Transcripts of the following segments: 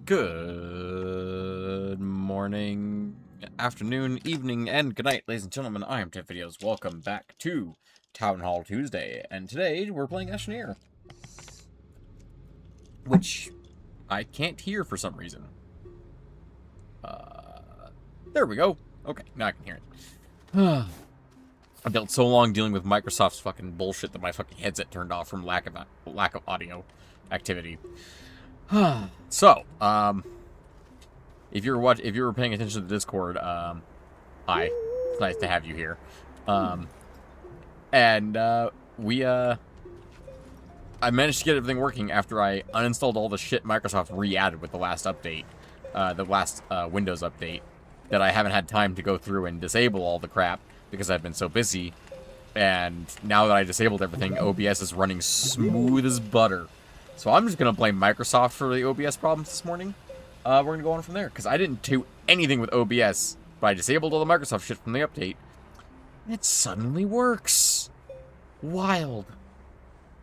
Good morning, afternoon, evening, and good night, ladies and gentlemen. I am Tiff Videos. Welcome back to Town Hall Tuesday, and today we're playing Astroneer, which I can't hear for some reason. There we go. Okay, now I can hear it. I've dealt so long dealing with Microsoft's fucking bullshit that my fucking headset turned off from lack of audio activity. So, if you were paying attention to the Discord, hi, it's nice to have you here. I managed to get everything working after I uninstalled all the shit Microsoft re-added with the last update, the last Windows update, that I haven't had time to go through and disable all the crap because I've been so busy. And now that I disabled everything, OBS is running smooth as butter. So I'm just going to blame Microsoft for the OBS problems this morning. We're going to go on from there, because I didn't do anything with OBS, but I disabled all the Microsoft shit from the update. And it suddenly works. Wild.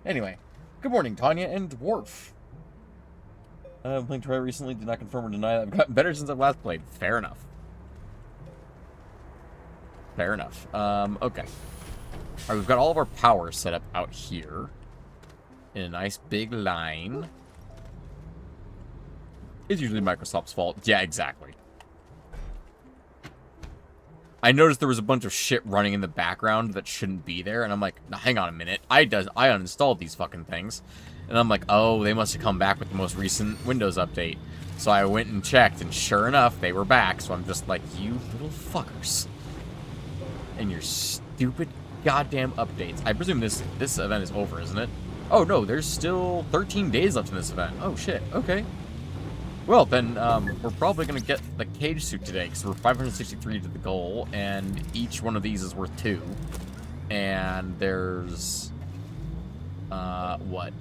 Anyway, good morning, Tanya and Dwarf. I've playing Terraria recently, did not confirm or deny that. I've gotten better since I've last played. Fair enough. Fair enough. Okay. Alright, we've got all of our power set up out here in a nice big line. It's usually Microsoft's fault. Yeah, exactly. I noticed there was a bunch of shit running in the background that shouldn't be there, and I'm like, now, hang on a minute. I uninstalled these fucking things. And I'm like, oh, they must have come back with the most recent Windows update. So I went and checked, and sure enough, they were back. So I'm just like, you little fuckers. And your stupid goddamn updates. I presume this event is over, isn't it? Oh, no, there's still 13 days left in this event. Oh, shit. Okay. Well, then, we're probably going to get the cage suit today, because we're 563 to the goal, and each one of these is worth 2. And there's, what?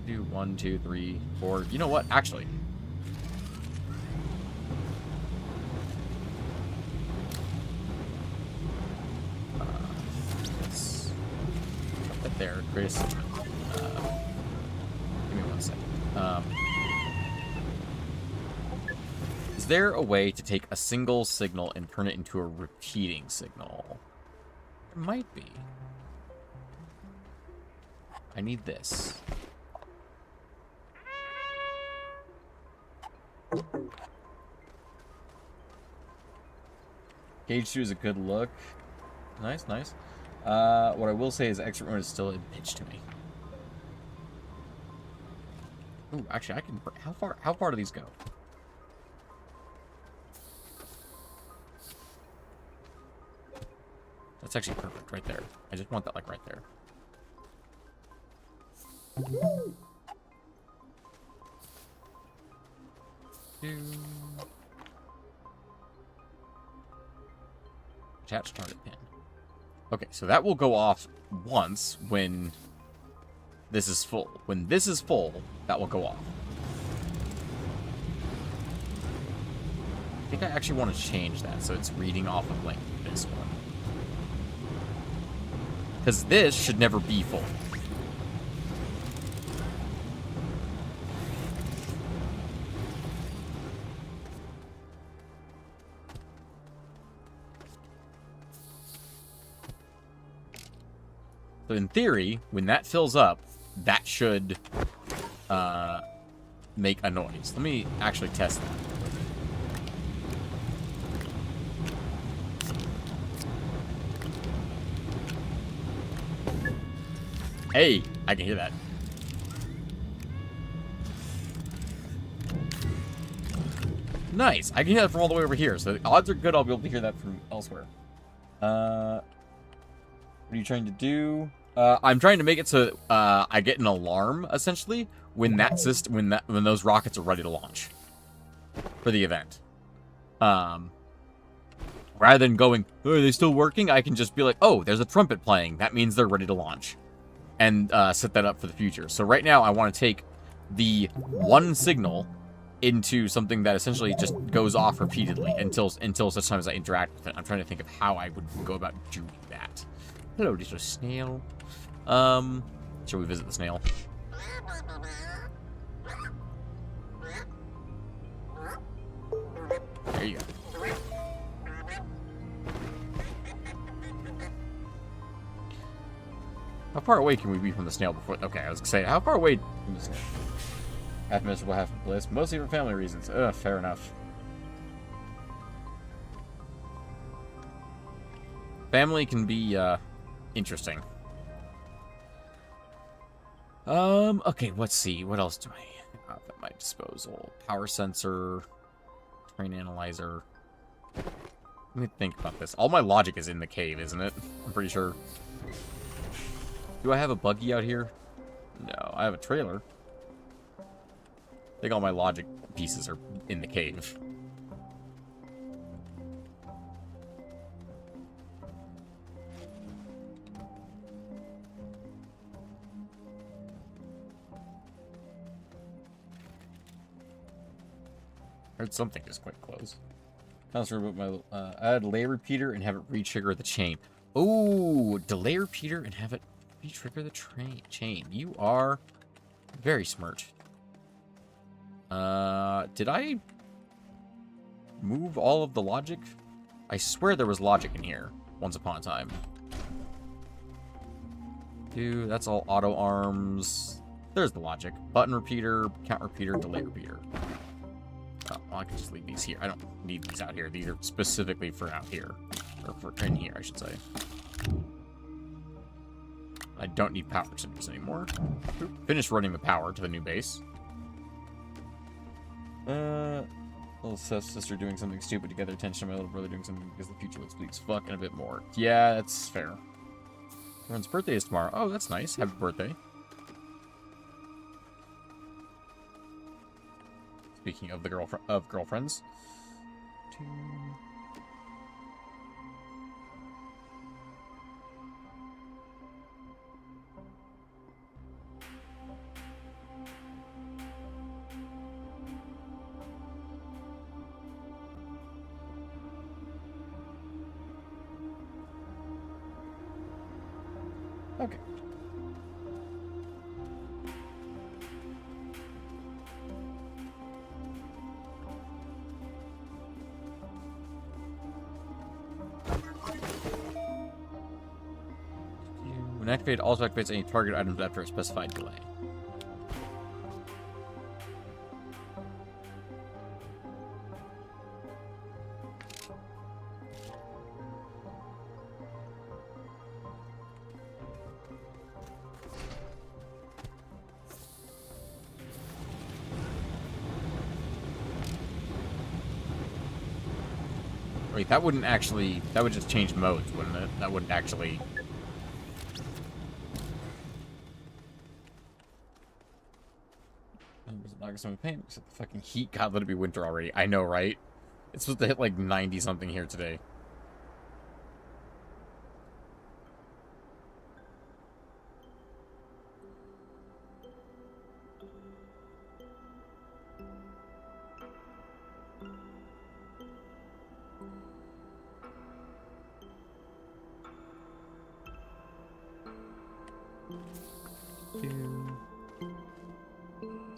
1, 2, 3, 4. You know what? Actually. Let's put that there, Chris. Give me 1 second. Is there a way to take a single signal and turn it into a repeating signal? There might be. I need this. Gauge 2 is a good look. Nice, nice. What I will say is extra mode is still a bitch to me. Ooh, actually, I can. How far do these go? That's actually perfect right there. I just want that like right there. Attach target pin. Okay, so that will go off once when this is full. When this is full, that will go off. I think I actually want to change that so it's reading off of like this one. Because this should never be full. So in theory, when that fills up, that should make a noise. Let me actually test that. Hey, I can hear that. Nice. I can hear that from all the way over here. So the odds are good I'll be able to hear that from elsewhere. What are you trying to do? I'm trying to make it so I get an alarm essentially when when those rockets are ready to launch for the event. Rather than going, oh, are they still working? I can just be like, oh, there's a trumpet playing. That means they're ready to launch. And set that up for the future. So right now I want to take the one signal into something that essentially just goes off repeatedly until such time as I interact with it. I'm trying to think of how I would go about doing that. Hello, little snail. Shall we visit the snail? far away can we be from the snail before... Okay, I was gonna say, how far away... Half miserable, half bliss. Mostly for family reasons. Ugh, fair enough. Family can be, interesting. Okay, let's see. What else do I have at my disposal? Power sensor. Train analyzer. Let me think about this. All my logic is in the cave, isn't it? I'm pretty sure. Do I have a buggy out here? No, I have a trailer. I think all my logic pieces are in the cave. Heard something just quite close. About my add delay repeater and have it re-trigger the chain. Oh, delay repeater and have it re-trigger the chain. You are very smart. Did I move all of the logic? I swear there was logic in here once upon a time. Dude, that's all auto arms. There's the logic. Button repeater, count repeater, delay repeater. Oh, well, I can just leave these here. I don't need these out here. These are specifically for out here. Or for in here, I should say. I don't need power centers anymore. Finished running the power to the new base. Little sister doing something stupid to get their attention. My little brother doing something because the future looks bleak as fuck and a bit more. Yeah, that's fair. Everyone's birthday is tomorrow. Oh, that's nice. Happy birthday. Speaking of the girlfriends. Okay. When activated, also activates any target items after a specified delay. Wait, that wouldn't actually... That would just change modes, wouldn't it? That wouldn't actually... Some pain because the fucking heat. God, let it be winter already. I know, right? It's supposed to hit like 90 something here today.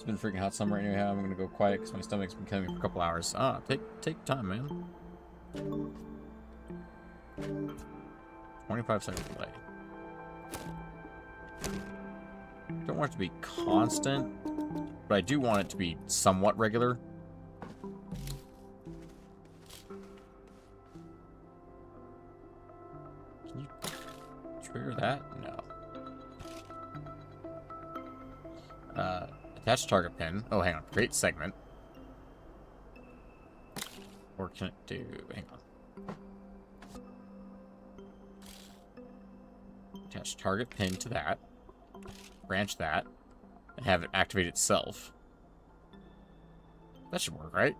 Been freaking hot summer anyway. I'm gonna go quiet because my stomach's been killing me for a couple hours. Ah, take time, man. 25-second delay. Don't want it to be constant, but I do want it to be somewhat regular. Can you trigger that? No. Attach target pin. Oh, hang on. Create segment. Or can it do... Hang on. Attach target pin to that. Branch that. And have it activate itself. That should work, right?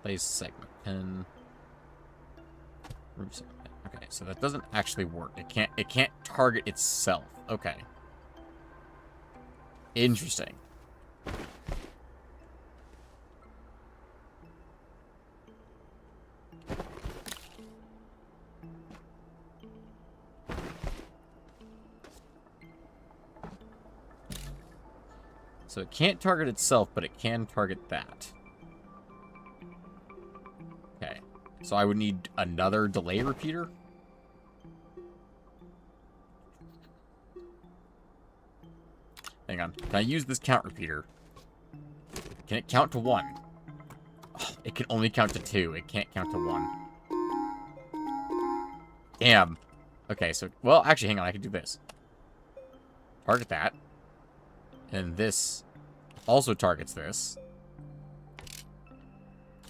Place segment pin. Room segment pin. Okay, so that doesn't actually work. It can't target itself. Okay. Interesting. So it can't target itself, but it can target that. Okay. So I would need another delay repeater. Hang on. Can I use this count repeater? Can it count to 1? Oh, it can only count to 2. It can't count to 1. Damn. Okay, so... Well, actually, hang on. I can do this. Target that. And this also targets this.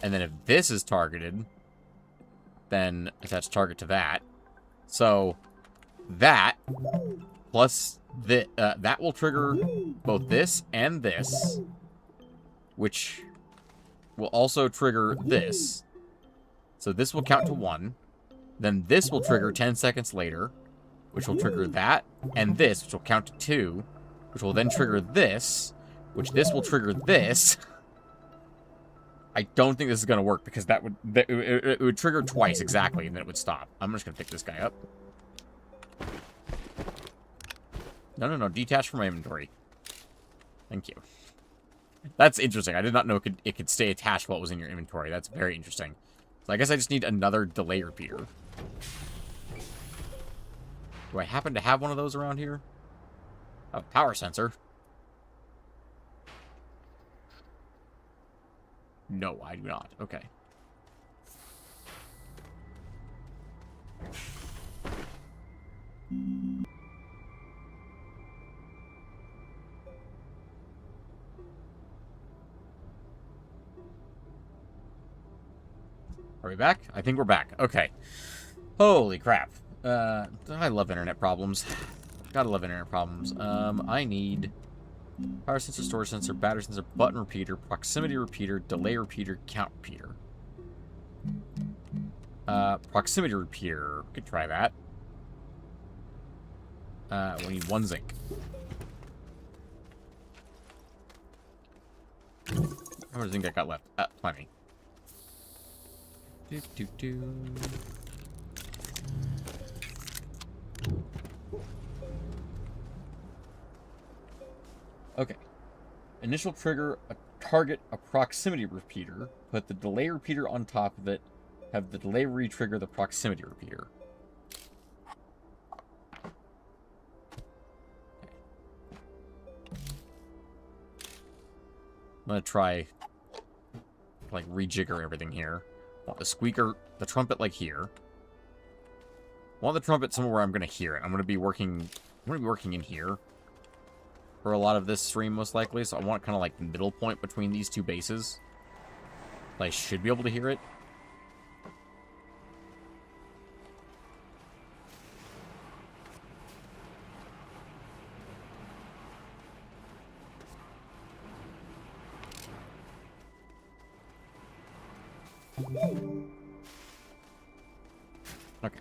And then if this is targeted, then attach target to that. So, that plus that will trigger both this and this, which will also trigger this. So this will count to 1. Then this will trigger 10 seconds later, which will trigger that, and this, which will count to 2, which will then trigger this, which this will trigger this. I don't think this is going to work, because it would trigger twice exactly, and then it would stop. I'm just going to pick this guy up. No, detach from my inventory. Thank you. That's interesting. I did not know it could stay attached while it was in your inventory. That's very interesting. So I guess I just need another delay repeater. Do I happen to have one of those around here? A power sensor. No, I do not. Okay. Are we back? I think we're back. Okay. Holy crap. I love internet problems. Gotta love internet problems. I need power sensor, storage sensor, battery sensor, button repeater, proximity repeater, delay repeater, count repeater. Proximity repeater. Could try that. We need 1 zinc. How much zinc I got left? Plenty. Okay. Initial trigger, target a proximity repeater. Put the delay repeater on top of it. Have the delay re-trigger the proximity repeater. I'm gonna try, like, rejigger everything here. Want the squeaker, the trumpet, like, here. Want the trumpet somewhere where I'm gonna hear it. I'm gonna be working in here for a lot of this stream, most likely. So I want kind of like the middle point between these two bases. I should be able to hear it. Okay.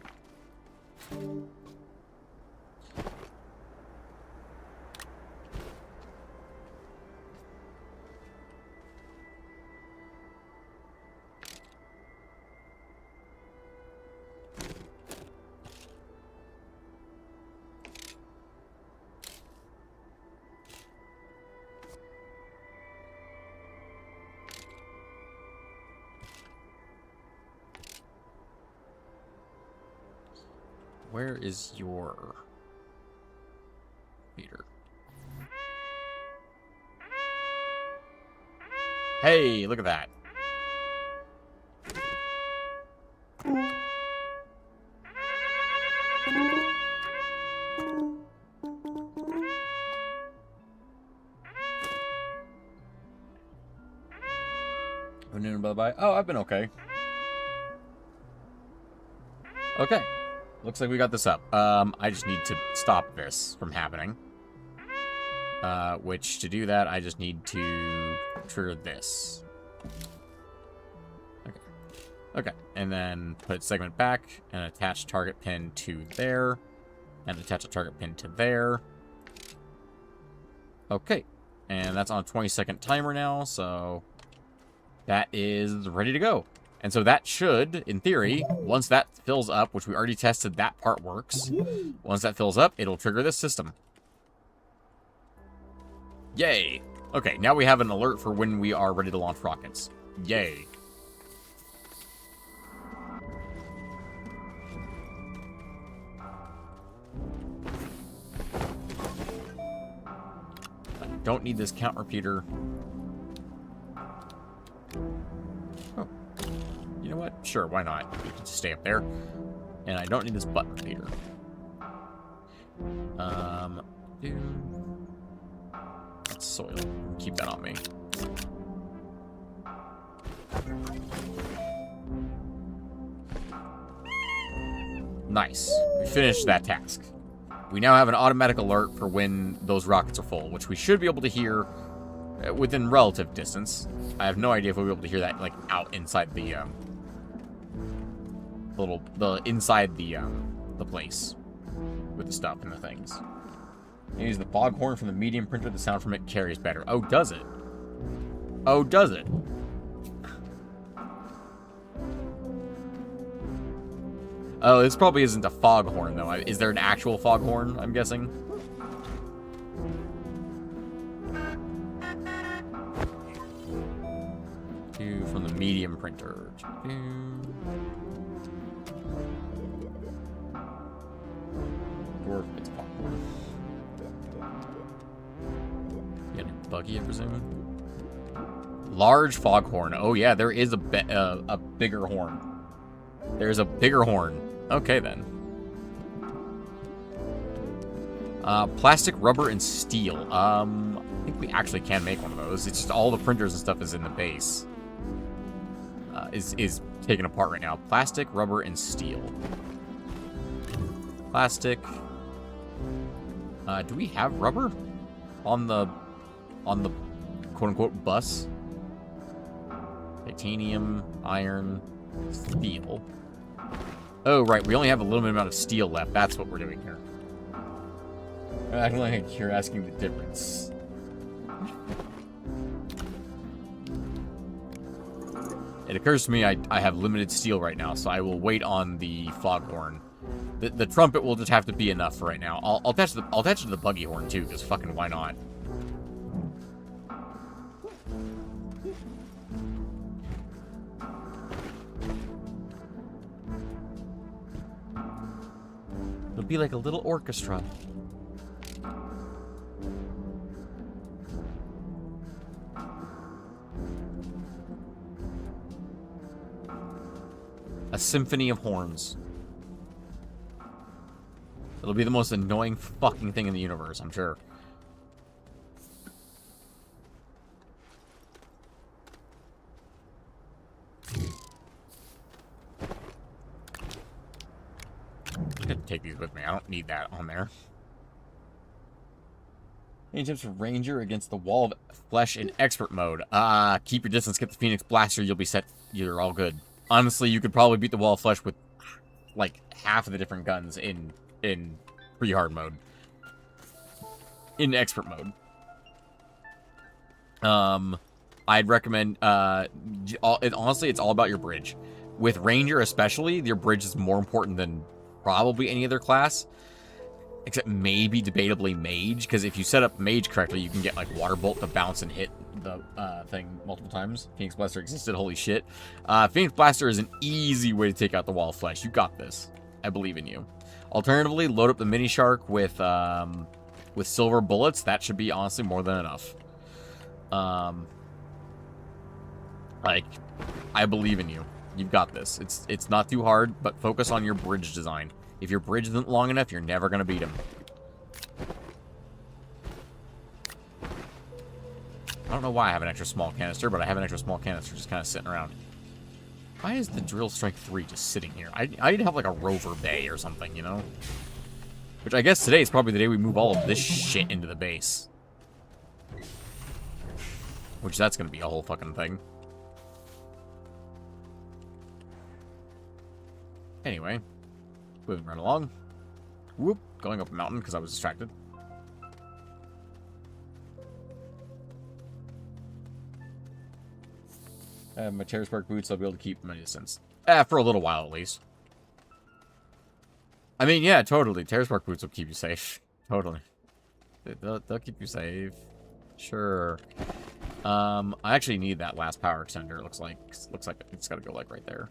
Where is your meter? Hey, look at that. Bye-bye. Oh, I've been okay. Okay. Looks like we got this up. I just need to stop this from happening. Which, to do that, I just need to trigger this. Okay. Okay. And then put segment back and attach target pin to there. And attach a target pin to there. Okay. And that's on a 20-second timer now, so that is ready to go. And so that should, in theory, once that fills up, which we already tested, that part works. Once that fills up, it'll trigger this system. Yay. Okay, now we have an alert for when we are ready to launch rockets. Yay. I don't need this count repeater. Oh. You know what? Sure, why not? You can just stay up there. And I don't need this button repeater. That's soil. Keep that on me. Nice. We finished that task. We now have an automatic alert for when those rockets are full, which we should be able to hear within relative distance. I have no idea if we'll be able to hear that, like, out inside the, inside the place with the stuff and the things. I use the foghorn from the medium printer. The sound from it carries better. Oh, does it? Oh, does it? Oh, this probably isn't a foghorn, though. Is there an actual foghorn, I'm guessing? Two from the medium printer. Dwarf, it's foghorn. You got a buggy, I presume? Large foghorn. Oh, yeah, there is a bigger horn. There's a bigger horn. Okay, then. Plastic, rubber, and steel. I think we actually can make one of those. It's just all the printers and stuff is in the base. Is taken apart right now. Plastic, rubber, and steel. Plastic. Do we have rubber on the quote-unquote bus? Titanium, iron, steel. Oh, right. We only have a limited amount of steel left. That's what we're doing here. I don't think you're asking the difference. It occurs to me I have limited steel right now, so I will wait on the foghorn. The trumpet will just have to be enough for right now. I'll attach it to the buggy horn too, because fucking why not? It'll be like a little orchestra. A symphony of horns. It'll be the most annoying fucking thing in the universe, I'm sure. I'm gonna take these with me. I don't need that on there. Any tips for Ranger against the Wall of Flesh in Expert mode? Keep your distance, get the Phoenix Blaster, you'll be set. You're all good. Honestly, you could probably beat the Wall of Flesh with, like, half of the different guns in pre-hard mode. In Expert mode. I'd recommend, honestly, it's all about your bridge. With Ranger especially, your bridge is more important than probably any other class. Except maybe, debatably, Mage. Because if you set up Mage correctly, you can get, like, Water Bolt to bounce and hit the thing multiple times. Phoenix Blaster existed, holy shit. Phoenix Blaster is an easy way to take out the Wall of Flesh. You got this. I believe in you. Alternatively, load up the Mini Shark with silver bullets. That should be, honestly, more than enough. Like, I believe in you. You've got this. It's not too hard, but focus on your bridge design. If your bridge isn't long enough, you're never going to beat him. I don't know why I have an extra small canister, but I have an extra small canister just kind of sitting around. Why is the drill strength 3 just sitting here? I need to have like a rover bay or something, you know? Which I guess today is probably the day we move all of this shit into the base. Which that's going to be a whole fucking thing. Anyway. Moving right along. Whoop. Going up a mountain because I was distracted. My Terror Spark boots, I'll be able to keep my distance. For a little while, at least. I mean, yeah, totally. Terror Spark boots will keep you safe. Totally. They'll keep you safe. Sure. I actually need that last power extender. Looks like it's got to go like right there.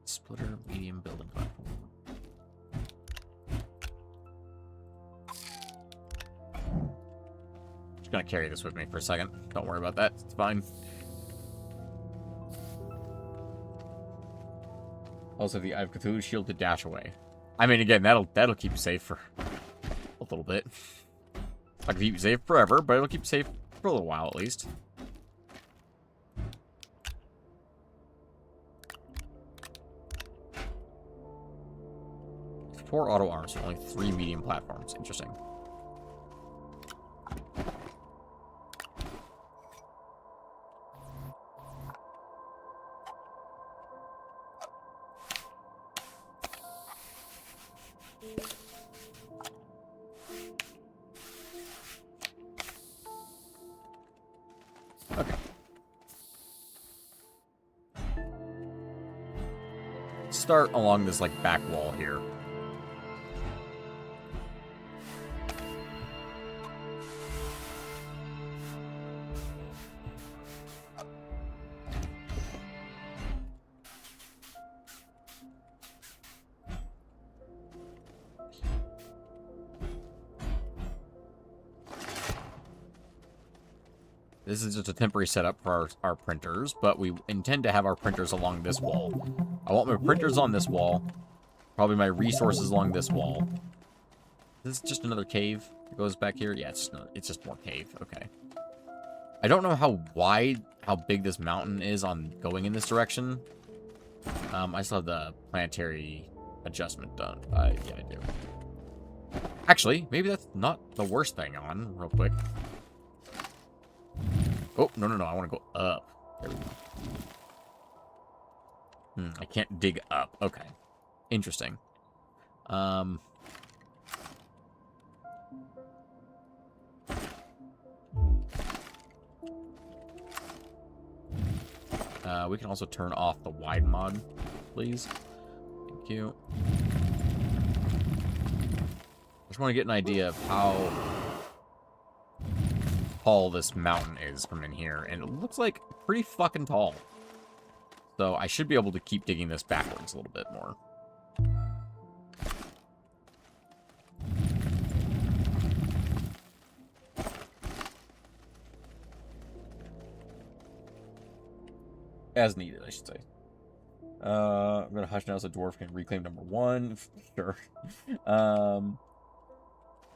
Splitter, medium building platform. Just gonna carry this with me for a second. Don't worry about that. It's fine. Also, the Eye of Cthulhu shield to dash away. I mean, again, that'll keep you safe for a little bit. Not gonna keep you safe forever, but it'll keep you safe for a little while at least. Four auto arms, so only 3 medium platforms. Interesting. Okay. Start along this, like, back wall here. This is just a temporary setup for our printers, but we intend to have our printers along this wall. I want my printers on this wall. Probably my resources along this wall. This is just another cave that goes back here. Yeah, it's just more cave. Okay. I don't know how big this mountain is on going in this direction. I still have the planetary adjustment done. Yeah, I do. Actually, maybe that's not the worst thing on, real quick. Oh, no. I want to go up. There we go. I can't dig up. Okay. Interesting. We can also turn off the wide mod, please. Thank you. Just want to get an idea of how tall this mountain is from in here, and it looks like pretty fucking tall. So I should be able to keep digging this backwards a little bit more. As needed, I should say. I'm gonna hush now so Dwarf can reclaim number 1. Sure.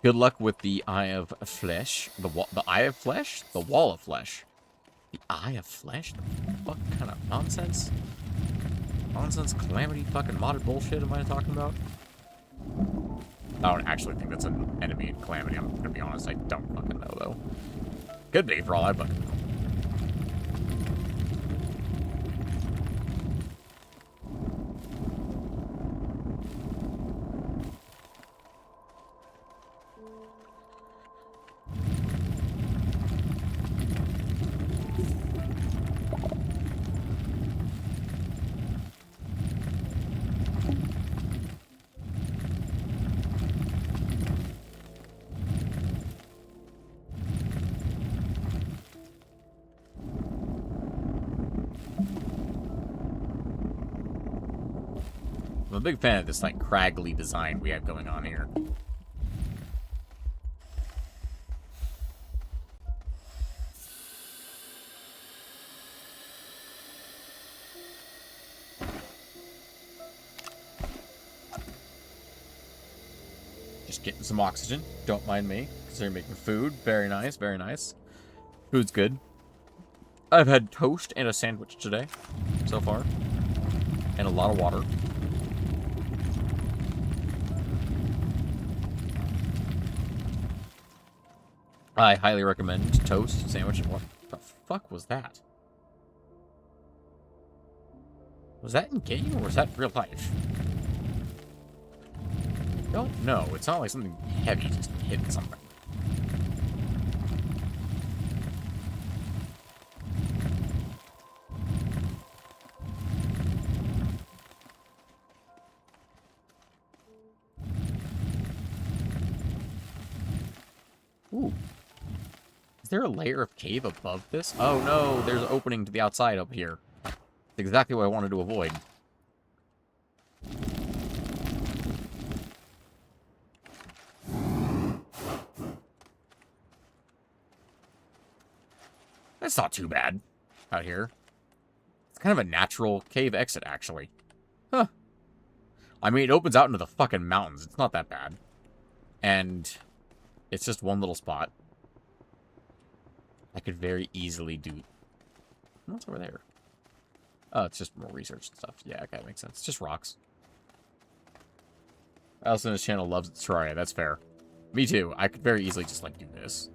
Good luck with the Eye of Flesh. The Eye of Flesh? The Wall of Flesh. The Eye of Flesh? What kind of nonsense? Nonsense, calamity, fucking modded bullshit am I talking about? I don't actually think that's an enemy in calamity. I'm gonna be honest, I don't fucking know, though. Could be, for all I fucking know. I'm a big fan of this, like, craggly design we have going on here. Just getting some oxygen. Don't mind me, because they're making food. Very nice, very nice. Food's good. I've had toast and a sandwich today, so far. And a lot of water. I highly recommend toast, sandwich, and what the fuck was that? Was that in game, or was that real life? Don't know. It's not like something heavy just hit something. Ooh. Is there a layer of cave above this? Oh no, there's an opening to the outside up here. That's exactly what I wanted to avoid. That's not too bad out here. It's kind of a natural cave exit, actually. Huh. I mean, it opens out into the fucking mountains. It's not that bad. And it's just one little spot. I could very easily do... What's over there? Oh, it's just more research and stuff. Yeah, okay, that makes sense. It's just rocks. Alice in his channel loves Terraria. That's fair. Me too. I could very easily just, like, do this.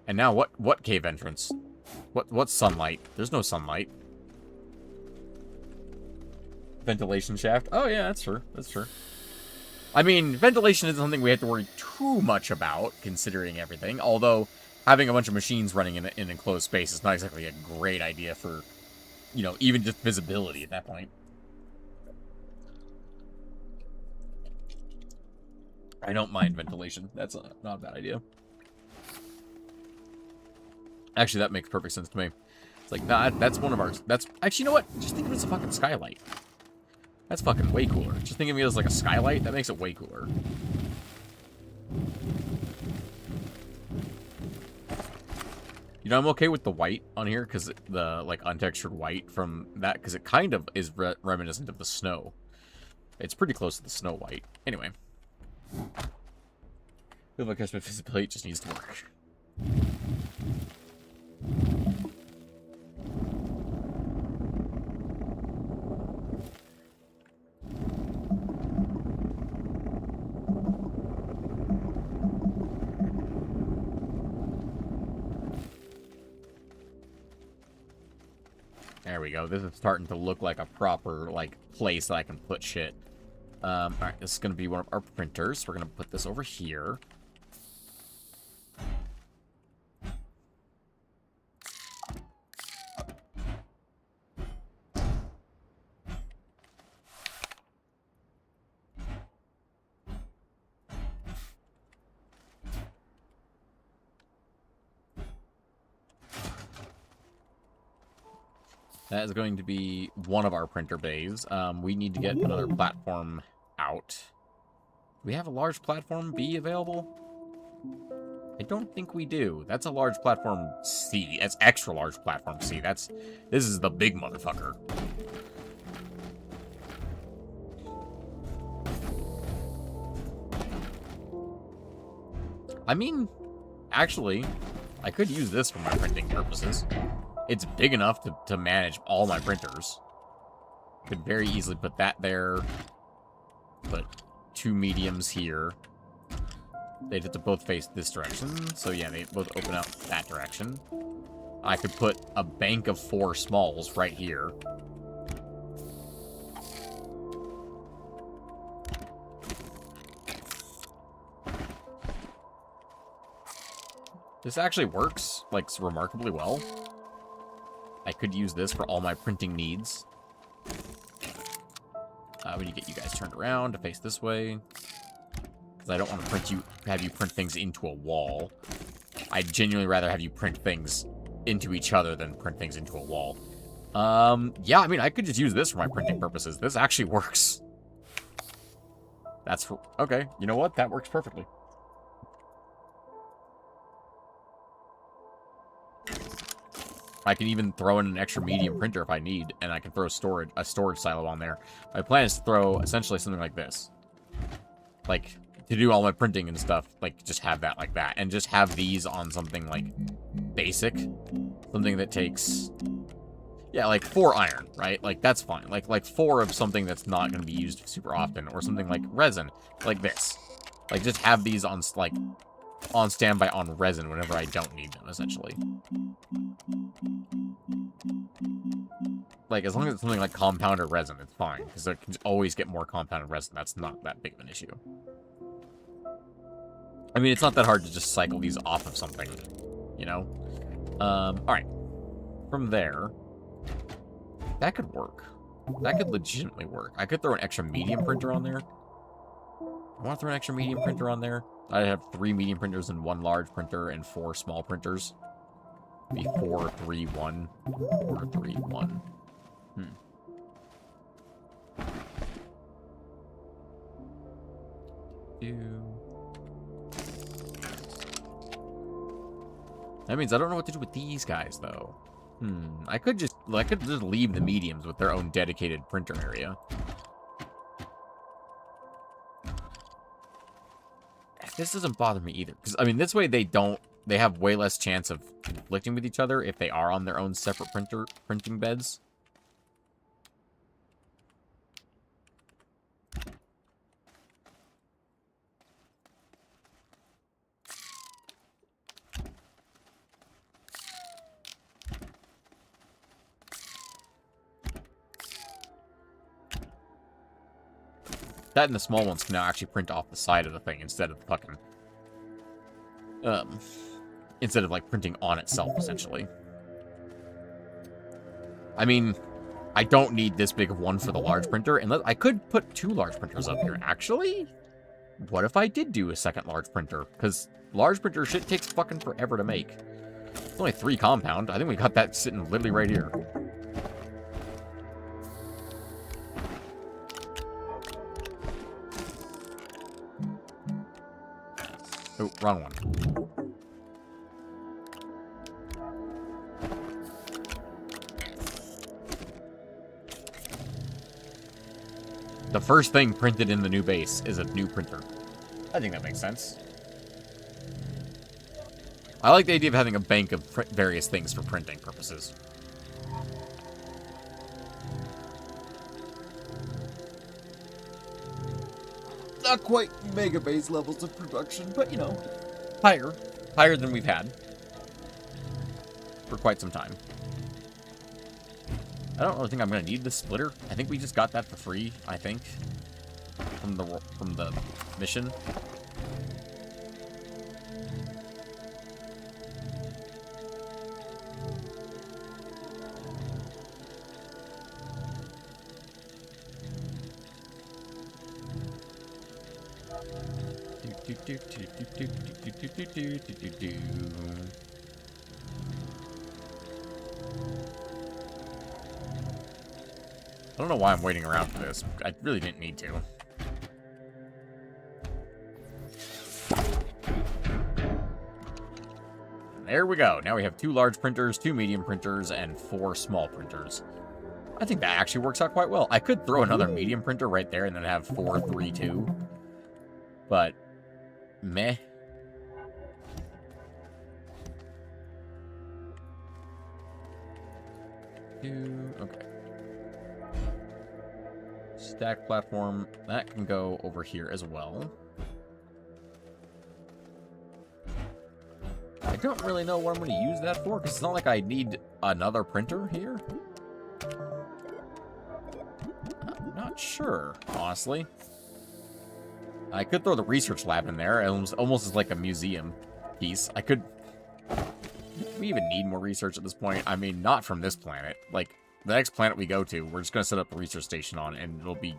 And now what cave entrance? What's sunlight? There's no sunlight. Ventilation shaft? Oh yeah, that's true. That's true. I mean, ventilation isn't something we have to worry too much about, considering everything. Although, having a bunch of machines running in an enclosed space is not exactly a great idea for, you know, even just visibility at that point. I don't mind ventilation. That's not a bad idea. Actually, that makes perfect sense to me. It's like, nah, that's one of our... That's... Actually, you know what? Just think of it as a fucking skylight. That's fucking way cooler. Just think of it as like a skylight. That makes it way cooler. You know, I'm okay with the white on here, because the, like, untextured white from that, because it kind of is reminiscent of the snow. It's pretty close to the snow white. Anyway. I feel like my visibility just needs to work. There we go. This is starting to look like a proper, like, place that I can put shit. Alright, this is going to be one of our printers. We're going to put this over here. That is going to be one of our printer bays. We need to get another platform out. Do we have a large platform B available? I don't think we do. That's a large platform C. That's extra large platform C. This is the big motherfucker. I mean, actually, I could use this for my printing purposes. It's big enough to manage all my printers. Could very easily put that there. Put two mediums here. They'd have to both face this direction. So yeah, they both open out that direction. I could put a bank of 4 smalls right here. This actually works, like, remarkably well. I could use this for all my printing needs. We need to get you guys turned around to face this way. Because I don't want to have you print things into a wall. I'd genuinely rather have you print things into each other than print things into a wall. Yeah, I mean, I could just use this for my printing purposes. This actually works. Okay, you know what? That works perfectly. I can even throw in an extra medium printer if I need, and I can throw a storage silo on there. My plan is to throw essentially something like this. Like, to do all my printing and stuff, like, just have that like that. And just have these on something, like, basic. Something that takes... Yeah, like 4 iron, right? Like, that's fine. Like 4 of something that's not going to be used super often. Or something like resin. Like this. Like, just have these on, like... on standby on resin whenever I don't need them, essentially. Like, as long as it's something like compounded resin, it's fine. Because I can always get more compounded resin. That's not that big of an issue. I mean, it's not that hard to just cycle these off of something, you know? Alright. From there, That could work. That could legitimately work. I could throw an extra medium printer on there. I want to throw an extra medium printer on there. I'd have 3 medium printers and 1 large printer and 4 small printers. Be 4, 3, 1. 4, 3, 1. That means I don't know what to do with these guys, though. I could just leave the mediums with their own dedicated printer area. This doesn't bother me either, because I mean, this way they have way less chance of conflicting with each other if they are on their own separate printing beds. That and the small ones can now actually print off the side of the thing instead of fucking... instead of, like, printing on itself, essentially. I mean, I don't need this big of one for the large printer, and I could put 2 large printers up here. Actually, what if I did do a second large printer? Because large printer shit takes fucking forever to make. It's only 3 compound. I think we got that sitting literally right here. Oh, wrong one. The first thing printed in the new base is a new printer. I think that makes sense. I like the idea of having a bank of various things for printing purposes. Not quite mega base levels of production, but, you know, higher than we've had for quite some time. I don't really think I'm going to need the splitter. I think we just got that for free, I think, from the mission. I don't know why I'm waiting around for this. I really didn't need to. There we go. Now we have 2 large printers, 2 medium printers, and 4 small printers. I think that actually works out quite well. I could throw another medium printer right there and then have 4, 3, 2. But, meh. Okay. Stack platform, that can go over here as well. I don't really know what I'm going to use that for, because it's not like I need another printer here. I'm not sure, honestly. I could throw the research lab in there, almost as like a museum piece. I could... Do we even need more research at this point? I mean, not from this planet. Like, the next planet we go to, we're just going to set up a research station on, and it'll be...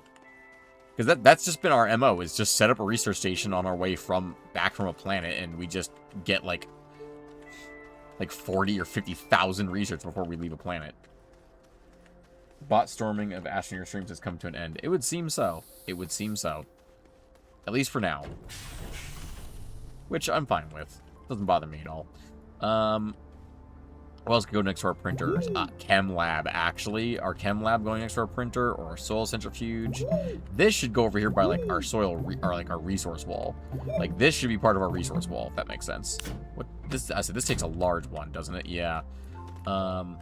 Because that's just been our MO, is just set up a research station on our way back from a planet, and we just get, like 40 or 50,000 research before we leave a planet. Bot storming of Astroneer streams has come to an end. It would seem so. It would seem so. At least for now. Which I'm fine with. Doesn't bother me at all. What else could go next to our printers? Chem lab, actually. Our chem lab going next to our printer, or our soil centrifuge. This should go over here by, like, our soil, or, like, our resource wall. Like, this should be part of our resource wall, if that makes sense. I said this takes a large one, doesn't it? Yeah. I mean,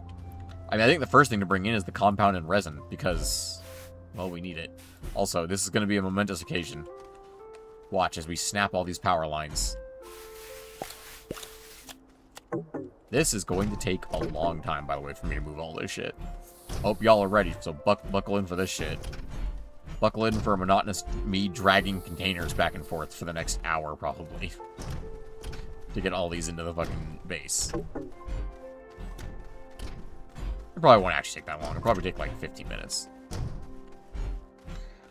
I think the first thing to bring in is the compound and resin, because, well, we need it. Also, this is going to be a momentous occasion. Watch as we snap all these power lines. This is going to take a long time, by the way, for me to move all this shit. Hope y'all are ready, so buckle in for this shit. Buckle in for a monotonous me dragging containers back and forth for the next hour, probably. To get all these into the fucking base. probably won't actually take that long. It'll probably take like 15 minutes.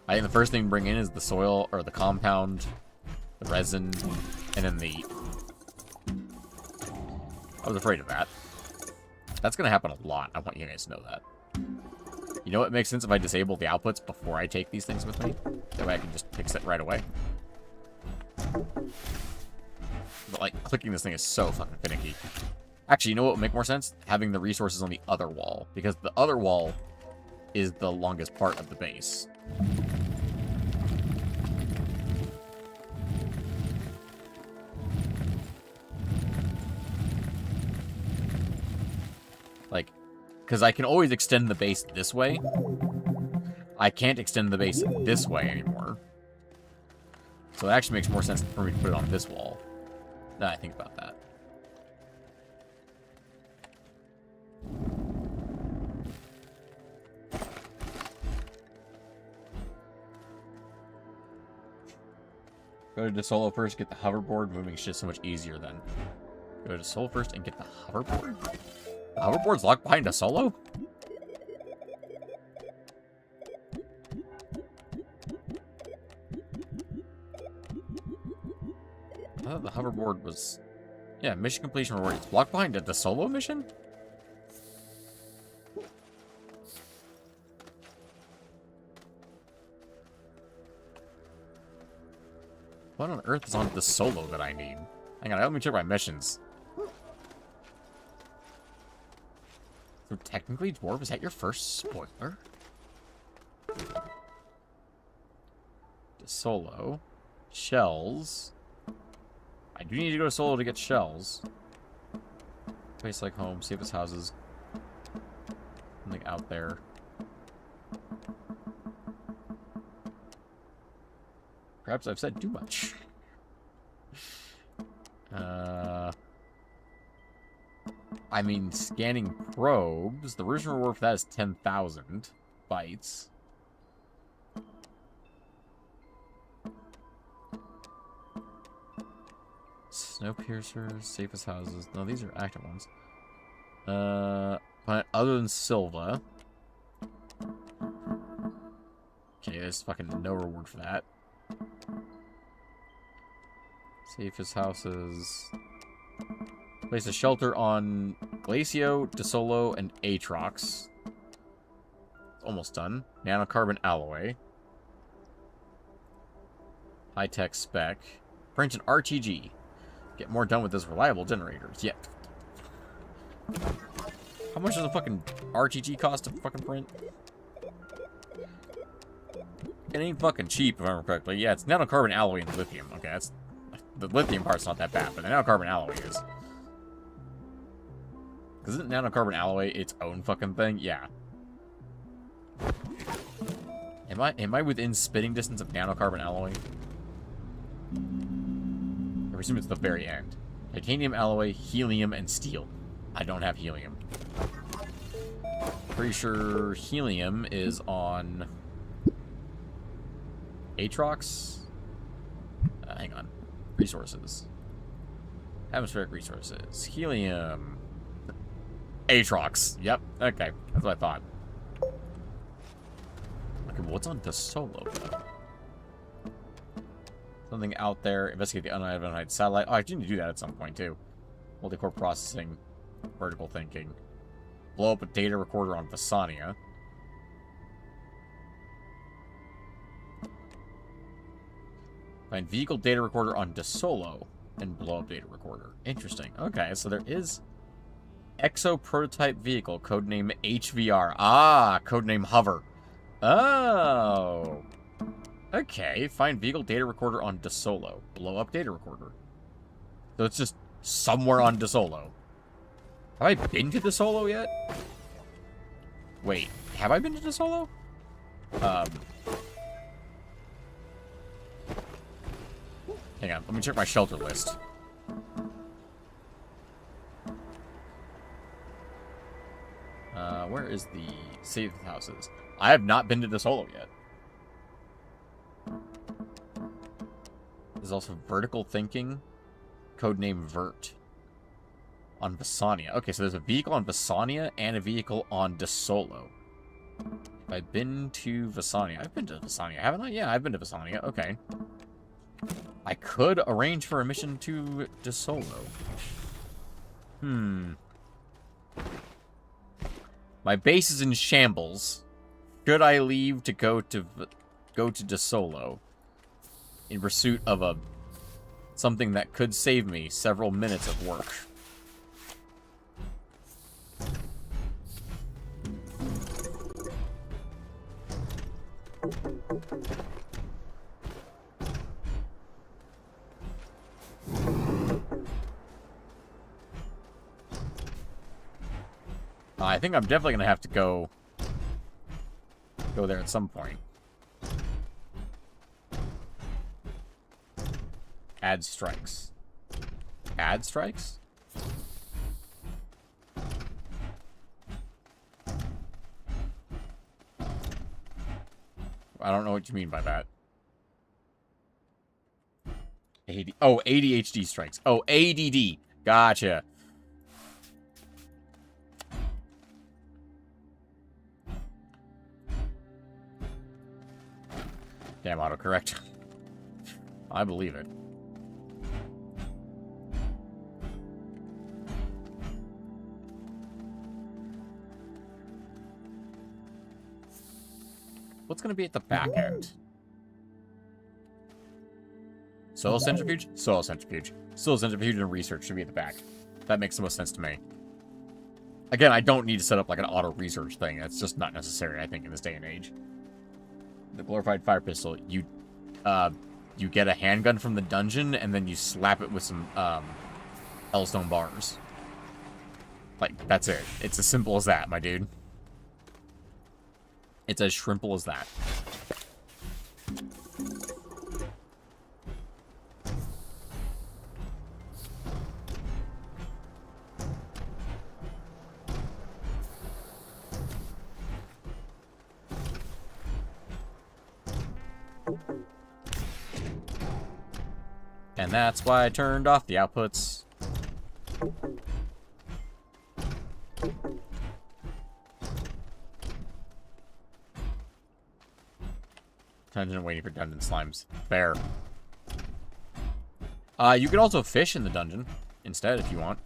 I think the first thing to bring in is the soil, or the compound, the resin, and then the... I was afraid of that. That's going to happen a lot. I want you guys to know that. You know what makes sense if I disable the outputs before I take these things with me? That way I can just fix it right away. But, like, clicking this thing is so fucking finicky. Actually, you know what would make more sense? Having the resources on the other wall. Because the other wall is the longest part of the base. Like, because I can always extend the base this way. I can't extend the base this way anymore. So it actually makes more sense for me to put it on this wall. Now I think about that. Go to DeSolo first, get the hoverboard. Moving shit so much easier then. Go to DeSolo first and get the hoverboard? The hoverboard's locked behind DeSolo? I thought the hoverboard was... Yeah, mission completion reward. It's blocked behind a DeSolo mission? What on earth is on DeSolo that I need? Hang on, let me check my missions. So technically, Dwarf, is that your first spoiler? DeSolo. Shells. I do need to go to Solo to get shells. Place like home, safest houses. Something out there. Perhaps I've said too much. I mean, scanning probes. The original reward for that is 10,000 bytes. Snowpiercers, safest houses. No, these are active ones. But other than Silva. Okay, there's fucking no reward for that. Safest houses. Place a shelter on Glacio, DeSolo, and Atrox. Almost done. Nanocarbon alloy. High-tech spec. Print an RTG. Get more done with those reliable generators. Yep. How much does a fucking RTG cost to fucking print? It ain't fucking cheap, if I remember correctly. Yeah, it's nanocarbon alloy and lithium. Okay, that's... The lithium part's not that bad, but the nanocarbon alloy is. Isn't nanocarbon alloy its own fucking thing? Yeah. Am I within spitting distance of nanocarbon alloy? I presume it's the very end. Titanium alloy, helium, and steel. I don't have helium. Pretty sure helium is on Atrox. Hang on. Resources. Atmospheric resources. Helium. Atrox. Yep. Okay. That's what I thought. Okay, what's on DeSolo, though? Something out there. Investigate the unidentified satellite. Oh, I need to do that at some point, too. Multi-core processing. Vertical thinking. Blow up a data recorder on Visania. Find vehicle data recorder on DeSolo. And blow up data recorder. Interesting. Okay, so there is... Exo prototype vehicle, codename HVR. Ah, codename Hover. Oh. Okay, find vehicle data recorder on DeSolo. Blow up data recorder. So it's just somewhere on DeSolo. Have I been to DeSolo yet? Wait, have I been to DeSolo? Hang on, let me check my shelter list. Where is the safe houses? I have not been to DeSolo yet. There's also vertical thinking, codename Vert. On Visania. Okay, so there's a vehicle on Visania and a vehicle on DeSolo. I've been to Visania. I've been to Visania, haven't I? Yeah, I've been to Visania. Okay. I could arrange for a mission to DeSolo. My base is in shambles. Should I leave to go to DeSolo in pursuit of something that could save me several minutes of work? I think I'm definitely gonna have to go there at some point. Add strikes. Add strikes? I don't know what you mean by that. Oh, ADHD strikes. Oh, ADD. Gotcha. Damn autocorrect. I believe it. What's going to be at the back end? Soil centrifuge? Soil centrifuge. Soil centrifuge and research should be at the back. That makes the most sense to me. Again, I don't need to set up like an auto research thing. That's just not necessary, I think, in this day and age. The glorified fire pistol. You get a handgun from the dungeon, and then you slap it with some hellstone bars. Like, that's it. It's as simple as that, my dude. It's as shrimple as that. And that's why I turned off the outputs. Dungeon waiting for dungeon slimes. Fair. You can also fish in the dungeon instead if you want.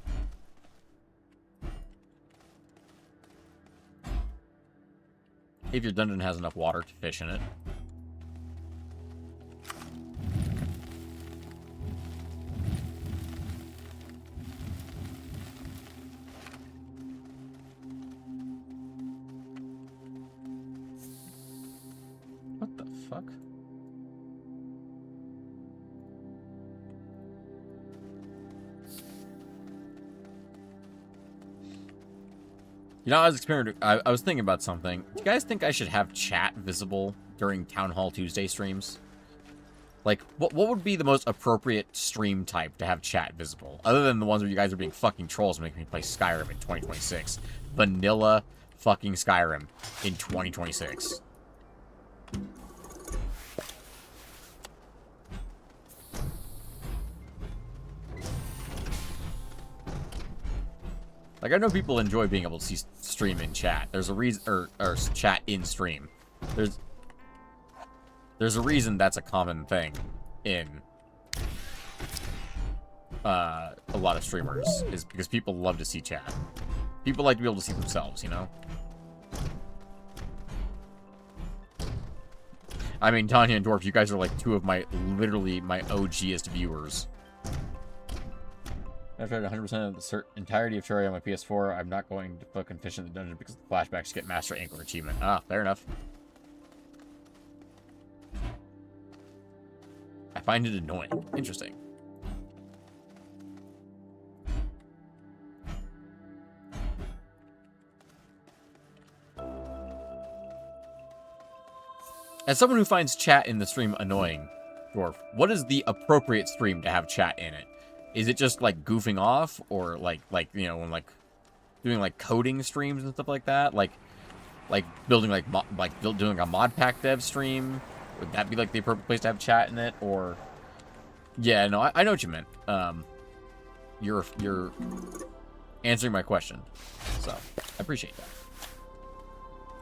If your dungeon has enough water to fish in it. What the fuck? You know, I was thinking about something. Do you guys think I should have chat visible during Town Hall Tuesday streams? Like, what would be the most appropriate stream type to have chat visible? Other than the ones where you guys are being fucking trolls and making me play Skyrim in 2026. Vanilla fucking Skyrim in 2026. Like, I know people enjoy being able to see stream in chat. There's a reason, or chat in stream. There's a reason that's a common thing in a lot of streamers, is because people love to see chat. People like to be able to see themselves, you know? I mean, Tanya and Dwarf, you guys are like two of my, literally, my OGest viewers. After 100% of the entirety of Terraria on my PS4, I'm not going to fucking fish in the dungeon because the flashbacks get Master Angler achievement. Ah, fair enough. I find it annoying. Interesting. As someone who finds chat in the stream annoying, Dwarf, what is the appropriate stream to have chat in it? Is it just like goofing off, or like you know, when like doing like coding streams and stuff like that, like building doing a mod pack dev stream? Would that be like the appropriate place to have chat in it? Or yeah, no, I know what you meant. Your answering my question. So, I appreciate that.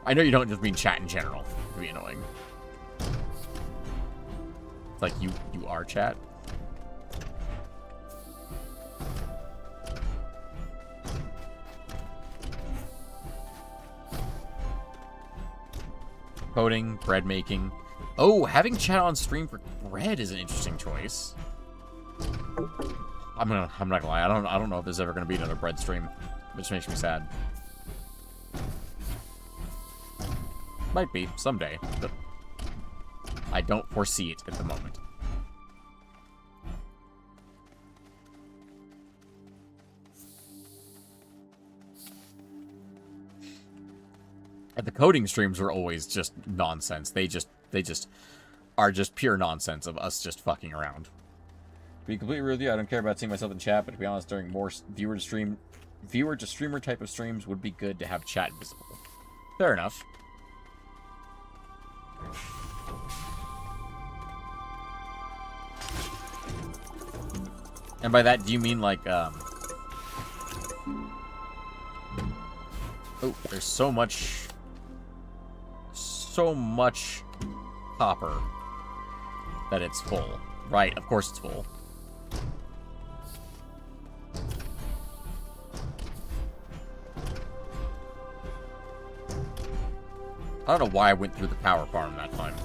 I know you don't just mean chat in general. It'd be annoying. It's like, you are chat? Coding, bread making. Oh, having chat on stream for bread is an interesting choice. I'm not gonna lie. I don't know if there's ever gonna be another bread stream, which makes me sad. Might be someday, but I don't foresee it at the moment. The coding streams were always just nonsense. They just are just pure nonsense of us just fucking around. To be completely real with you, I don't care about seeing myself in chat, but to be honest, during more viewer to streamer type of streams would be good to have chat visible. Fair enough. And by that, do you mean like, oh, there's so much copper that it's full. Right, of course it's full. I don't know why I went through the power farm that time.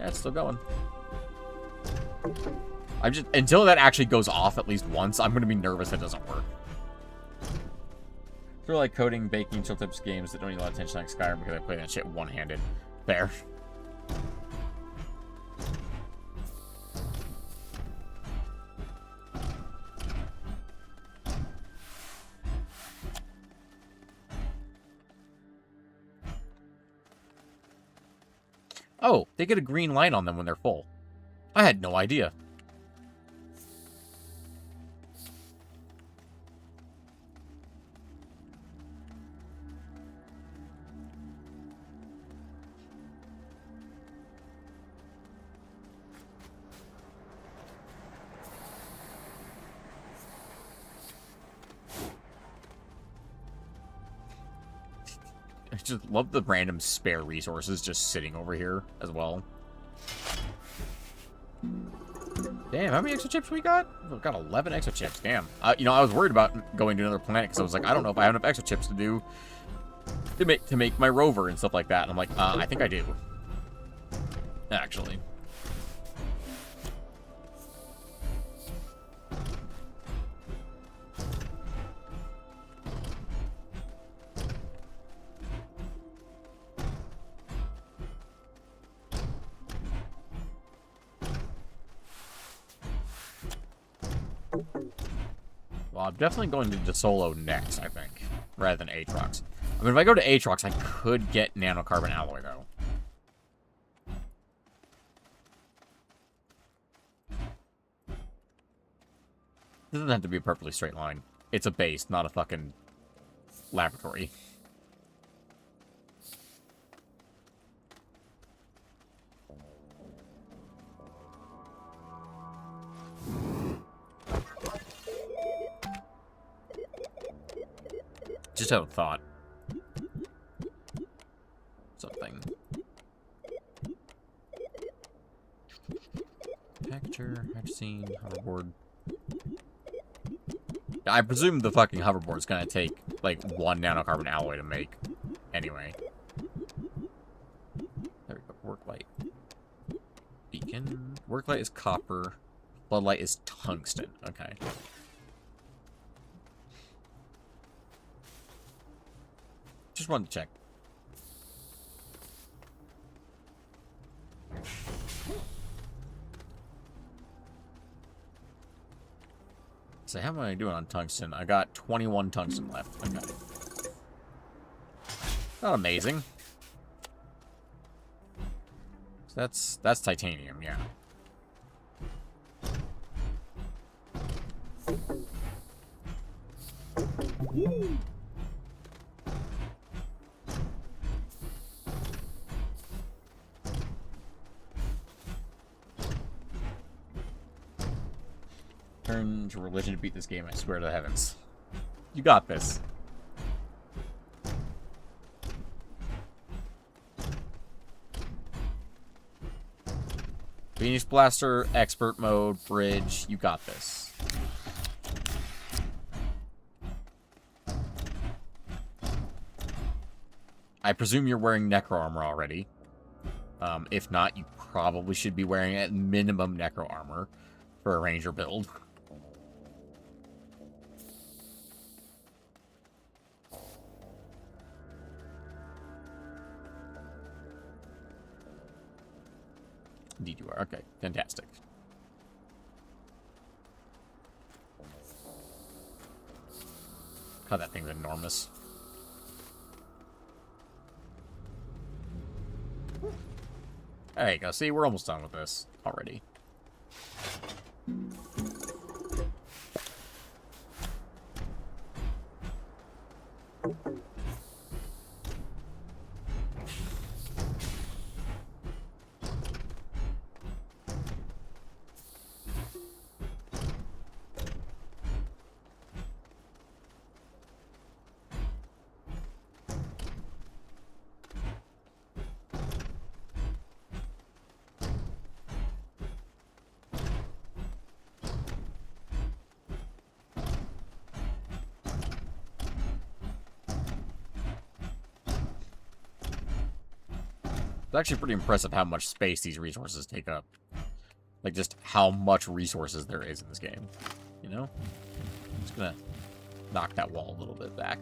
Yeah, it's still going. I'm just, until that actually goes off at least once, I'm going to be nervous it doesn't work. Sort of like coding, baking, chill tips games that don't need a lot of attention like Skyrim because I play that shit one-handed. Fair. Oh, they get a green light on them when they're full. I had no idea. I just love the random spare resources just sitting over here as well. Damn, how many extra chips we got? We've got 11 extra chips. Damn. You know, I was worried about going to another planet because I was like, I don't know if I have enough extra chips to do to make my rover and stuff like that. And I'm like, I think I do. Actually. Well, I'm definitely going to Solo next, I think, rather than Aatrox. I mean, if I go to Aatrox, I could get nanocarbon alloy, though. It doesn't have to be a perfectly straight line. It's a base, not a fucking laboratory. Just had a thought. Something. Texture, Hydrocene, hoverboard. I presume the fucking hoverboard's gonna take, like, 1 nanocarbon alloy to make. Anyway. There we go. Worklight. Beacon. Worklight is copper. Floodlight is tungsten. Okay. Just wanted to check. So how am I doing on tungsten? I got 21 tungsten left. Okay. Not amazing. So that's titanium, yeah. Turn to religion to beat this game, I swear to the heavens. You got this. Phoenix Blaster, Expert Mode, Bridge, you got this. I presume you're wearing Necro Armor already. If not, you probably should be wearing at minimum Necro Armor for a Ranger build. Indeed you are. Okay, fantastic. God, that thing's enormous. There you go. See, we're almost done with this already. It's actually pretty impressive how much space these resources take up. Like, just how much resources there is in this game. You know? I'm just gonna knock that wall a little bit back.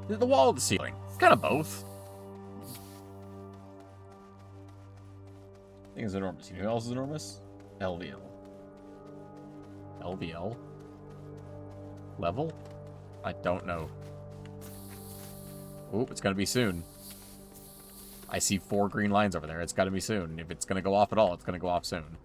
The wall or the ceiling? Kind of both. I think it's enormous. You know who else is enormous? LVL. LVL? Level? I don't know. Oop, it's gonna be soon. I see 4 green lines over there. It's got to be soon. If it's going to go off at all, it's going to go off soon.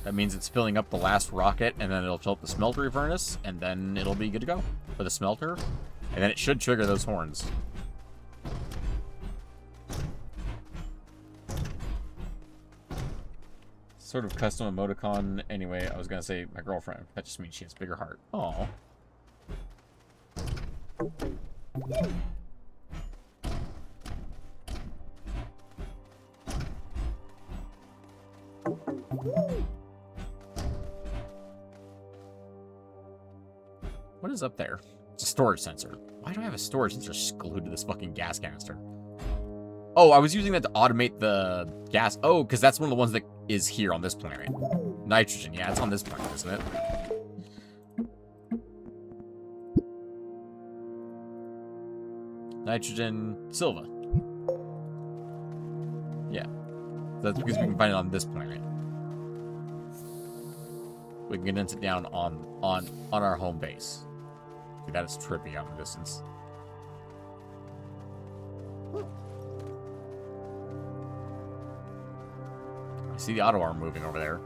That means it's filling up the last rocket, and then it'll fill up the smeltery furnace, and then it'll be good to go for the smelter. And then it should trigger those horns. Sort of custom emoticon. Anyway, I was going to say my girlfriend. That just means she has a bigger heart. Aww. What is up there? It's a storage sensor. Why do I have a storage sensor glued to this fucking gas canister? Oh, I was using that to automate the gas. Oh, because that's one of the ones that is here on this planet. Nitrogen. Yeah, it's on this planet, isn't it? Nitrogen, Silva. Yeah. That's because we can find it on this planet. We can condense it down on our home base. Dude, that is trippy out in the distance. I see the auto arm moving over there.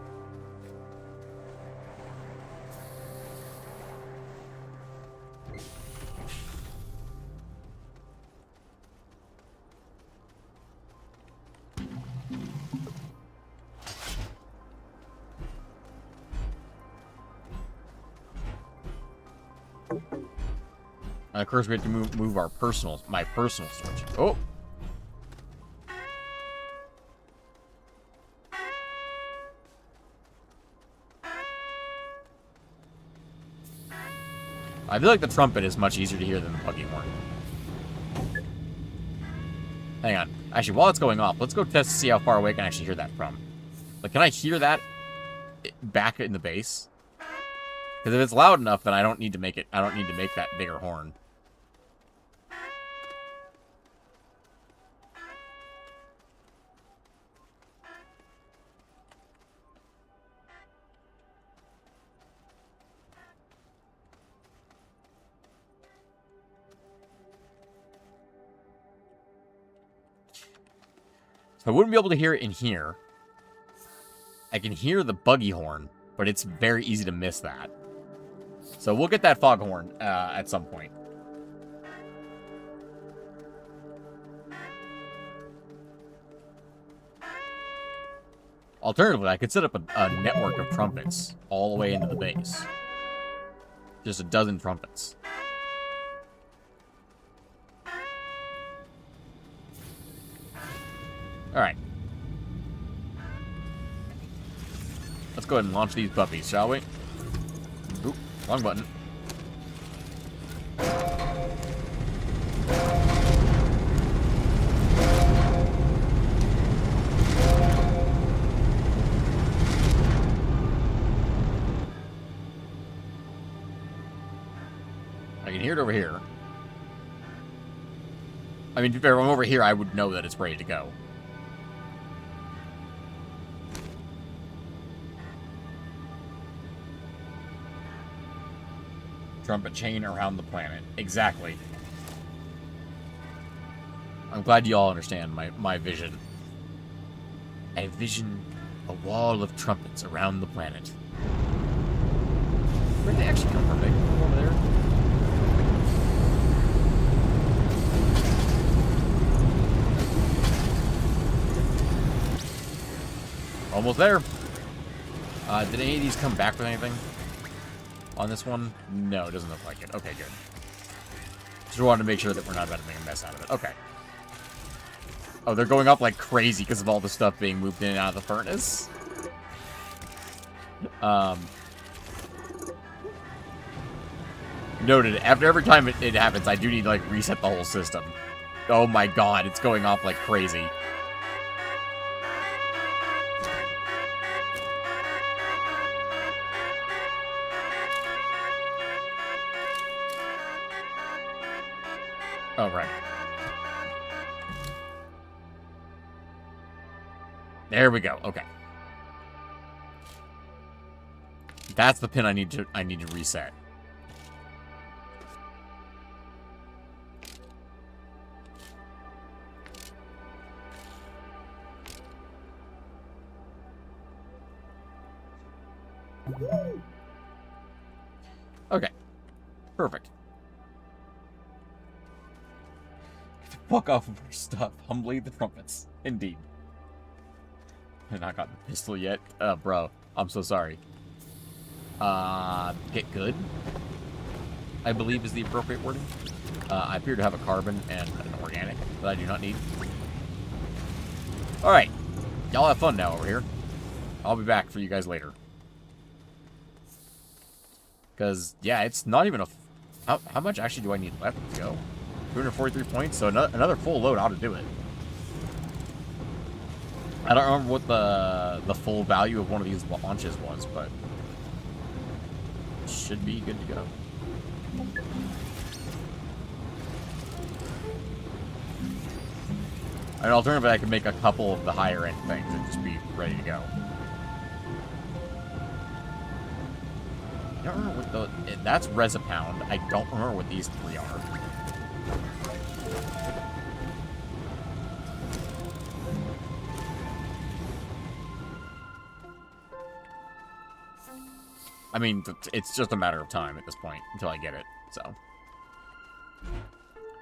And of course, we have to move our my personal storage. Oh! I feel like the trumpet is much easier to hear than the buggy horn. Hang on. Actually, while it's going off, let's go test to see how far away I can actually hear that from. Like, can I hear that back in the base? Because if it's loud enough, then I don't need to make that bigger horn. So I wouldn't be able to hear it in here. I can hear the buggy horn, but it's very easy to miss that. So we'll get that foghorn at some point. Alternatively, I could set up a network of trumpets all the way into the base. Just a dozen trumpets. Alright. Let's go ahead and launch these puppies, shall we? Oop, wrong button. I can hear it over here. I mean, if I'm over here, I would know that it's ready to go. Trumpet chain around the planet. Exactly. I'm glad you all understand my vision. I vision a wall of trumpets around the planet. Where did they actually come from? They come from over there? Almost there. Did any of these come back with anything? On this one? No, it doesn't look like it. Okay, good. Just wanted to make sure that we're not about to make a mess out of it. Okay. Oh, they're going up like crazy because of all the stuff being moved in and out of the furnace. Noted. After every time it happens, I do need to, like, reset the whole system. Oh my god, it's going off like crazy. Oh, right. There we go. Okay. That's the pin I need to reset. Okay. Perfect. Fuck off of our stuff. Humbly the trumpets. Indeed. I've not gotten the pistol yet. Bro. I'm so sorry. Get good, I believe is the appropriate wording. I appear to have a carbon and an organic that I do not need. Alright. Y'all have fun now over here. I'll be back for you guys later. Because, yeah, it's not even a... How much actually do I need left to go? 243 points, so another full load ought to do it. I don't remember what the full value of one of these launches was, but should be good to go. An alternative, I could make a couple of the higher end things and just be ready to go. I don't remember what that's Resopound. I don't remember what these three are. I mean, it's just a matter of time at this point until I get it, so.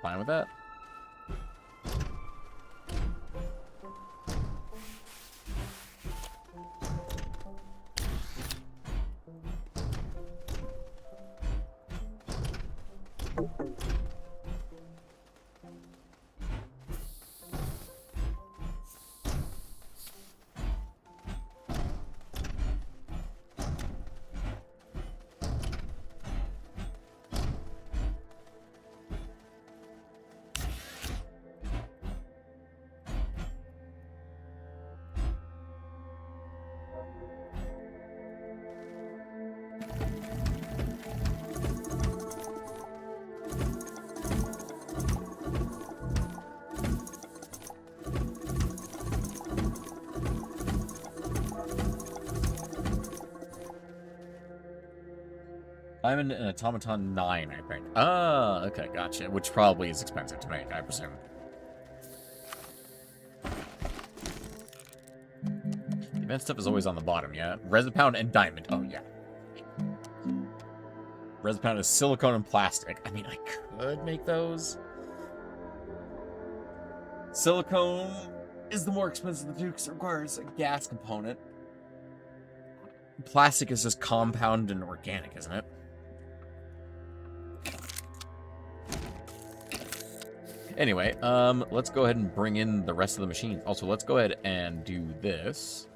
Fine with that. I'm an Automaton 9, I think. Ah, okay, gotcha. Which probably is expensive to make, I presume. Advanced stuff is always on the bottom, yeah? Resin and diamond. Oh, yeah. Resin is silicone and plastic. I mean, I could make those. Silicone is the more expensive of the two because it requires a gas component. Plastic is just compound and organic, isn't it? Anyway, let's go ahead and bring in the rest of the machines. Also, let's go ahead and do this.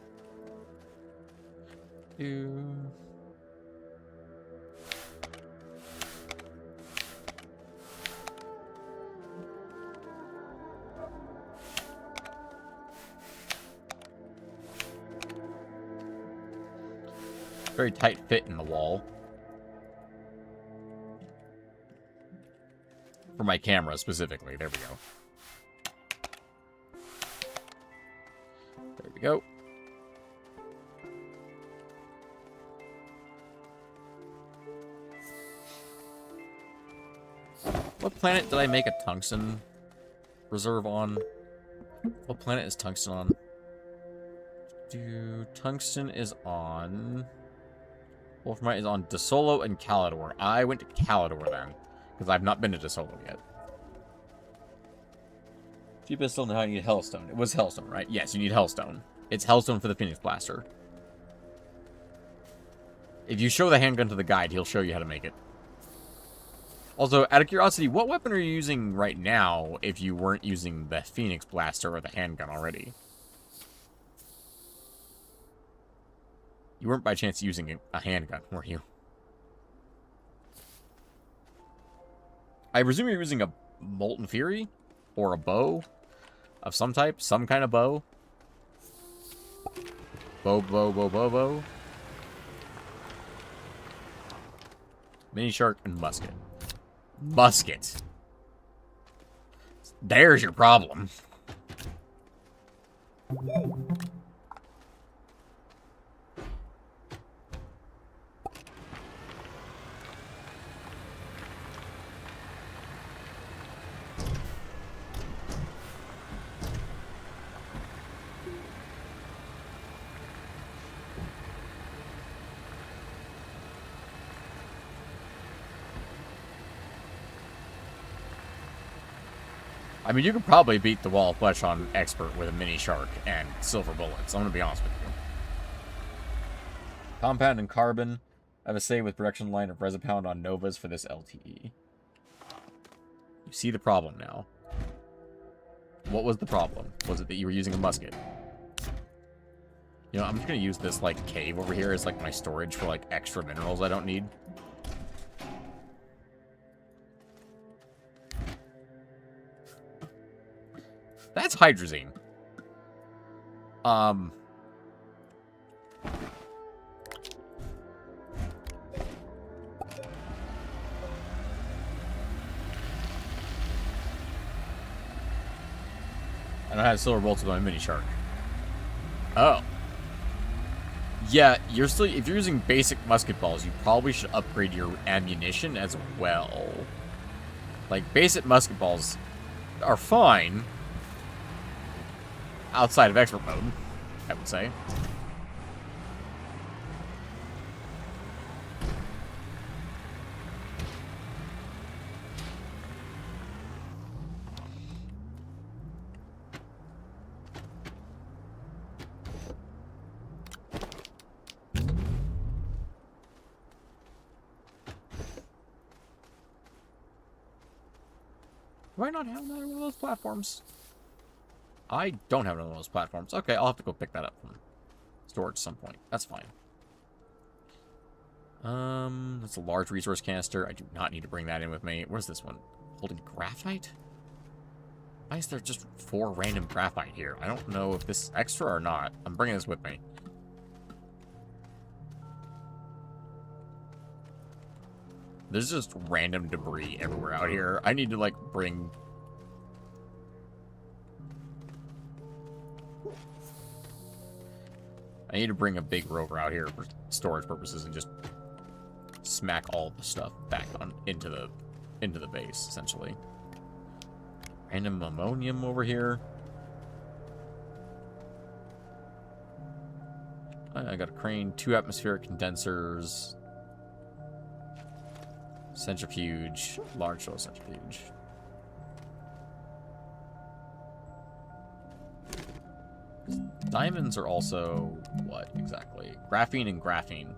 Very tight fit in the wall. For my camera, specifically. There we go. There we go. What planet did I make a tungsten reserve on? What planet is tungsten on? Tungsten is on... Wolframite is on DeSolo and Calidor. I went to Calidor then, because I've not been to DeSolo yet. Cheapest still know how you need Hellstone. It was Hellstone, right? Yes, you need Hellstone. It's Hellstone for the Phoenix Blaster. If you show the handgun to the guide, he'll show you how to make it. Also, out of curiosity, what weapon are you using right now if you weren't using the Phoenix Blaster or the handgun already? You weren't by chance using a handgun, were you? I presume you're using a Molten Fury? Or a bow? Of some type? Some kind of bow? Bow. Mini Shark and Musket. Musket. There's your problem. I mean, you could probably beat the Wall of Flesh on Expert with a Mini Shark and Silver Bullets. I'm going to be honest with you. Compound and Carbon. I have a say with production line of Resopound on Novas for this LTE. You see the problem now. What was the problem? Was it that you were using a musket? You know, I'm just going to use this, like, cave over here as, like, my storage for, like, extra minerals I don't need. That's hydrazine. I don't have silver bolts with my Mini Shark. Oh. Yeah, you're still, if you're using basic musket balls, you probably should upgrade your ammunition as well. Like, basic musket balls are fine. Outside of expert mode, I would say. Do I not have another one of those platforms? I don't have one of those platforms. Okay, I'll have to go pick that up from storage at some point. That's fine. That's a large resource canister. I do not need to bring that in with me. Where's this one? Holding graphite? Why is there just 4 random graphite here? I don't know if this is extra or not. I'm bringing this with me. There's just random debris everywhere out here. I need to, like, bring... I need to bring a big rover out here for storage purposes and just smack all the stuff back on into the base, essentially. Random ammonium over here. I got a crane, 2 atmospheric condensers, centrifuge, large scale centrifuge. Diamonds are also what exactly? Graphene and graphene.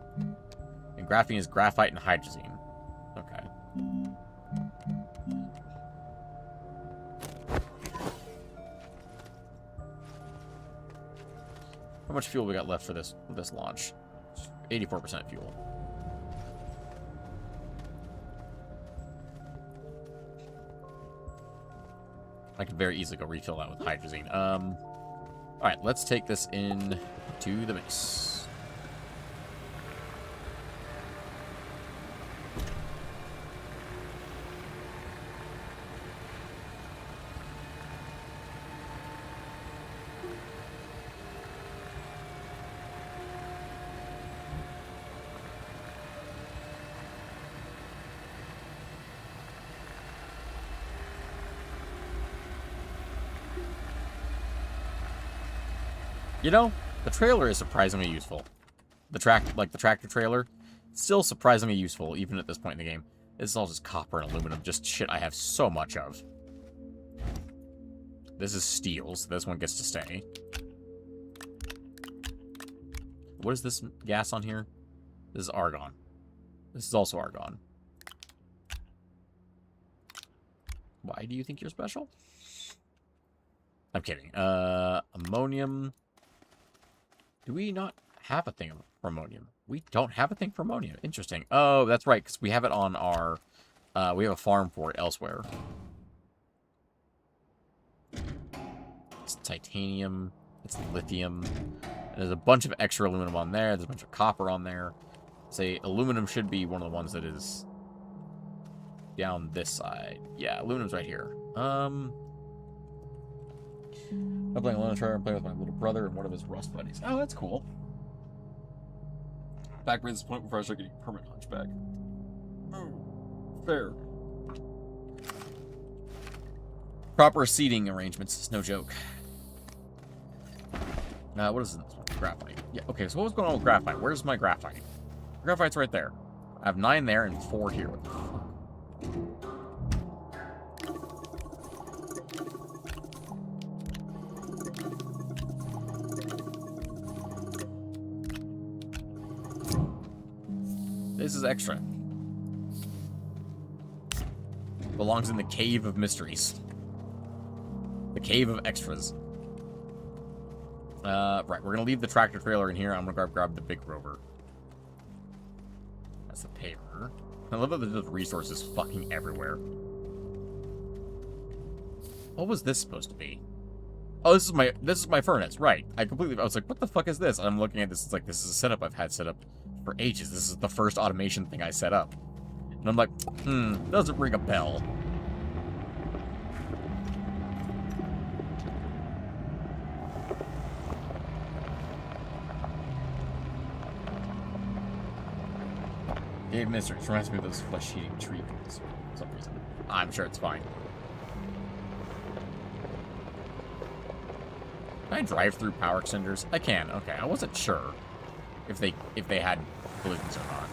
And graphene is graphite and hydrazine. Okay. How much fuel we got left for this launch? 84% fuel. I could very easily go refill that with hydrazine. Alright, let's take this in to the base. You know, the trailer is surprisingly useful. The tractor trailer, still surprisingly useful, even at this point in the game. It's all just copper and aluminum, just shit I have so much of. This is steel, so this one gets to stay. What is this gas on here? This is argon. This is also argon. Why do you think you're special? I'm kidding. Ammonium. Do we not have a thing for ammonium? We don't have a thing for ammonium. Interesting. Oh, that's right, because we have it on our... we have a farm for it elsewhere. It's titanium. It's lithium. And there's a bunch of extra aluminum on there. There's a bunch of copper on there. Say, aluminum should be one of the ones that is down this side. Yeah, aluminum's right here. I'm playing Alone Trailer. I'm playing with my little brother and one of his Rust buddies. Oh, that's cool. Back by this point before I start getting permanent hunchback. Oh, fair. Proper seating arrangements. It's no joke. What is this one? Graphite. Yeah, okay, so what was going on with graphite? Where's my graphite? Graphite's right there. I have 9 there and 4 here. What the fuck? This is extra. Belongs in the Cave of Mysteries. The Cave of Extras. Right, we're gonna leave the tractor trailer in here. I'm gonna grab the big rover. That's the paver. I love that there's resources fucking everywhere. What was this supposed to be? Oh, this is my furnace, right. I was like, what the fuck is this? And I'm looking at this, it's like, this is a setup I've had set up for ages. This is the first automation thing I set up. And I'm like, doesn't ring a bell. Game Mysteries reminds me of those flesh-eating tree things for some reason. I'm sure it's fine. Can I drive through power extenders? I can. Okay, I wasn't sure if they had collisions or not.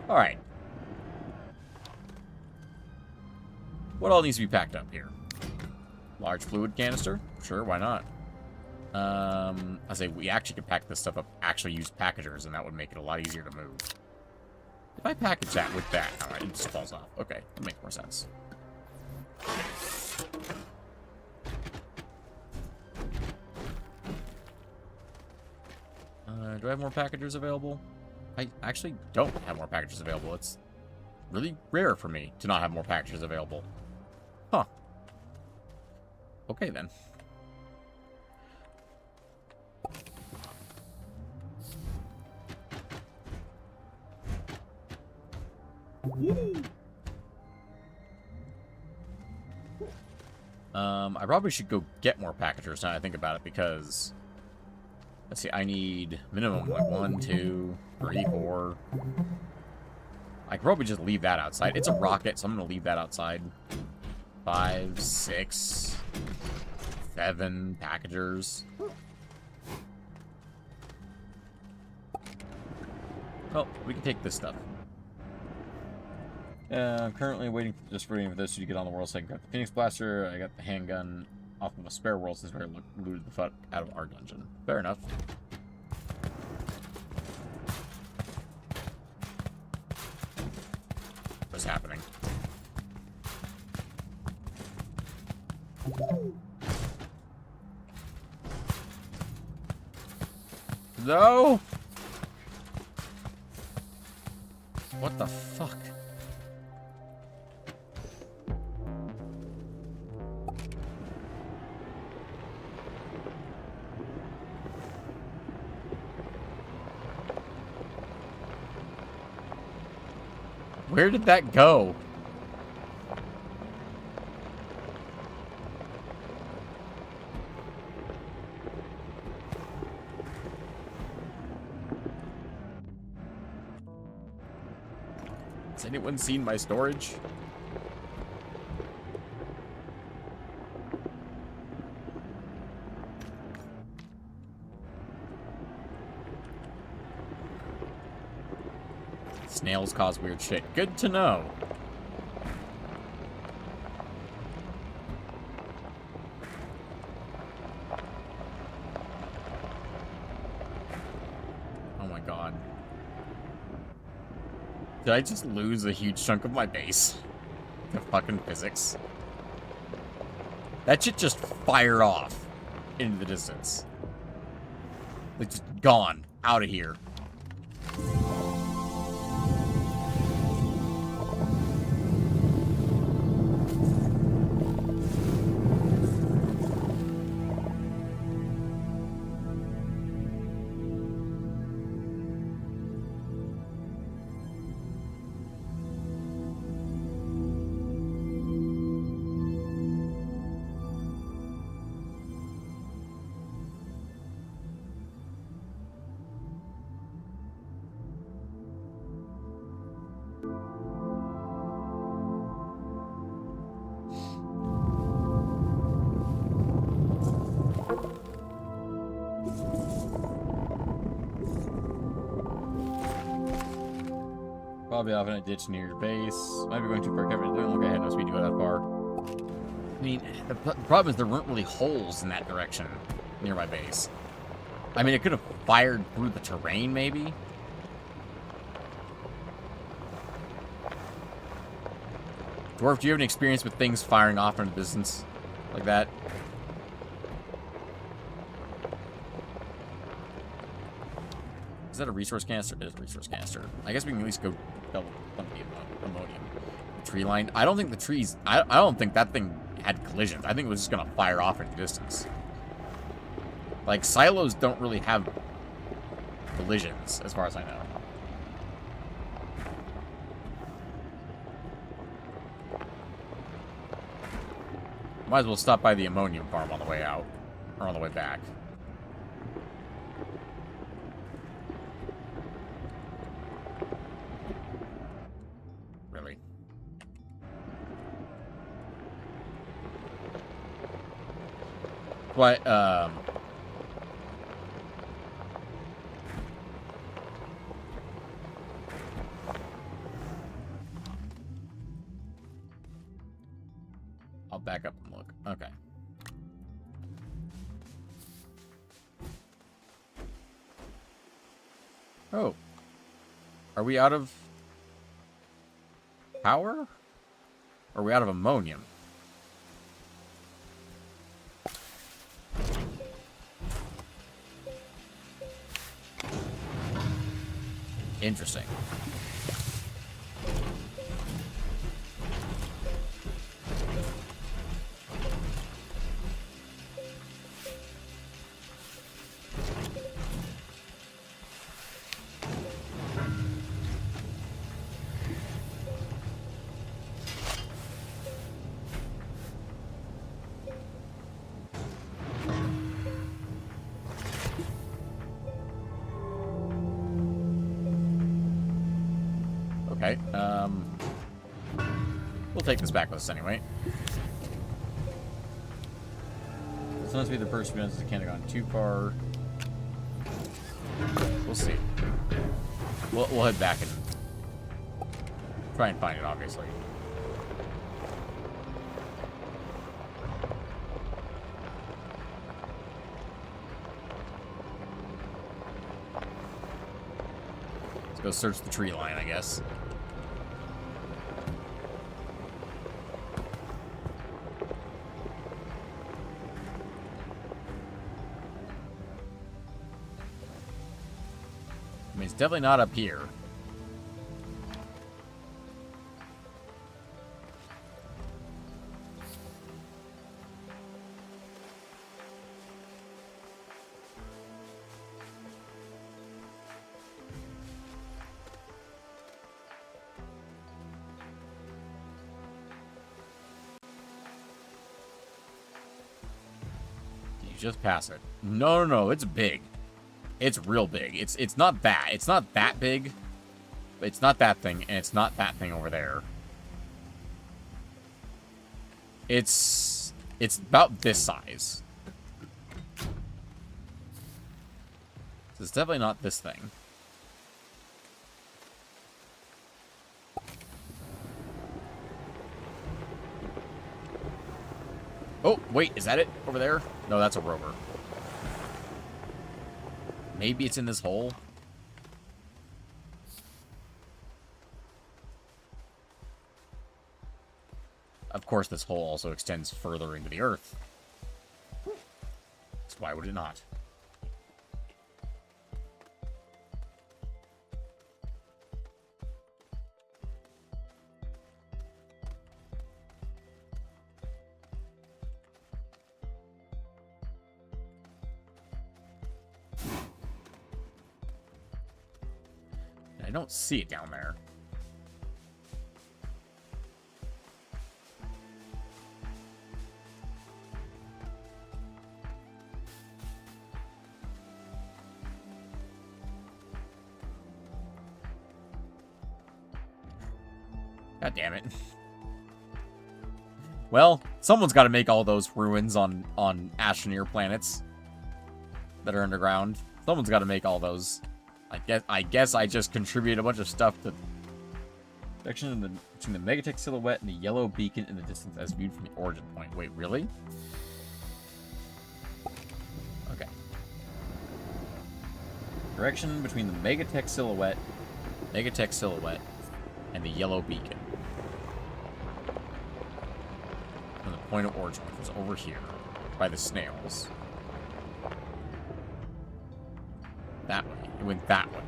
All right. What all needs to be packed up here? Large fluid canister? Sure, why not? I say we actually could pack this stuff up, actually use packagers, and that would make it a lot easier to move. If I package that with that, alright, it just falls off. Okay, that makes more sense. Do I have more packagers available? I actually don't have more packagers available. It's really rare for me to not have more packagers available. Huh. Okay, then. I probably should go get more packagers now that I think about it, because let's see, I need minimum like 1, 2, 3, 4. I could probably just leave that outside. It's a rocket, so I'm gonna leave that outside. 5, 6, 7 packagers. Oh, we can take this stuff. I'm currently waiting for this to get on the world so I can grab the Phoenix Blaster. I got the handgun off of a spare world since I looted the fuck out of our dungeon. Fair enough. What's happening? No! What the fuck? Where did that go? Has anyone seen my storage? Snails cause weird shit. Good to know. Oh my god. Did I just lose a huge chunk of my base? The fucking physics. That shit just fired off into the distance. Like, just gone. Out of here. Probably off in a ditch near your base. Might be going too far. Don't look ahead. No speed to go that far. I mean, the problem is there weren't really holes in that direction near my base. I mean, it could have fired through the terrain, maybe. Dwarf, do you have any experience with things firing off in the distance like that? Is that a resource canister? It is a resource canister. I guess we can at least go double dump the ammonium. The tree line. I don't think the trees... I don't think that thing had collisions. I think it was just going to fire off into distance. Like, silos don't really have collisions, as far as I know. Might as well stop by the ammonium farm on the way out. Or on the way back. But, I'll back up and look. Okay. Oh. Are we out of power? Or are we out of ammonium? Interesting. Okay, we'll take this back with us anyway. This must be the first minutes. It can't have gone too far. We'll see. We'll head back and try and find it, obviously. Let's go search the tree line, I guess. I mean, it's definitely not up here. Just pass it. No, it's big. It's real big. It's not that. It's not that big. It's not that thing, and it's not that thing over there. It's about this size. So it's definitely not this thing. Oh, wait, is that it over there? No, that's a rover. Maybe it's in this hole? Of course, this hole also extends further into the Earth. So why would it not? I don't see it down there. God damn it. Well, someone's got to make all those ruins on Astroneer planets that are underground. Someone's got to make all those. I guess I just contribute a bunch of stuff to section between the Megatech silhouette and the yellow beacon in the distance as viewed from the origin point. Wait, really? Okay. Direction between the Megatech silhouette, and the yellow beacon. From the point of origin, which was over here, by the snails. That way. It went that way.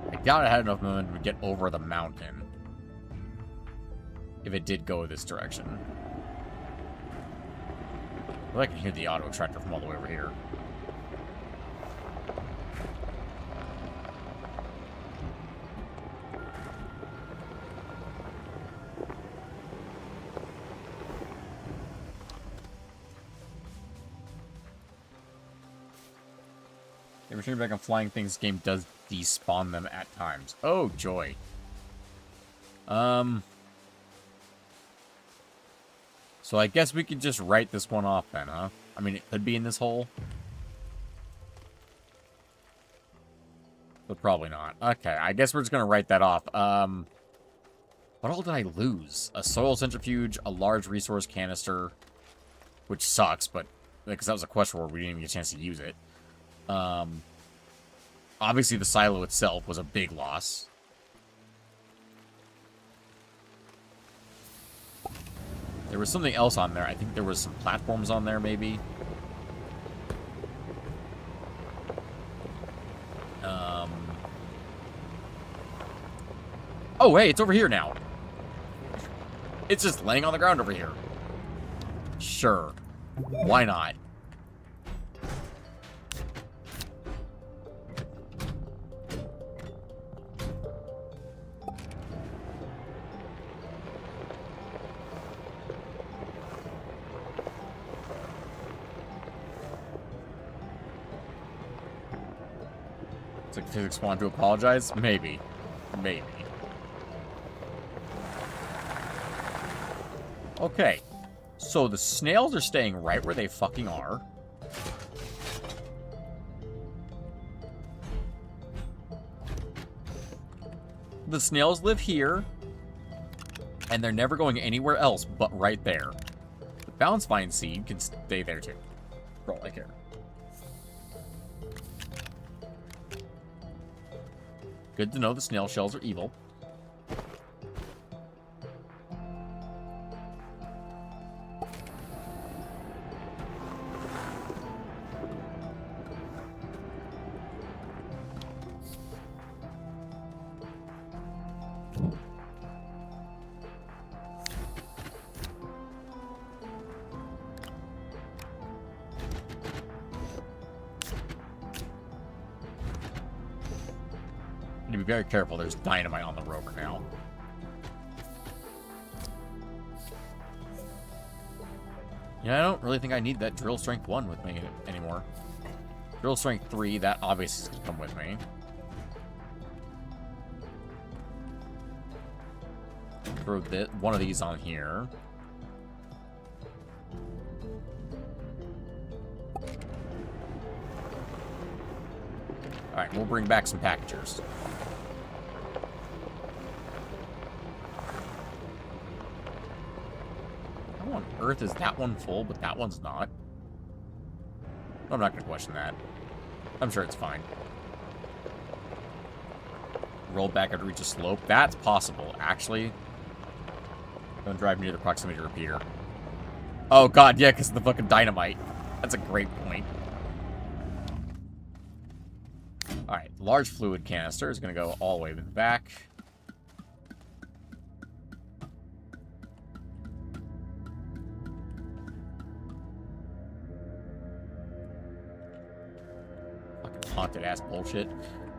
I doubt it had enough momentum to get over the mountain. If it did go this direction. Well, I can hear the auto tractor from all the way over here. Every time back on flying things, this game does despawn them at times. Oh, joy. So I guess we could just write this one off then, huh? I mean, it could be in this hole. But probably not. Okay, I guess we're just gonna write that off. What all did I lose? A soil centrifuge, a large resource canister, which sucks, but because that was a quest where we didn't even get a chance to use it. Obviously the silo itself was a big loss. There was something else on there. I think there was some platforms on there, maybe. Oh, hey, it's over here now. It's just laying on the ground over here. Sure. Why not? It's like physics wanted to apologize? Maybe. Maybe. Okay. So the snails are staying right where they fucking are. The snails live here. And they're never going anywhere else but right there. The bounce vine seed can stay there too. For all I care. Good to know the snail shells are evil. You need to be very careful. There's dynamite on the rover now. Yeah, I don't really think I need that drill strength 1 with me anymore. Drill strength 3, that obviously is going to come with me. Throw one of these on here. Alright, we'll bring back some packagers. How on earth is that one full, but that one's not? I'm not going to question that. I'm sure it's fine. Roll back and reach a slope. That's possible, actually. Don't drive near the proximity repeater. Oh, God, yeah, because of the fucking dynamite. That's a great point. Alright, large fluid canister is going to go all the way back. Fucking haunted ass bullshit.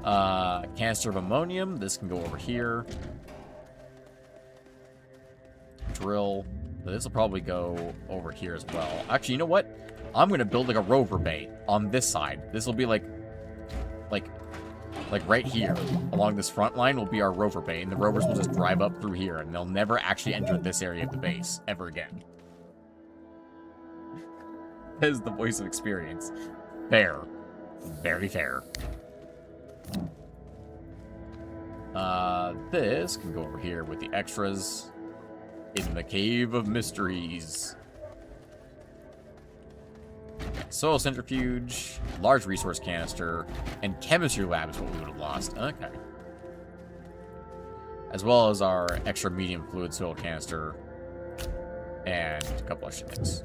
Canister of ammonium. This can go over here. Drill. This will probably go over here as well. Actually, you know what? I'm going to build like a rover bay on this side. This will be like right here along this front line will be our rover bay, and the rovers will just drive up through here, and they'll never actually enter this area of the base ever again. That is the voice of experience. Fair. Very fair. This can go over here with the extras in the Cave of Mysteries. Soil centrifuge, large resource canister, and chemistry lab is what we would have lost. Okay. As well as our extra medium fluid soil canister and a couple of shits.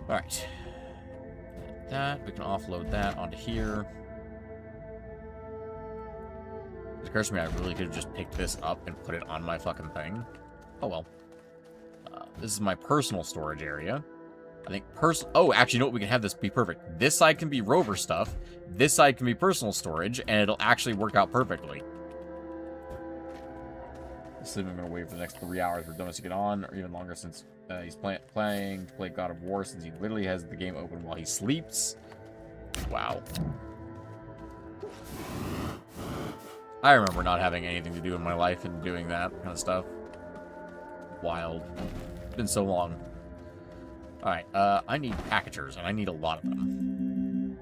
Alright. That, we can offload that onto here. It occurs to me I really could have just picked this up and put it on my fucking thing. Oh well. This is my personal storage area. I think oh, actually, you know what? We can have this be perfect. This side can be rover stuff. This side can be personal storage, and it'll actually work out perfectly. So I'm going to wait for the next 3 hours for Donuts to get on, or even longer since he's playing to play God of War, since he literally has the game open while he sleeps. Wow. I remember not having anything to do in my life and doing that kind of stuff. Wild. It's been so long. Alright, I need packagers, and I need a lot of them.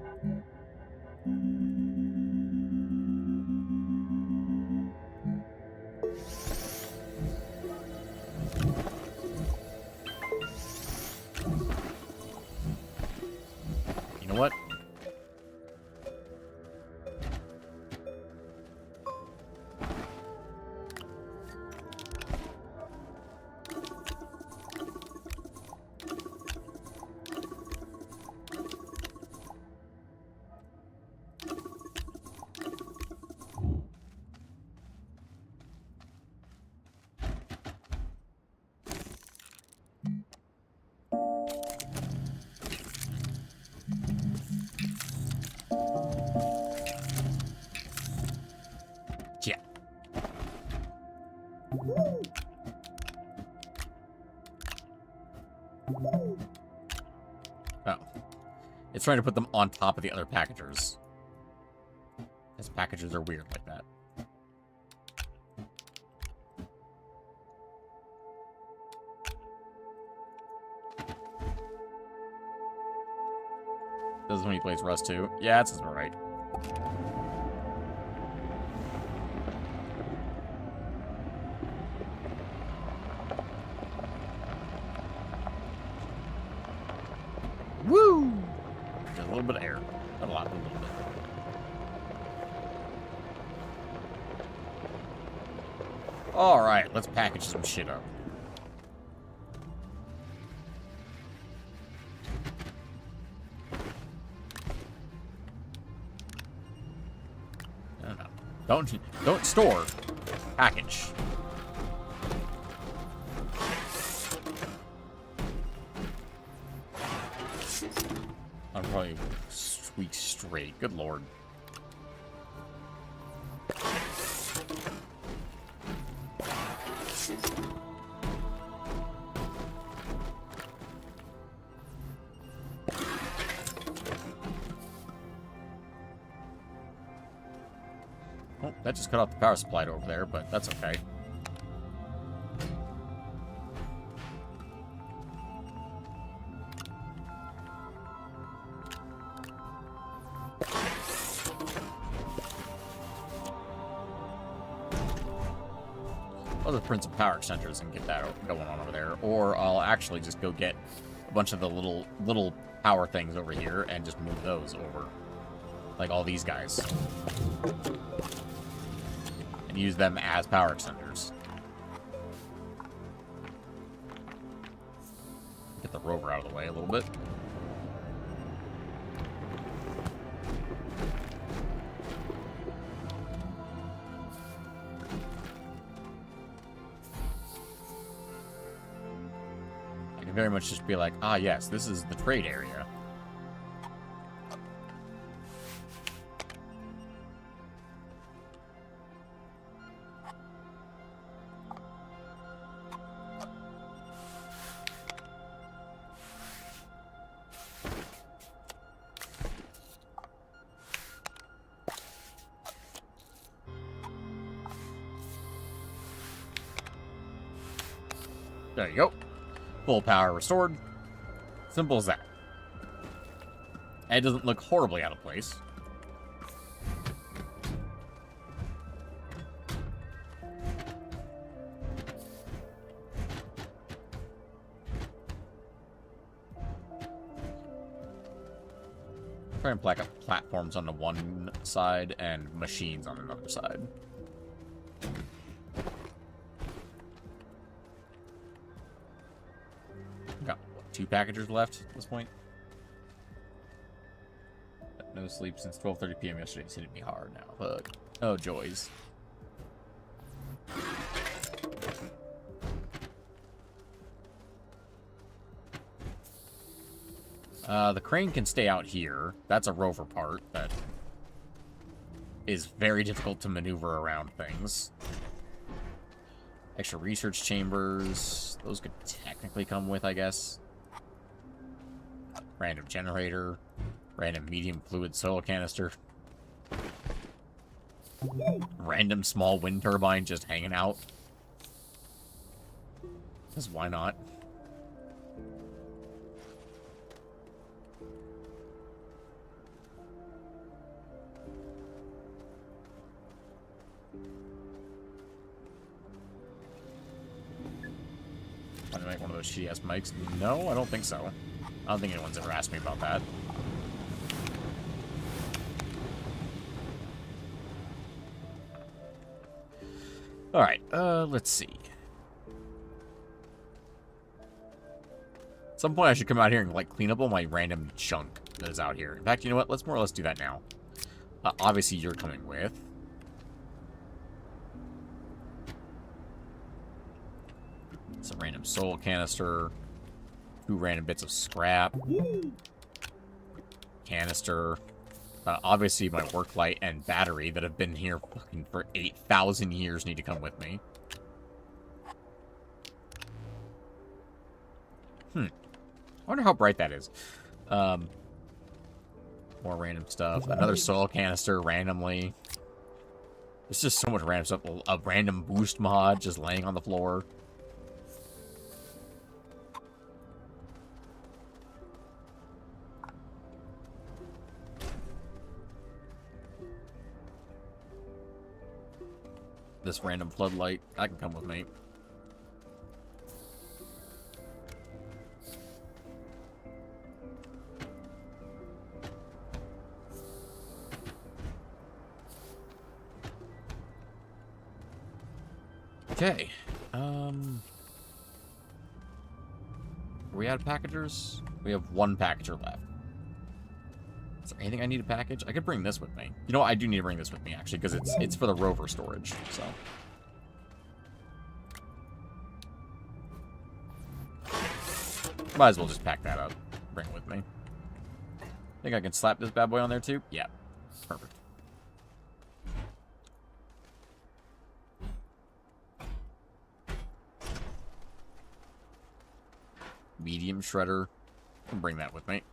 You know what? It's trying to put them on top of the other packagers. Because packagers are weird like that. This is when he plays Rust 2. Yeah, that's about right. Woo! Just a little bit of air. Not a lot, but a little bit. Alright, let's package some shit up. No. Don't store. Package. I'm probably weeks straight. Good lord. Oh, that just cut off the power supply over there, but that's okay. I'll just print some power extenders and get that going on over there. Or I'll actually just go get a bunch of the little power things over here and just move those over. Like all these guys. And use them as power extenders. Get the rover out of the way a little bit. I can very much just be like, ah yes, this is the trade area. There you go. Full power restored. Simple as that. And it doesn't look horribly out of place. Try and plaque up platforms on the one side and machines on another side. Got what, 2 packagers left at this point. No sleep since 12:30 p.m. yesterday. It's hitting me hard now. Fuck. Oh, joys. The crane can stay out here. That's a rover part that is very difficult to maneuver around things. Extra research chambers. Those could technically come with, I guess. Random generator. Random medium fluid soil canister. Random small wind turbine just hanging out. Because why not? Want to make one of those shitty-ass mics? No, I don't think so. I don't think anyone's ever asked me about that. Alright, let's see. At some point I should come out here and, like, clean up all my random junk that is out here. In fact, you know what? Let's more or less do that now. Obviously, you're coming with. It's a random soil canister. 2 random bits of scrap. Canister. Obviously, my work light and battery that have been here fucking for 8,000 years need to come with me. I wonder how bright that is. More random stuff. Another soil canister randomly. There's just so much random stuff. A random boost mod just laying on the floor. This random floodlight. That can come with me. Okay. Are we out of packagers? We have one packager left. Is there anything I need to package? I could bring this with me. You know what? I do need to bring this with me, actually, because it's for the rover storage, so. Might as well just pack that up. Bring it with me. Think I can slap this bad boy on there, too? Yeah. Perfect. Medium shredder. I'll bring that with me.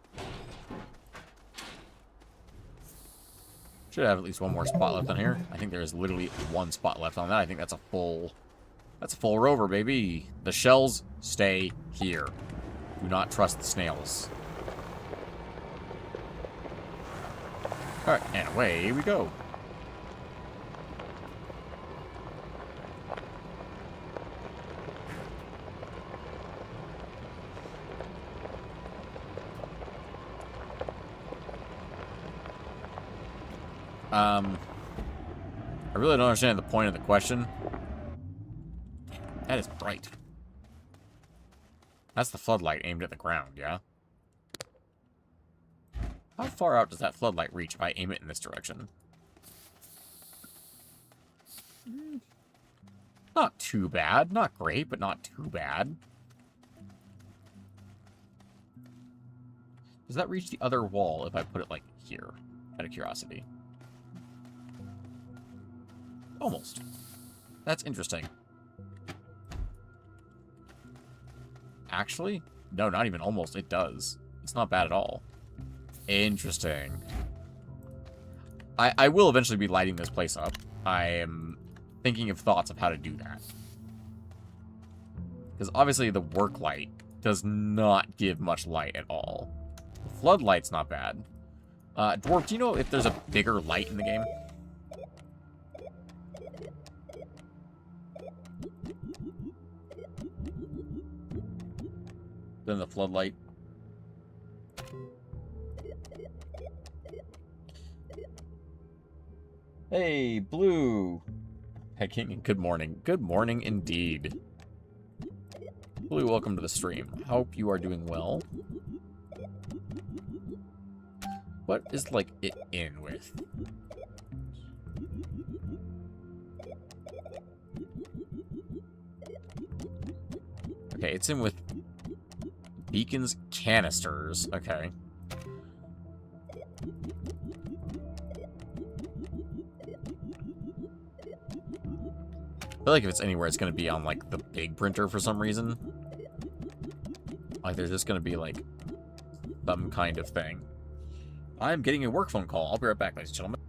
Should have at least one more spot left on here. I think there is literally one spot left on that. I think that's a full rover, baby. The shells stay here. Do not trust the snails. Alright, and away we go. I really don't understand the point of the question. That is bright. That's the floodlight aimed at the ground, yeah? How far out does that floodlight reach if I aim it in this direction? Not too bad. Not great, but not too bad. Does that reach the other wall if I put it, like, here? Out of curiosity. Almost. That's interesting. Actually? No, not even almost. It does. It's not bad at all. Interesting. I will eventually be lighting this place up. I am thinking of thoughts of how to do that. Because obviously the work light does not give much light at all. The floodlight's not bad. Dwarf, do you know if there's a bigger light in the game? Than the floodlight? Hey, Blue! Hecking, good morning. Good morning indeed. Blue, welcome to the stream. Hope you are doing well. What is, like, it in with? Okay, it's in with beacons, canisters. Okay. I feel like if it's anywhere, it's going to be on, like, the big printer for some reason. Like, there's just going to be, like, some kind of thing. I'm getting a work phone call. I'll be right back, ladies and gentlemen.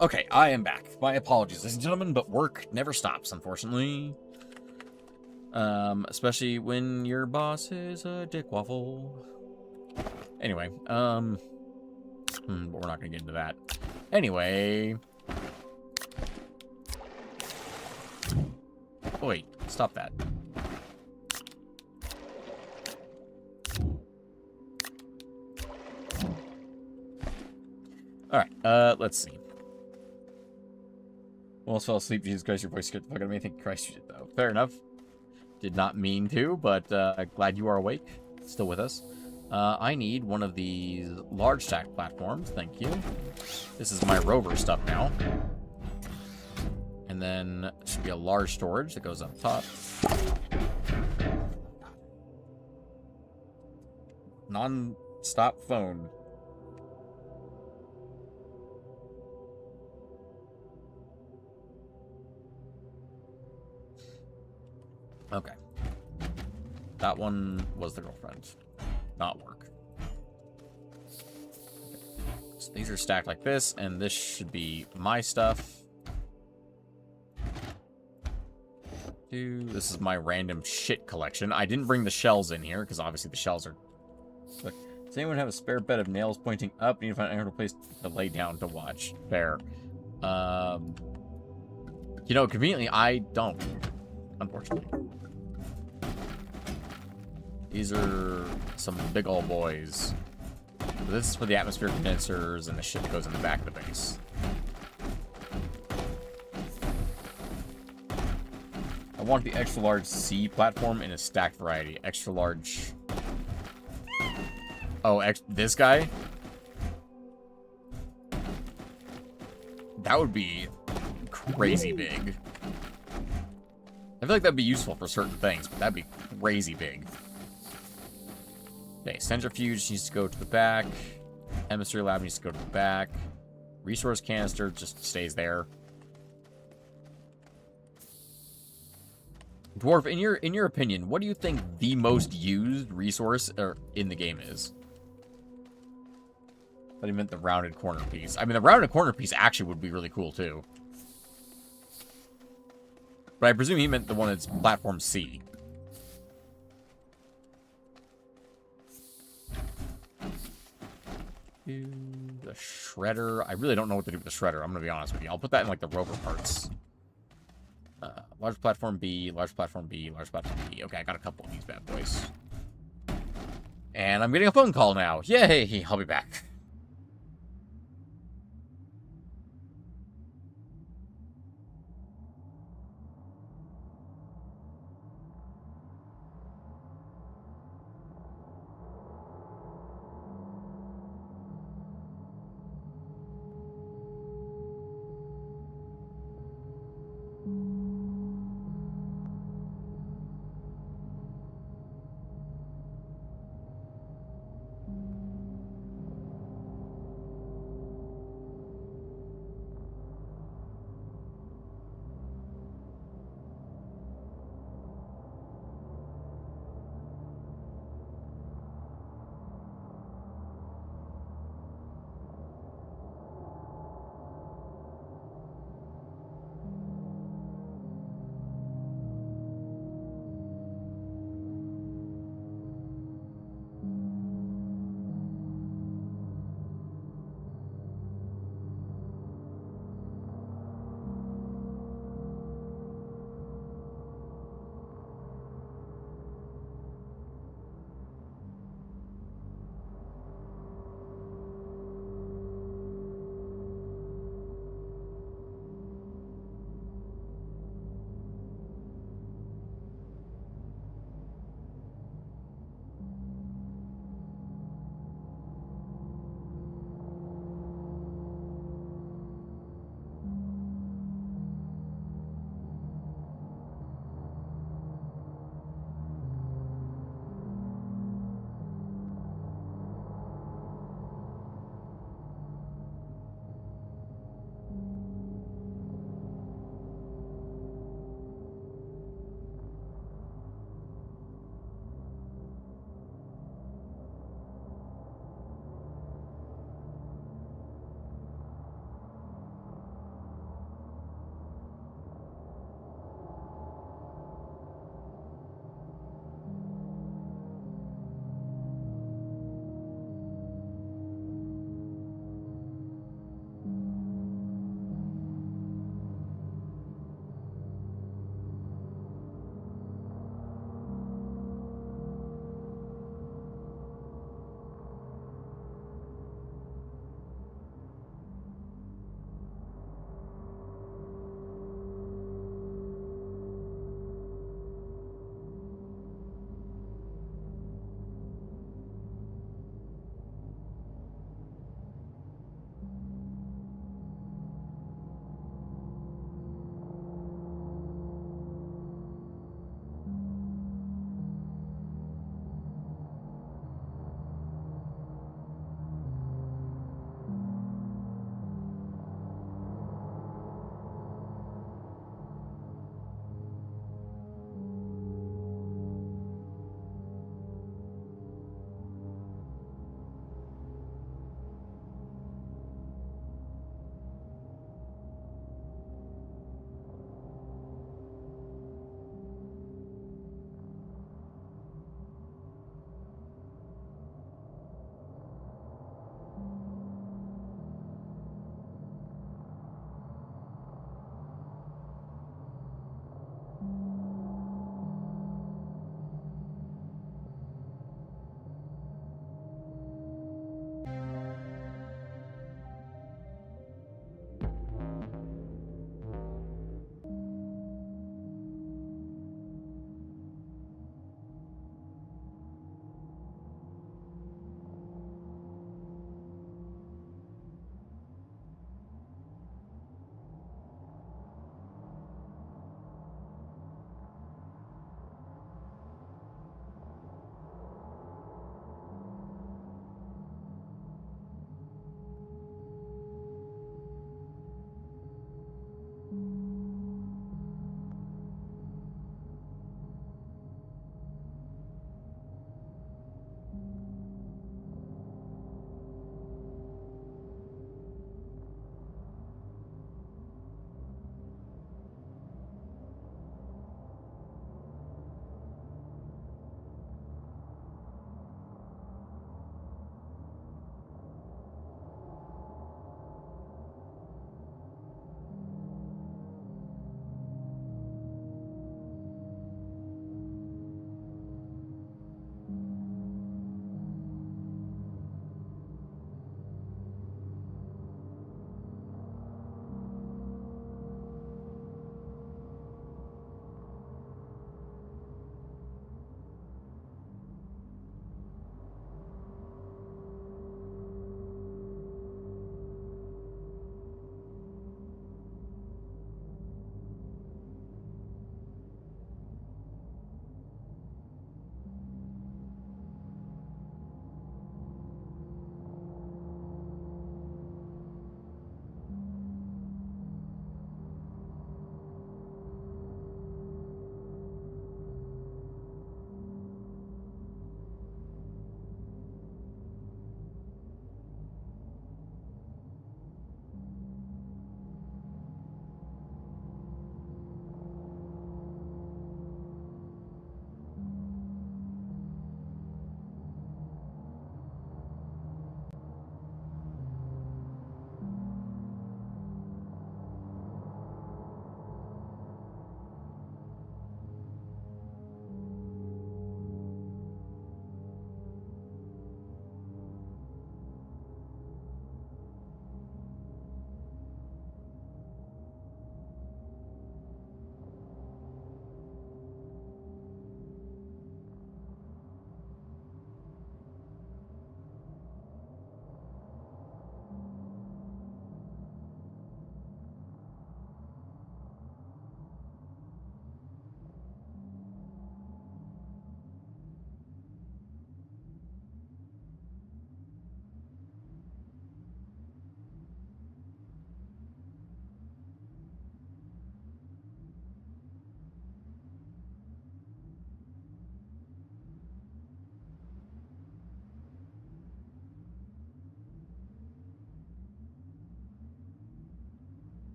Okay, I am back. My apologies, ladies and gentlemen, but work never stops, unfortunately. Especially when your boss is a dick waffle. Anyway, but we're not gonna get into that. Anyway. Oh, wait, stop that. Alright, let's see. Almost fell asleep. Jesus Christ, your voice scared the fuck out of me. Thank Christ you did, though. Fair enough. Did not mean to, but glad you are awake. Still with us. I need one of these large stack platforms. Thank you. This is my rover stuff now. And then there should be a large storage that goes up top. Non-stop phone. Okay. That one was the girlfriend. Not work. Okay. So these are stacked like this, and this should be my stuff. This is my random shit collection. I didn't bring the shells in here, because obviously the shells are... Does anyone have a spare bed of nails pointing up? Need to find a place to lay down to watch. Fair. You know, conveniently, I don't. Unfortunately. These are some big old boys. So this is for the atmosphere condensers and the shit that goes in the back of the base. I want the extra large C platform in a stacked variety. Extra large. Oh, this guy? That would be crazy big. I feel like that'd be useful for certain things, but that'd be crazy big. Okay, centrifuge needs to go to the back. Chemistry lab needs to go to the back. Resource canister just stays there. Dwarf, in your opinion, what do you think the most used resource in the game is? But he meant the rounded corner piece. I mean, the rounded corner piece actually would be really cool, too. But I presume he meant the one that's platform C. The shredder. I really don't know what to do with the shredder. I'm going to be honest with you. I'll put that in, like, the rover parts. Large platform B, large platform B, large platform B. Okay, I got a couple of these bad boys. And I'm getting a phone call now. Yay! I'll be back.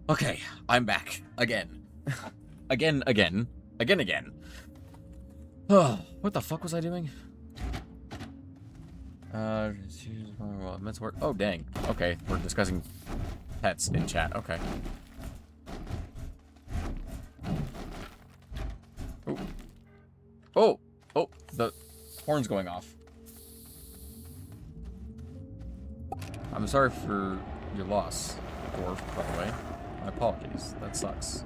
Okay, I'm back. Again. Again. Oh, what the fuck was I doing? Let's work. Oh, dang. Okay, we're discussing pets in chat. Okay. Oh. Oh! Oh, the horn's going off. I'm sorry for your loss, dwarf, by the way. My apologies. That sucks.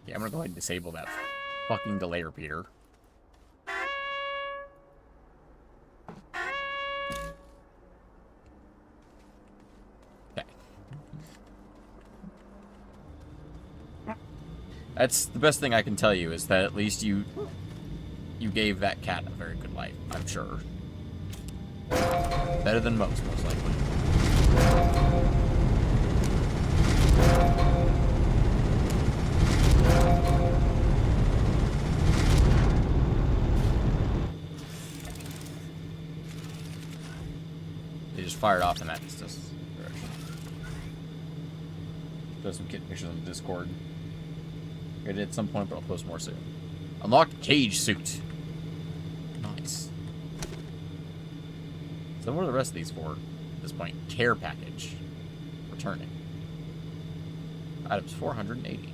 Yeah, I'm gonna go ahead and disable that fucking delay repeater. Okay. That's the best thing I can tell you, is that at least you gave that cat a very good life, I'm sure. Better than most likely. They just fired off in that direction. There's some kit pictures on the Discord. I did at some point, but I'll post more soon. Unlocked cage suit. Nice. So what are the rest of these for at this point? Care package. Returning. Items 480.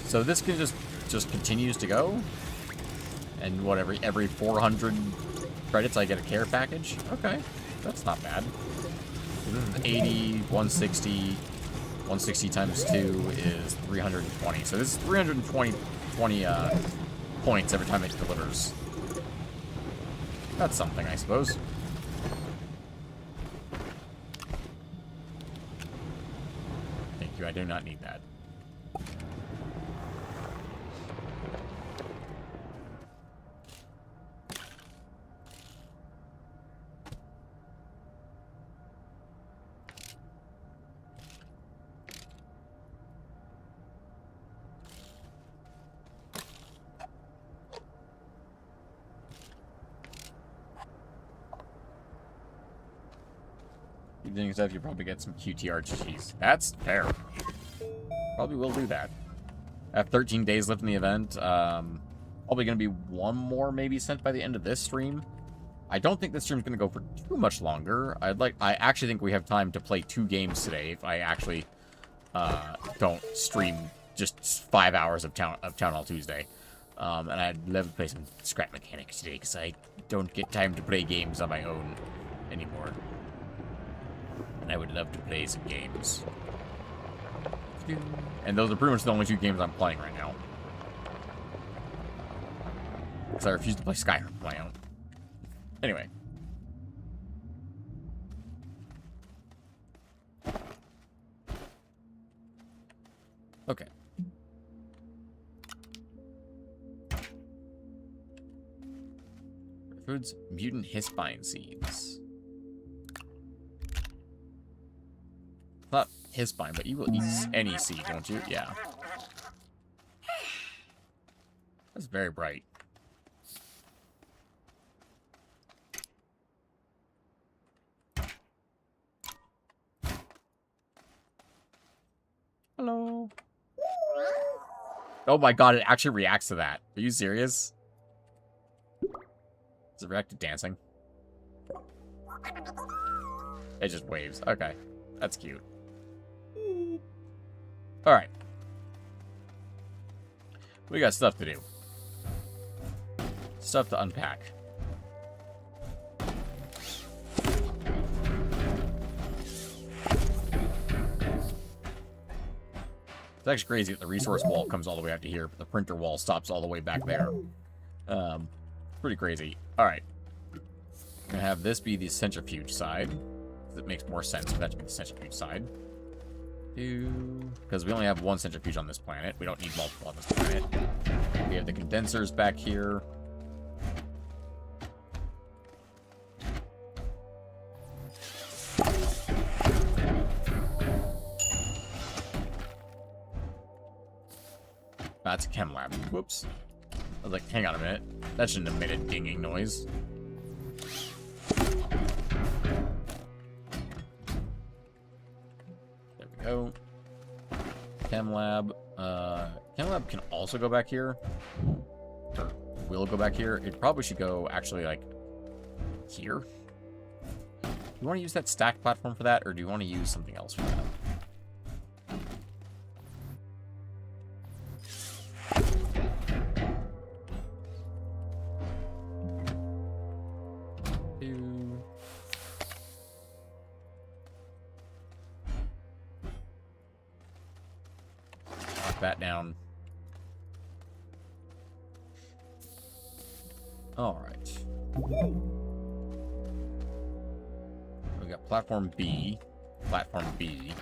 So this can just continues to go, and what, every 400 credits I get a care package. Okay, that's not bad. So this is 80, 160, 160 times 2 is 320. So this is 320 points every time it delivers. That's something, I suppose. Thank you. I do not need that. Doing stuff, you probably get some QTRGs. That's fair. Probably will do that. I have 13 days left in the event. Probably going to be one more maybe sent by the end of this stream. I don't think this stream's going to go for too much longer. I actually think we have time to play 2 games today if I actually don't stream just 5 hours of Town Hall Tuesday. And I'd love to play some Scrap Mechanics today because I don't get time to play games on my own anymore. I would love to play some games. And those are pretty much the only 2 games I'm playing right now. Because I refuse to play Skyrim on my own. Anyway. Okay. Foods, mutant hispine seeds. Not hispine, but you will eat any seed, won't you? Yeah. That's very bright. Hello. Oh my god, it actually reacts to that. Are you serious? Does it react to dancing? It just waves. Okay. That's cute. Alright. We got stuff to do. Stuff to unpack. It's actually crazy that the resource wall comes all the way out to here, but the printer wall stops all the way back there. Pretty crazy. Alright. I'm gonna have this be the centrifuge side. It makes more sense for that to be the centrifuge side. Because we only have one centrifuge on this planet. We don't need multiple on this planet. We have the condensers back here. That's a chem lab. Whoops. I was like, hang on a minute. That shouldn't have made a dinging noise. There we go. Chem lab. Chem lab can also go back here. Or will go back here. It probably should go actually like here. Do you want to use that stack platform for that, or do you want to use something else for that? That down. All right. We got platform B. Platform B.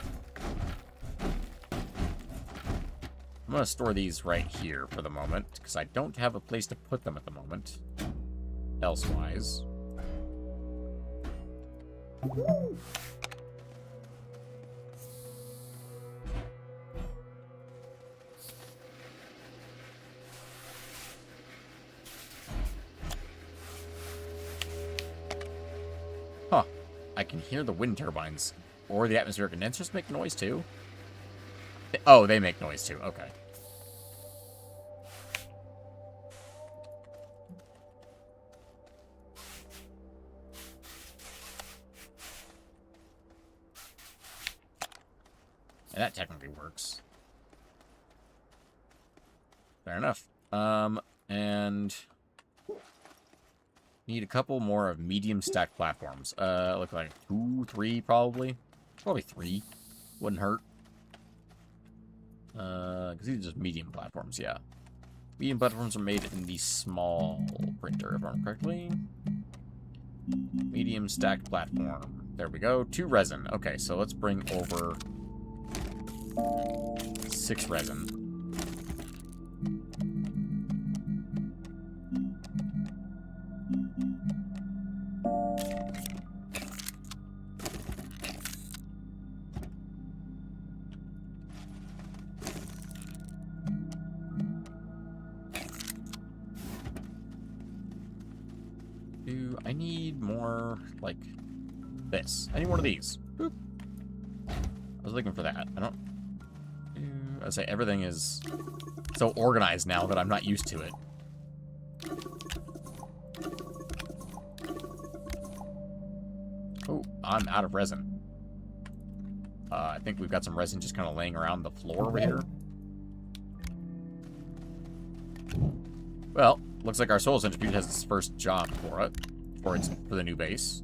I'm going to store these right here for the moment, because I don't have a place to put them at the moment. Elsewise. Huh. I can hear the wind turbines. Or the atmospheric condensers make noise too? Oh, they make noise too. Okay. And that technically works. Fair enough. And need a couple more of medium stack platforms. Look like 2, 3 probably. Probably 3. Wouldn't hurt. Because these are just medium platforms, yeah. Medium platforms are made in the small printer, if I remember correctly. Medium stacked platform. There we go. 2 resin. Okay, so let's bring over 6 resin. I need more, like, this. I need one of these. Boop. I was looking for that. I don't... I say everything is so organized now that I'm not used to it. Oh, I'm out of resin. I think we've got some resin just kind of laying around the floor over here. Well, looks like our soul centrifuge has its first job for it. For the new base.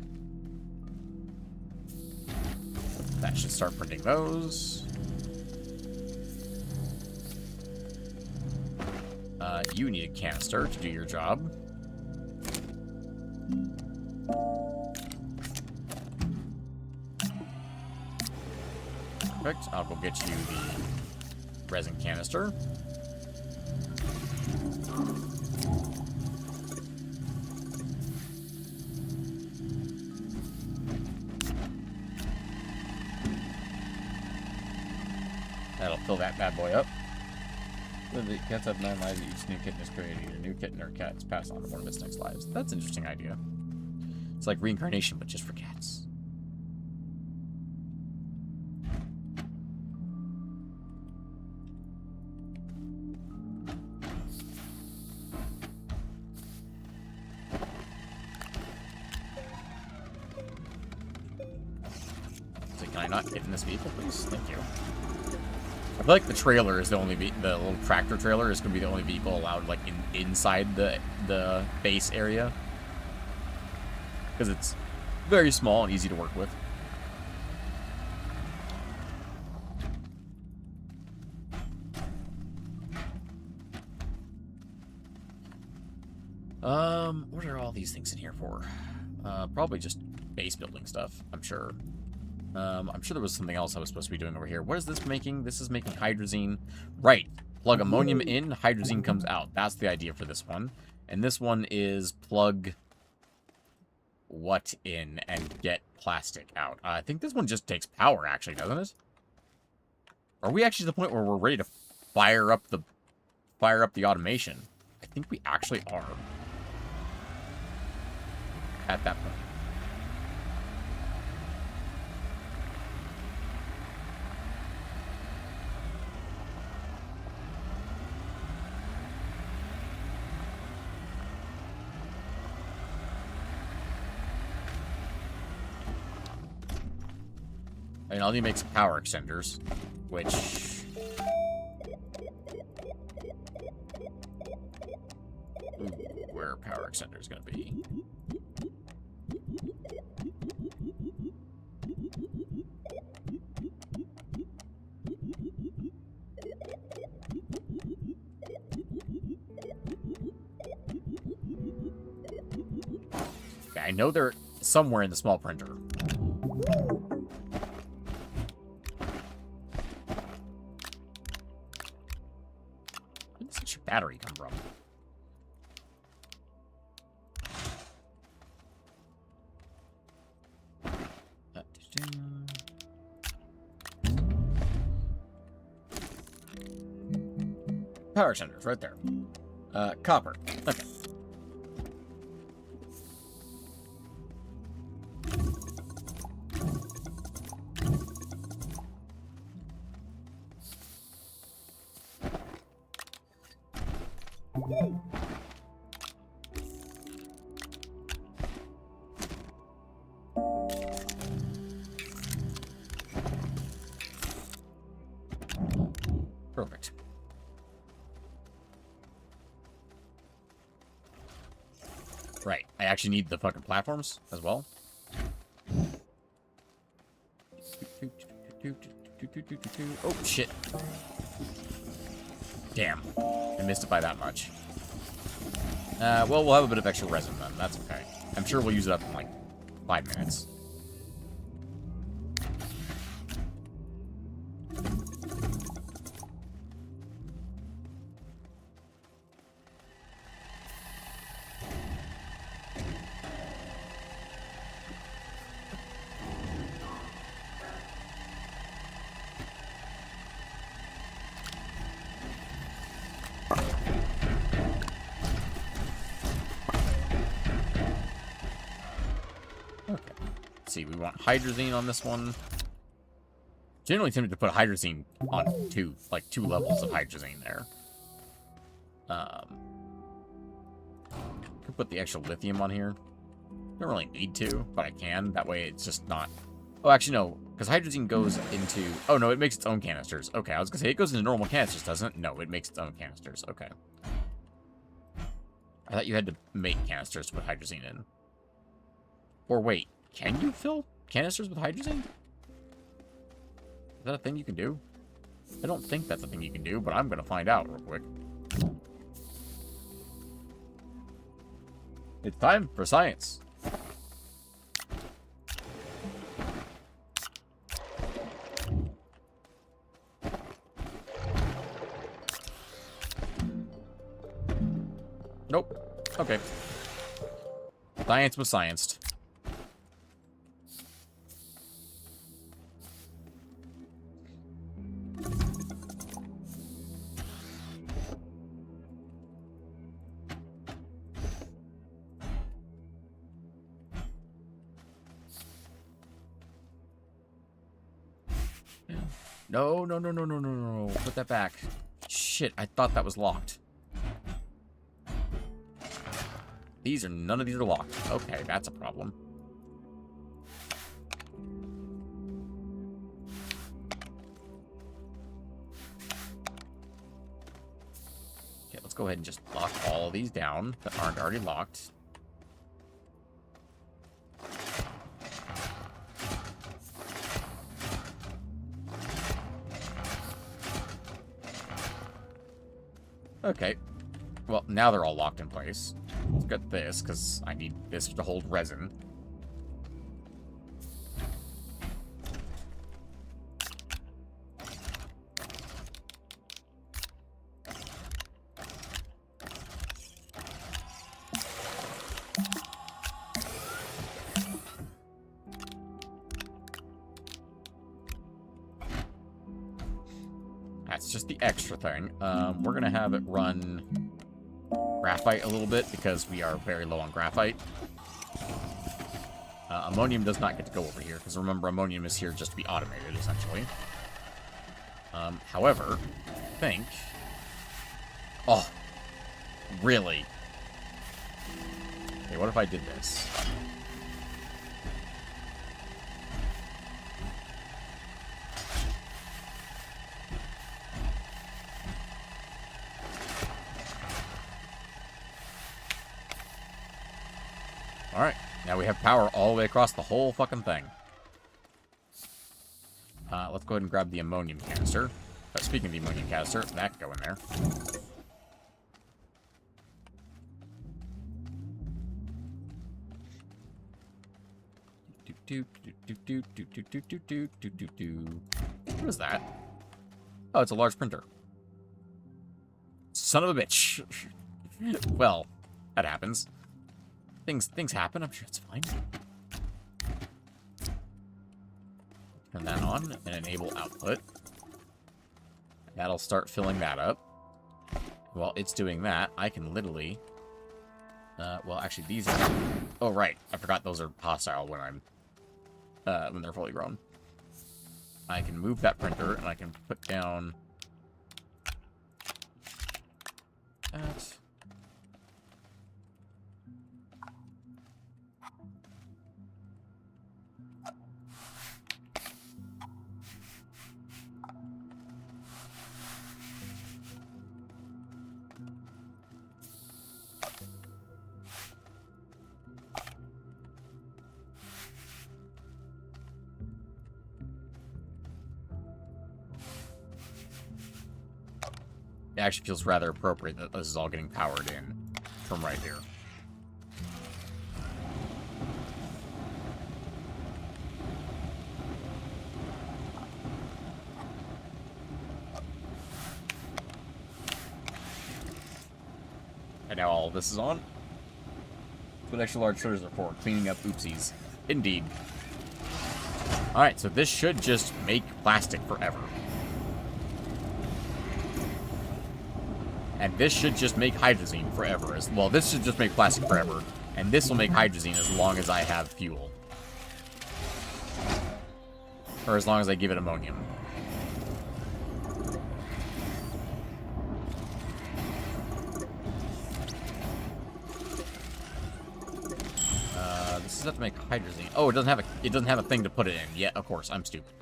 That should start printing those. You need a canister to do your job. Perfect. I'll go get you the resin canister. That'll fill that bad boy up. The cats have 9 lives. Each new kitten is created. Either a new kitten or cat is passed on to one of its next lives. That's an interesting idea. It's like reincarnation, but just for cats. So can I not get in this vehicle, please? Thank you. I feel like the trailer is the only the little tractor trailer is gonna be the only vehicle allowed like inside the base area because it's very small and easy to work with. What are all these things in here for? Probably just base building stuff, I'm sure. I'm sure there was something else I was supposed to be doing over here. What is this making? This is making hydrazine. Right. Plug ammonium in, hydrazine comes out. That's the idea for this one. And this one is plug what in and get plastic out. I think this one just takes power, actually, doesn't it? Are we actually to the point where we're ready to fire up the automation? I think we actually are. At that point. I mean, I'll need to make some power extenders, which... Ooh, where are power extenders going to be? I know they're somewhere in the small printer. Where does such a battery come from? Power extenders, right there. Copper. Okay. Perfect. Right. I actually need the fucking platforms as well. Oh, shit. Damn. I missed it by that much. Well, we'll have a bit of extra resin then. That's okay. I'm sure we'll use it up in, like, 5 minutes. See, we want hydrazine on this one. Generally tempted to put hydrazine on two levels of hydrazine there. Could put the extra lithium on here. Don't really need to, but I can. That way it's just not... Oh, actually, no. Because hydrazine goes into... Oh, no, it makes its own canisters. Okay, I was going to say, it goes into normal canisters, doesn't it? No, it makes its own canisters. Okay. I thought you had to make canisters to put hydrazine in. Or wait. Can you fill canisters with hydrazine? Is that a thing you can do? I don't think that's a thing you can do, but I'm going to find out real quick. It's time for science. Nope. Okay. Science was scienced. No, no, no, no, no, no, no. Put that back. Shit, I thought that was locked. None of these are locked. Okay, that's a problem. Okay, let's go ahead and just lock all of these down that aren't already locked. Okay. Well, now they're all locked in place. Let's get this, because I need this to hold resin. that's just the extra thing. We're going to have it run graphite a little bit because we are very low on graphite. Ammonium does not get to go over here because remember, ammonium is here just to be automated, essentially. However, I think... Oh, really? Okay, what if I did this? Alright, now we have power all the way across the whole fucking thing. Let's go ahead and grab the ammonium canister. Speaking of the ammonium canister, that can go in there. What is that? Oh, it's a large printer. Son of a bitch. Well, that happens. Things happen. I'm sure it's fine. Turn that on and enable output. That'll start filling that up. While it's doing that, I can literally... well, actually, these are... Oh, right. I forgot those are hostile when I'm... when they're fully grown. I can move that printer, and I can put down... that... It actually feels rather appropriate that this is all getting powered in from right here. And now all of this is on. That's what extra large filters are for, cleaning up oopsies. Indeed. Alright, so this should just make plastic forever. And this should just make hydrazine forever. Well, this should just make plastic forever. And this will make hydrazine as long as I have fuel. Or as long as I give it ammonium. This is have to make hydrazine. Oh, it doesn't have a thing to put it in. Yeah, of course, I'm stupid.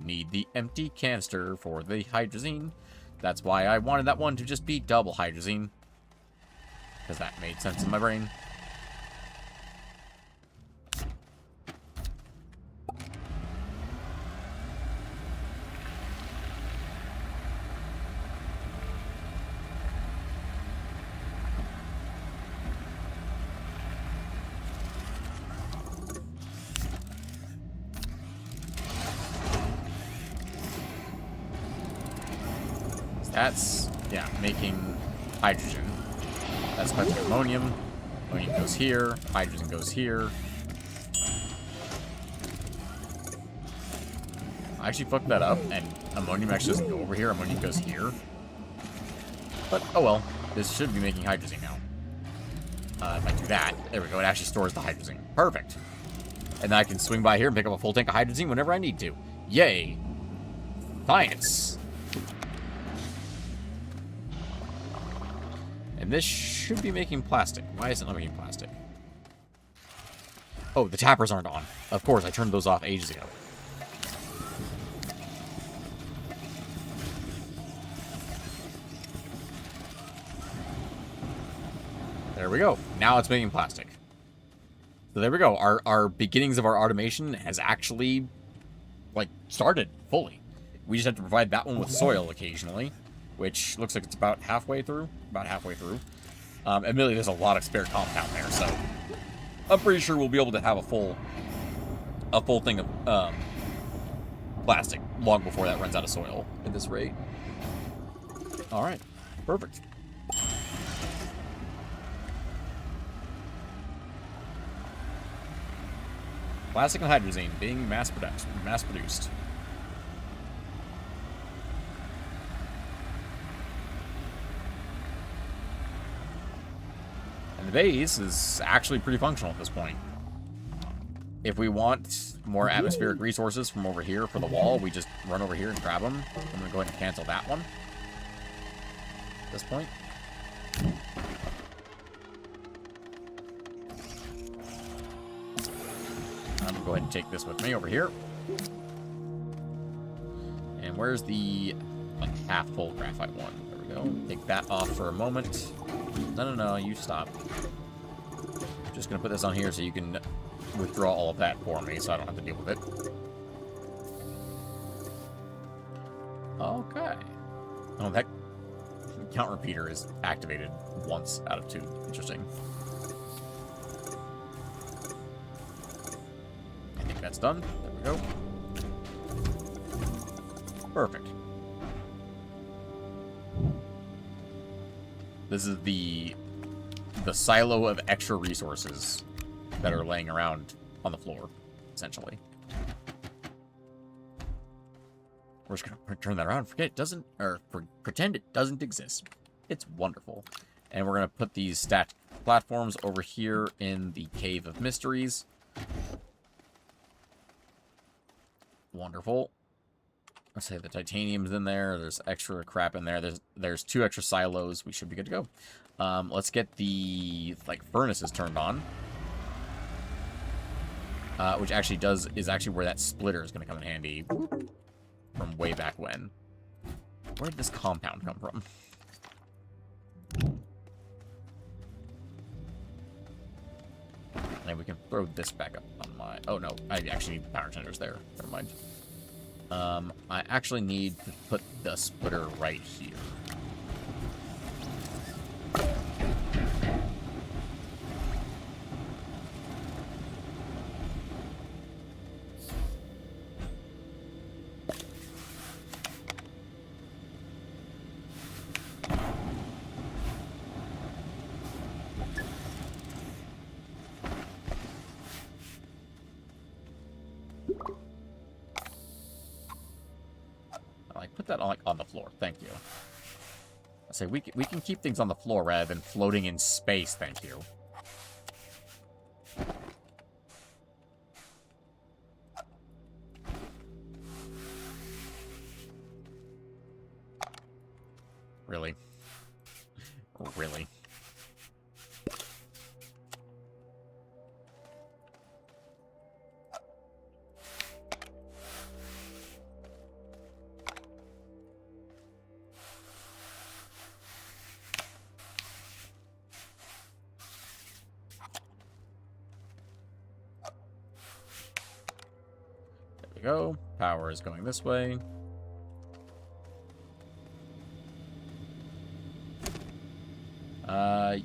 Need the empty canister for the hydrazine. That's why I wanted that one to just be double hydrazine. Because that made sense in my brain. That's, yeah, making hydrogen. That's putting ammonium. Ammonium goes here. Hydrogen goes here. I actually fucked that up, and ammonium actually doesn't go over here. Ammonium goes here. But, oh well. This should be making hydrogen now. If I do that, there we go. It actually stores the hydrogen. Perfect. And then I can swing by here and pick up a full tank of hydrogen whenever I need to. Yay. Science. And this should be making plastic. Why is it not making plastic? Oh, the tappers aren't on. Of course, I turned those off ages ago. There we go. Now it's making plastic. So there we go. Our beginnings of our automation has actually, like, started fully. We just have to provide that one with soil occasionally, which looks like it's about halfway through. Admittedly, there's a lot of spare compound there, so I'm pretty sure we'll be able to have a full thing of plastic long before that runs out of soil at this rate. All right, perfect. Plastic and hydrazine being mass produced. the base is actually pretty functional at this point. If we want more atmospheric resources from over here for the wall, we just run over here and grab them. I'm going to go ahead and cancel that one at this point. I'm going to go ahead and take this with me over here. And where's the half-full graphite one? There we go. Take that off for a moment. No, you stop. Just going to put this on here so you can withdraw all of that for me so I don't have to deal with it. Okay. Oh, that count repeater is activated once out of 2. Interesting. I think that's done. There we go. Perfect. This is the silo of extra resources that are laying around on the floor, essentially. We're just gonna turn that around, forget it doesn't, or pretend it doesn't exist. It's wonderful. And we're gonna put these stat platforms over here in the Cave of Mysteries. Wonderful. Let's say the titanium's in there. There's extra crap in there. There's 2 extra silos. We should be good to go. Let's get the furnaces turned on. Which actually is actually where that splitter is going to come in handy from way back when. Where did this compound come from? And we can throw this back up on my... Oh, no. I actually need the power generators there. Never mind. I actually need to put the splitter right here. Put that on the floor. Thank you. I say we can keep things on the floor rather than floating in space. Thank you. Really? Really? Go. Power is going this way.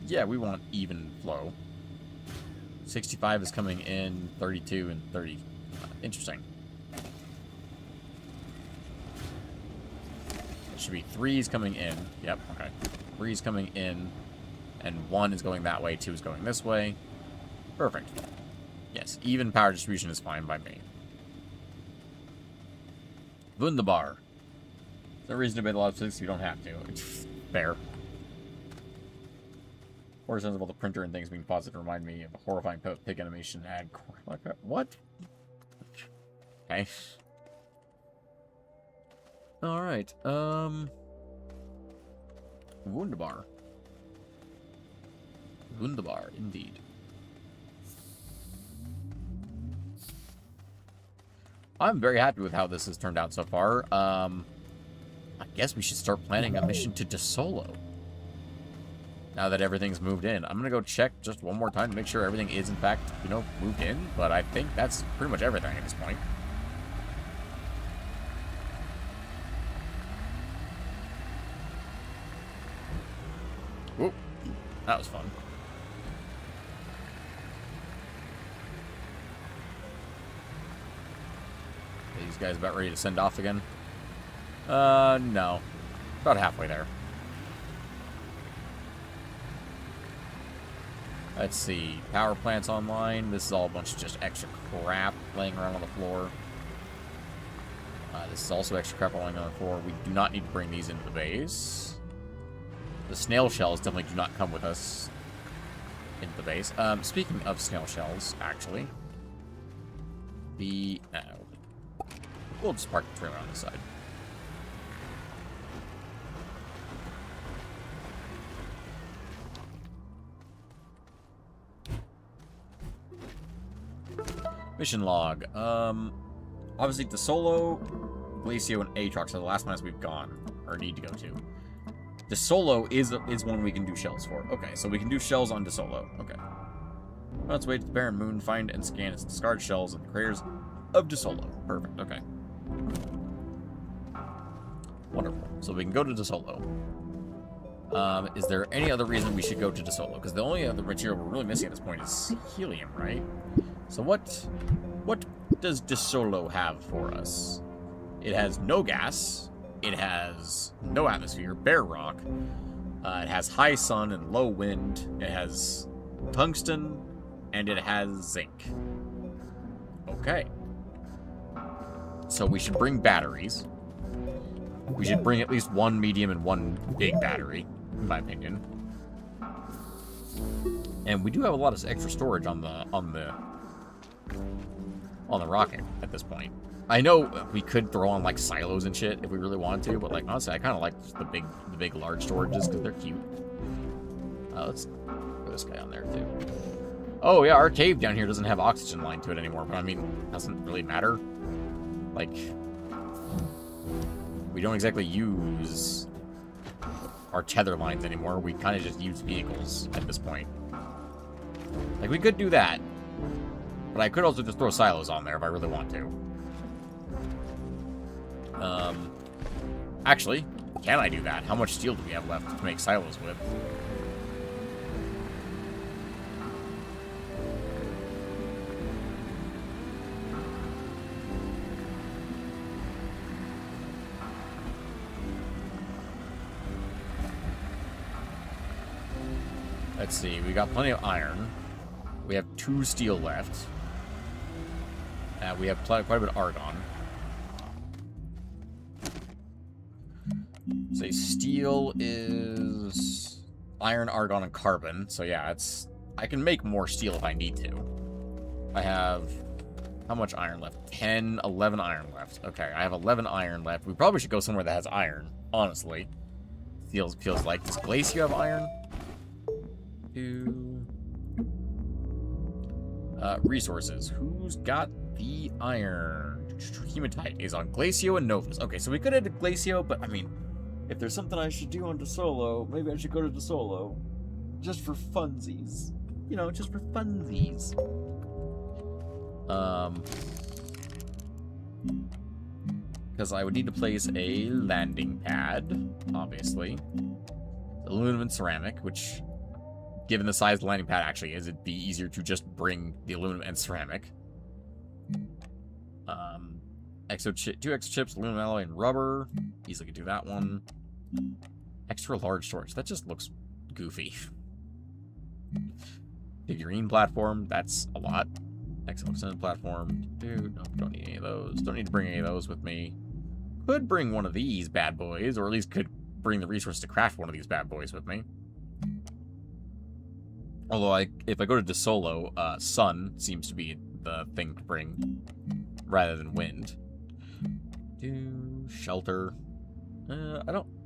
Yeah, we want even flow. 65 is coming in, 32 and 30. Interesting. It should be 3's coming in. Yep, okay. 3's coming in, and 1 is going that way, 2 is going this way. Perfect. Yes, even power distribution is fine by me. Wunderbar. There's no reason to make a lot of physics if you don't have to. It's fair. Horror sounds about the printer and things being paused remind me of a horrifying pig animation ad. What? Okay. Alright, Wunderbar. Wunderbar, indeed. I'm very happy with how this has turned out so far. I guess we should start planning a mission to DeSolo. Now that everything's moved in. I'm going to go check just one more time to make sure everything is, in fact, moved in. But I think that's pretty much everything at this point. Whoop. That was fun. These guys about ready to send off again? No. About halfway there. Let's see. Power plant's online. This is all a bunch of just extra crap laying around on the floor. This is also extra crap laying on the floor. We do not need to bring these into the base. The snail shells definitely do not come with us. into the base. Speaking of snail shells, actually, we'll just park the trailer on the side. Mission log. Obviously, DeSolo, Glacio, and Aatrox are the last planets we've gone, or need to go to. DeSolo is one we can do shells for. Okay, so we can do shells on DeSolo. Okay. Let's wait to the barren moon, find and scan its discard shells in the craters of DeSolo. Perfect, okay. Wonderful. So we can go to DeSolo. Is there any other reason we should go to DeSolo? Because the only other material we're really missing at this point is helium, right? So what does DeSolo have for us? It has no gas. It has no atmosphere, bare rock. It has high sun and low wind. It has tungsten, and it has zinc. Okay. So we should bring batteries. We should bring at least one medium and one big battery, in my opinion. And we do have a lot of extra storage on the rocket at this point. I know we could throw on like silos and shit if we really wanted to, but like honestly, I kind of like the big large storages because they're cute. Let's put this guy on there too. Oh yeah, our cave down here doesn't have oxygen line to it anymore, but I mean, it doesn't really matter. Like, we don't exactly use our tether lines anymore. We kind of just use vehicles at this point. Like, we could do that, but I could also just throw silos on there if I really want to. Actually, can I do that? How much steel do we have left to make silos with? Let's see, we got plenty of iron. We have 2 steel left. We have quite a bit of argon. Say steel is iron, argon, and carbon. So yeah, I can make more steel if I need to. I have how much iron left? 10, 11 iron left. Okay, I have 11 iron left. We probably should go somewhere that has iron, honestly. Feels like. Does Glacio have iron? Resources. Who's got the iron? Hematite is on Glacio and Novus. Okay, so we could have Glacio, but I mean, if there's something I should do on DeSolo, maybe I should go to DeSolo. Just for funsies. You know, just for funsies. Because I would need to place a landing pad, obviously. Aluminum and ceramic, which, given the size of the landing pad actually is, it'd be easier to just bring the aluminum and ceramic. 2 extra chips, aluminum alloy, and rubber. Easily could do that one. Extra large storage. That just looks goofy. Figurine platform. That's a lot. Exoskeleton platform. Dude, no, don't need any of those. Don't need to bring any of those with me. Could bring one of these bad boys, or at least could bring the resources to craft one of these bad boys with me. Although, if I go to DeSolo, sun seems to be the thing to bring, rather than wind. Shelter.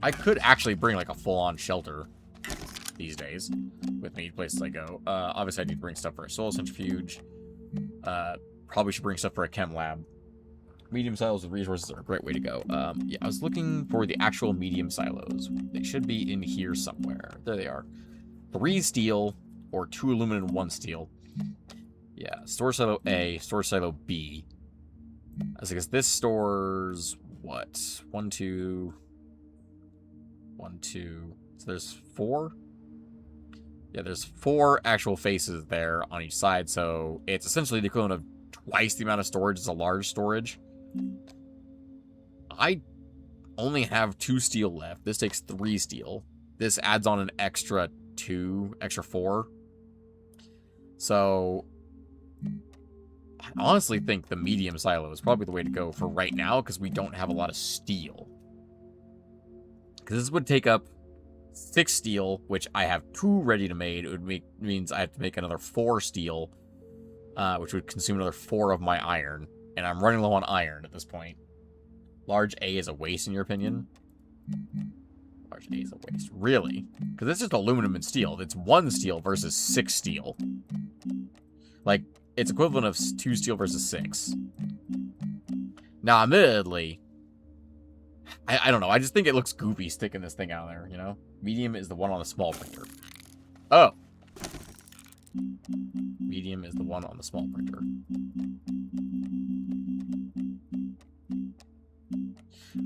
I could actually bring, like, a full-on shelter these days with me places I go. Obviously, I need to bring stuff for a solar centrifuge. Probably should bring stuff for a chem lab. Medium silos with resources are a great way to go. Yeah, I was looking for the actual medium silos. They should be in here somewhere. There they are. 3 steel, or 2 aluminum and 1 steel. Yeah, storage silo A, storage silo B. I guess this stores, what? 1, 2... 1, 2... So there's 4? Yeah, there's 4 actual faces there on each side, so it's essentially the equivalent of twice the amount of storage as a large storage. I only have 2 steel left. This takes 3 steel. This adds on an extra 4. So I honestly think the medium silo is probably the way to go for right now, because we don't have a lot of steel. Because this would take up 6 steel, which I have 2 ready to made. It would means I have to make another 4 steel, which would consume another 4 of my iron. And I'm running low on iron at this point. Large A is a waste, in your opinion? Large A is a waste. Really? Because it's just aluminum and steel. It's 1 steel versus 6 steel. Like, it's equivalent of 2 steel versus 6. Now, admittedly, I don't know. I just think it looks goofy sticking this thing out there, you know? Medium is the one on the small printer. Oh. Medium is the one on the small printer.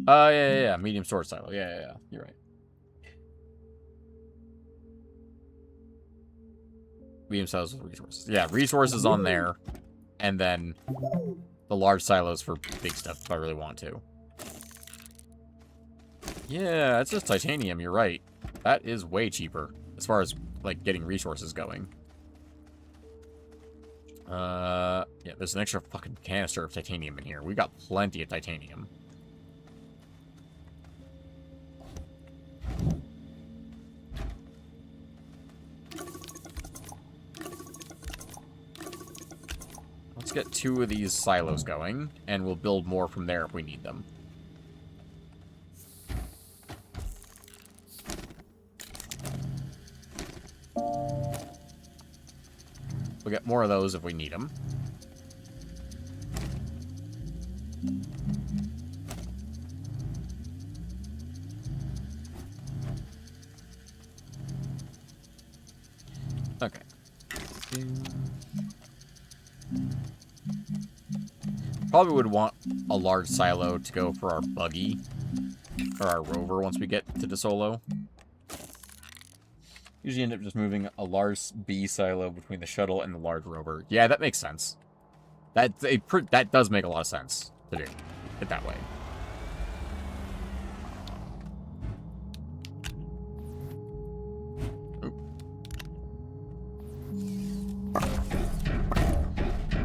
Yeah. Medium storage silo. Yeah. You're right. Medium silos with resources. Yeah, resources on there. And then the large silos for big stuff if I really want to. Yeah, it's just titanium, you're right. That is way cheaper as far as, like, getting resources going. Yeah, there's an extra fucking canister of titanium in here. We got plenty of titanium. Let's get 2 of these silos going, and we'll build more from there if we need them. We'll get more of those if we need them. Okay. Probably would want a large silo to go for our buggy, or our rover once we get to DeSolo. Usually end up just moving a large B silo between the shuttle and the large rover. Yeah, that makes sense. That does make a lot of sense to do it that way.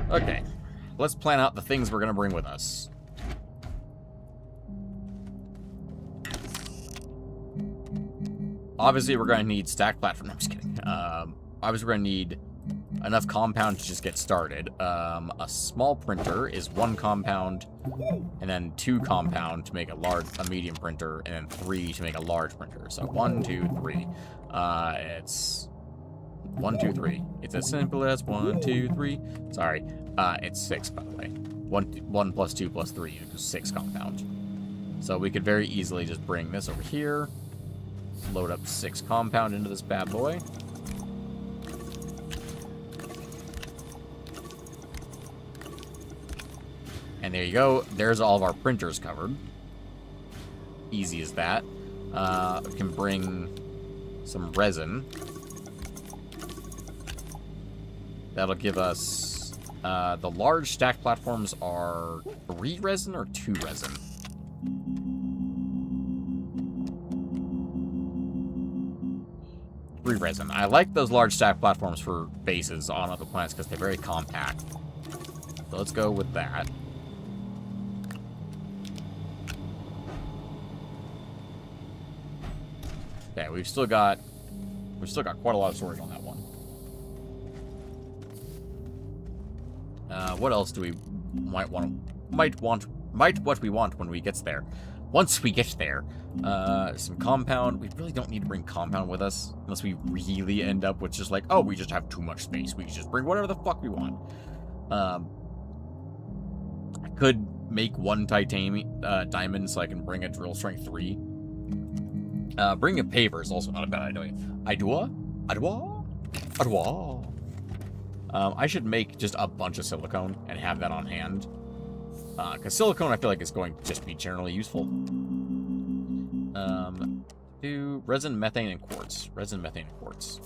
Okay, let's plan out the things we're going to bring with us. Obviously, we're going to need stack platform. No, I'm just kidding. Obviously, we're going to need enough compound to just get started. A small printer is 1 compound, and then 2 compound to make a medium printer, and then 3 to make a large printer. So 1, 2, 3. It's 1, 2, 3. It's as simple as 1, 2, 3. Sorry, it's 6 by the way. 1 plus 2 plus 3 is 6 compound. So we could very easily just bring this over here. Load up 6 compound into this bad boy. And there you go. There's all of our printers covered. Easy as that. We can bring some resin. That'll give us... the large stack platforms are 3 resin or 2 resin? Resin. I like those large stack platforms for bases on other planets because they're very compact. So let's go with that. Okay, we've still got quite a lot of storage on that one. What else do we might what we want when we gets there? Once we get there, some compound. We really don't need to bring compound with us unless we really end up with just like, oh, we just have too much space. We just bring whatever the fuck we want. I could make 1 titanium diamond so I can bring a drill strength 3. Bringing a paver is also not a bad idea. Idua. I should make just a bunch of silicone and have that on hand. Because silicone, I feel like, is going to just be generally useful. Do resin, methane, and quartz. Resin, methane, and quartz.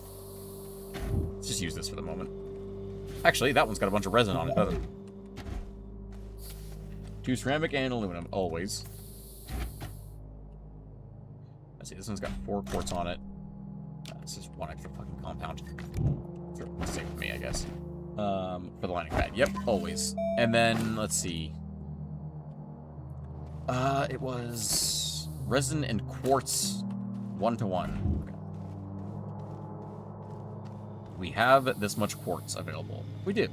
Let's just use this for the moment. Actually, that one's got a bunch of resin on it, doesn't it? 2 ceramic and aluminum, always. Let's see, this one's got 4 quartz on it. This is 1 extra fucking compound. It's safe for me, I guess. For the lining pad. Yep, always. And then, let's see. It was resin and quartz 1 to 1. Okay. we have this much quartz available. We do.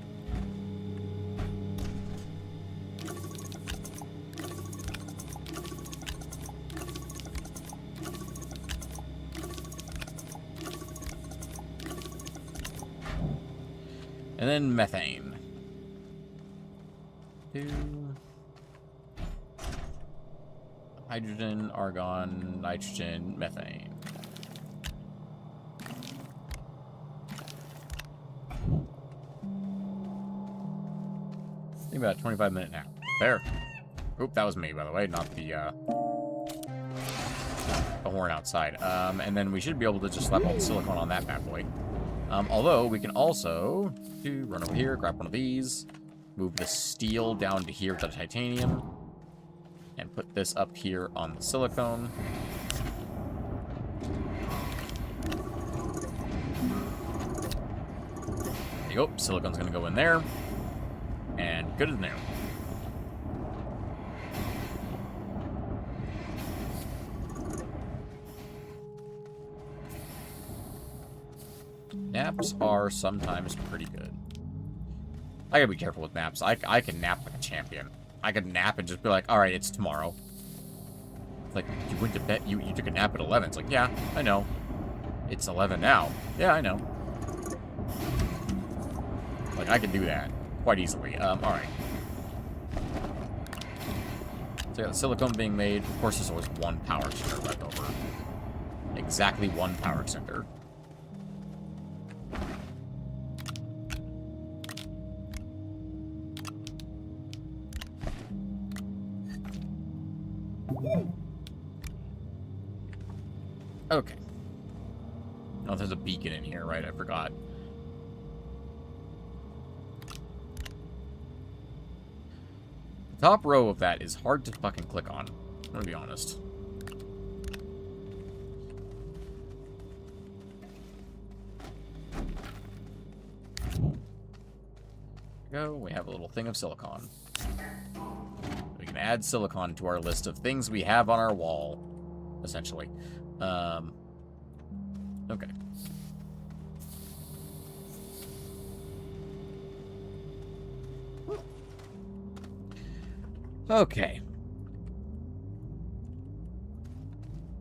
And then methane. Hydrogen, argon, nitrogen, methane. I think about a 25-minute nap. There. Oop, that was me, by the way, not the horn outside. And then we should be able to just slap all the silicone on that bad boy. Although, we can also run over here, grab one of these, move the steel down to here to the titanium, and put this up here on the silicone. There you go. Silicone's going to go in there. And good as new. Naps are sometimes pretty good. I gotta be careful with naps. I can nap like a champion. I could nap and just be like, alright, it's tomorrow. It's like, you went to bed, you took a nap at 11. It's like, yeah, I know. It's 11 now. Yeah, I know. Like, I can do that quite easily. Alright. So, yeah, the silicone being made. Of course, there's always one power center left over. Exactly one power center. Okay. Oh, there's a beacon in here, right? I forgot. The top row of that is hard to fucking click on. I'm gonna be honest. There we go. We have a little thing of silicon. We can add silicon to our list of things we have on our wall, essentially. Okay. Okay.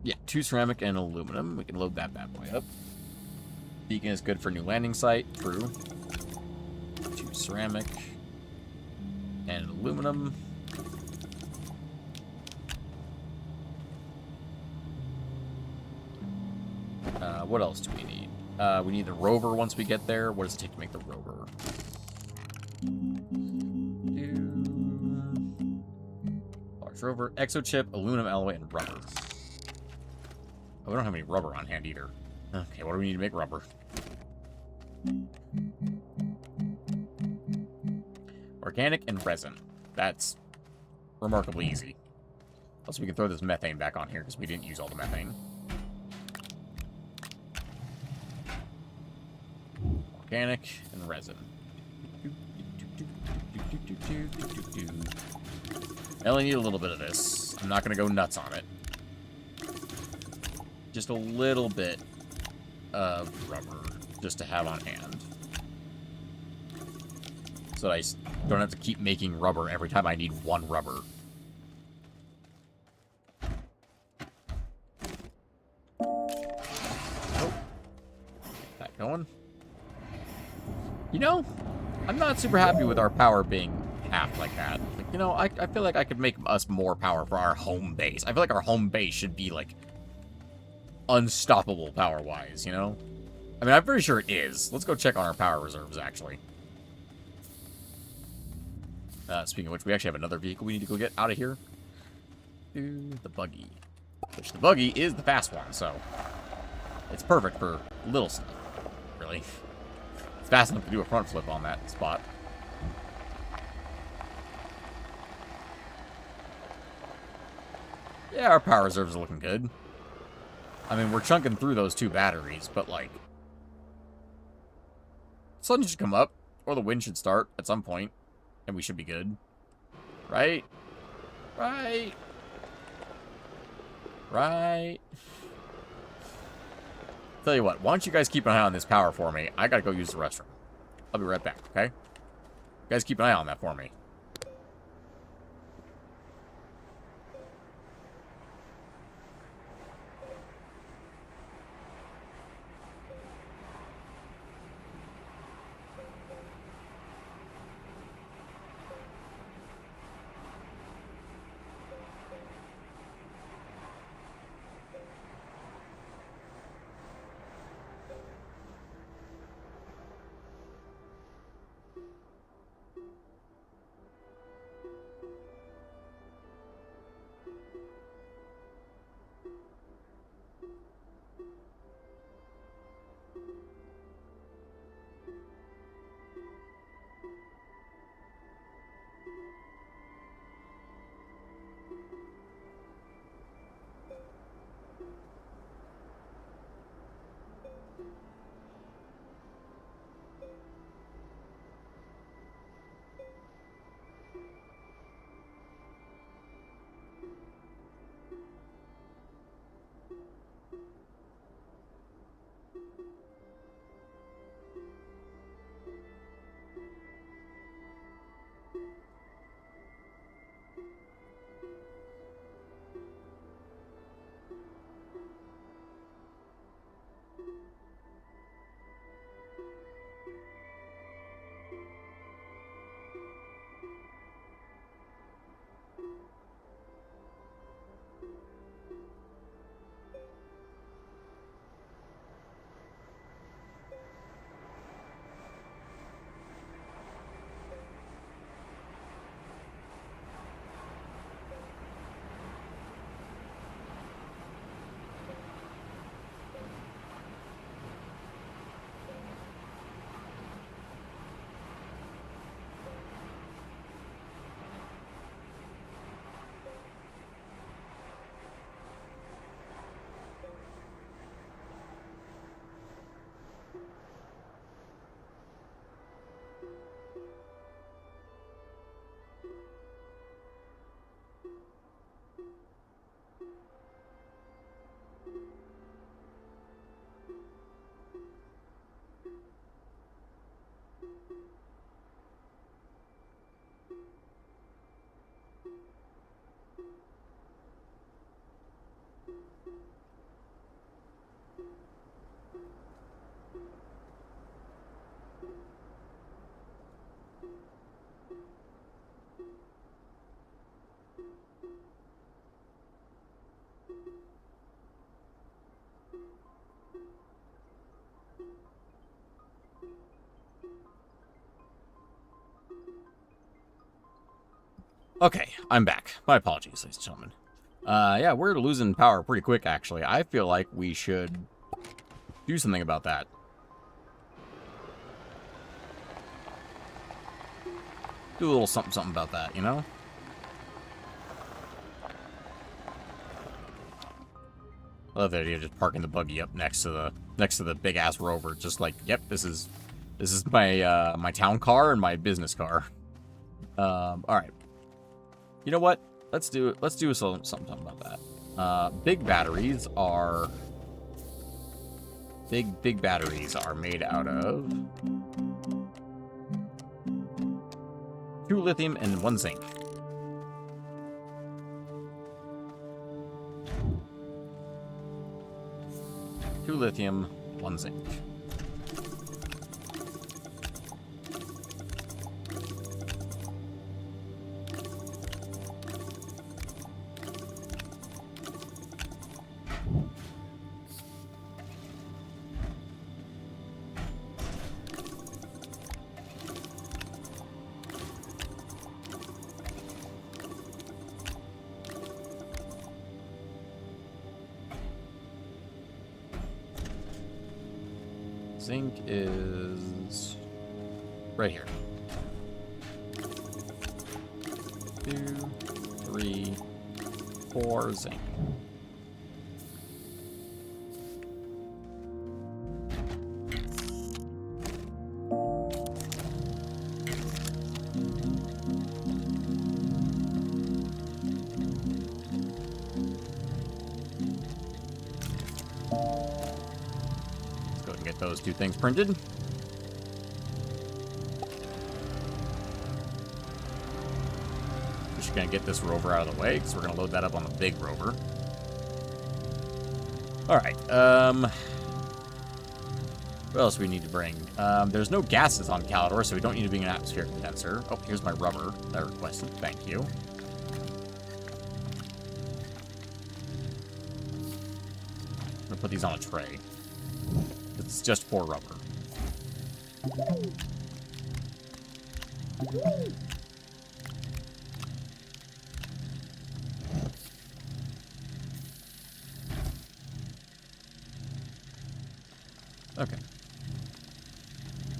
Yeah, 2 ceramic and aluminum. We can load that bad boy up. Beacon is good for new landing site. True. 2 ceramic and aluminum. What else do we need? We need the rover once we get there. What does it take to make the rover? Large rover, exochip, aluminum alloy, and rubber. Oh, we don't have any rubber on hand either. Okay, what do we need to make rubber? Organic and resin. That's remarkably easy. Also, we can throw this methane back on here because we didn't use all the methane. Organic and resin. I only need a little bit of this. I'm not going to go nuts on it. Just a little bit of rubber just to have on hand. So I don't have to keep making rubber every time I need 1 rubber. Oh. That going? You know, I'm not super happy with our power being half like that. Like, you know, I feel like I could make us more power for our home base. I feel like our home base should be, like, unstoppable power-wise, you know? I mean, I'm pretty sure it is. Let's go check on our power reserves, actually. Speaking of which, we actually have another vehicle we need to go get out of here. The buggy. Which the buggy is the fast one, so it's perfect for little stuff, really. It's fast enough to do a front flip on that spot. Yeah, our power reserves are looking good. I mean, we're chunking through those 2 batteries, but, like, the sun should come up, or the wind should start at some point, and we should be good. Right? Right? Right? Tell you what, why don't you guys keep an eye on this power for me? I gotta go use the restroom. I'll be right back, okay? You guys keep an eye on that for me. Okay, I'm back. My apologies, ladies and gentlemen. Yeah, we're losing power pretty quick, actually. I feel like we should do something about that. Do a little something about that, you know? I love the idea of just parking the buggy up next to the big ass Rover, just like, yep, this is my my town car and my business car. All right. You know what? Let's do something about that. Big batteries are made out of 2 lithium and 1 zinc. Two lithium, 1 zinc. Zinc is right here. 2, 3, 4 zinc. get those two things printed. Just gonna get this rover out of the way, because we're gonna load that up on the big rover. Alright, what else do we need to bring? There's no gases on Calidor, so we don't need to bring an atmospheric condenser. Oh, here's my rubber that I requested. Thank you. I'm gonna put these on a tray. It's just for rubber. Okay.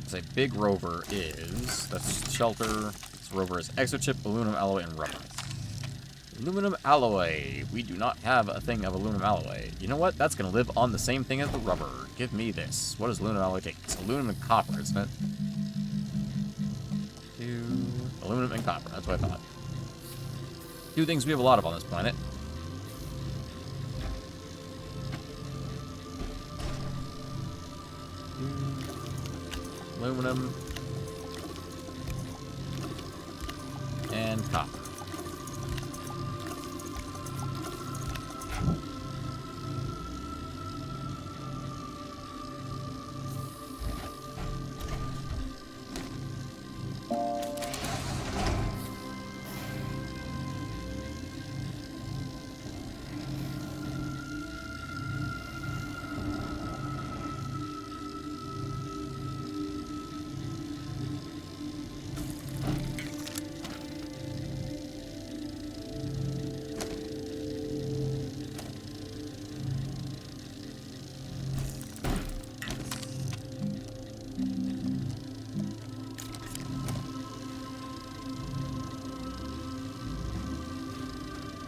So a big rover is, that's shelter. This rover is exochip, aluminum alloy, and rubber. Aluminum alloy. We do not have a thing of aluminum alloy. You know what? That's going to live on the same thing as the rubber. Give me this. What does aluminum alloy take? It's aluminum and copper, isn't it? Aluminum and copper. That's what I thought. Two things we have a lot of on this planet. Aluminum and copper.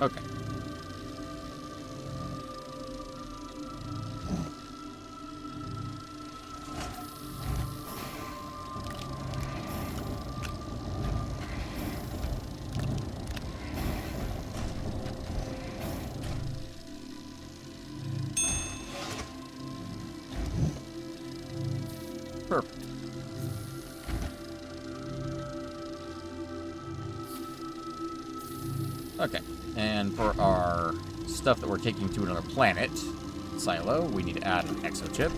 Okay. Perfect. Okay. And for our stuff that we're taking to another planet, silo, we need to add an exochip.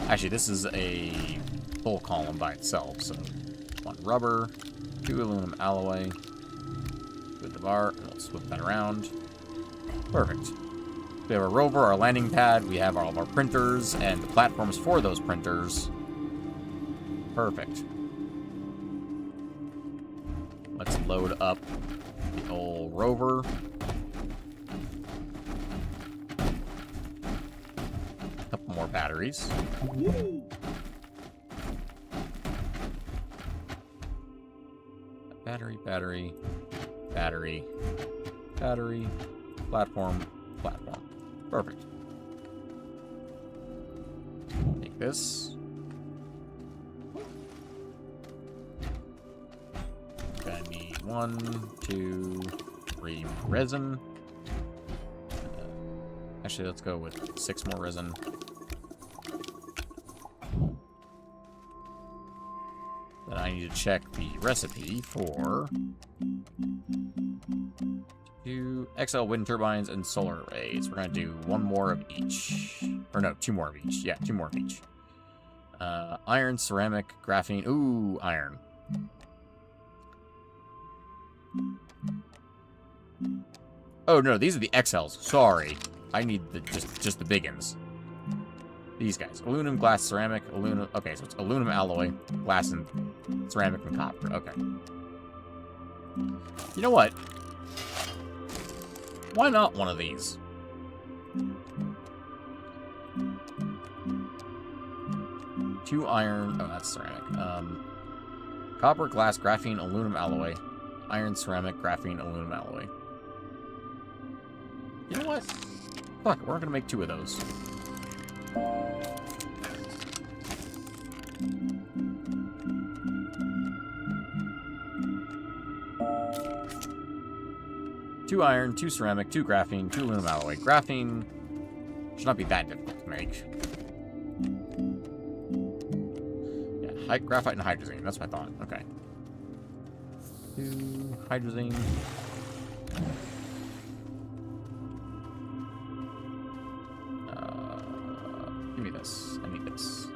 Actually, this is a full column by itself, so 1 rubber, 2 aluminum alloy, with the bar, and we'll flip that around. Perfect. We have our rover, our landing pad, we have all of our printers, and the platforms for those printers. Perfect. Let's load up the old rover. A couple more batteries. Battery, battery, battery, battery, platform, platform. Perfect. Take this. Gonna need 1, 2, 3 more resin. Actually, let's go with 6 more resin. Then I need to check the recipe for 2 XL wind turbines and solar arrays. We're gonna do 1 more of each. Or no, 2 more of each. Yeah, 2 more of each. Iron, ceramic, graphene. Ooh, iron. Oh no, these are the XLs. Sorry, I need the just the big ones. These guys: aluminum, glass, ceramic, aluminum. Okay, so it's aluminum alloy, glass, and ceramic and copper. Okay. You know what? Why not one of these? Two iron. Oh, that's ceramic. Copper, glass, graphene, aluminum alloy. Iron, ceramic, graphene, aluminum alloy. You know what? Fuck, we're gonna make 2 of those. 2 iron, 2 ceramic, 2 graphene, 2 aluminum alloy. Graphene should not be that difficult to make. Yeah, graphite and hydrazine. That's what I thought. Okay. 2 hydrazine. Give me this. I need this.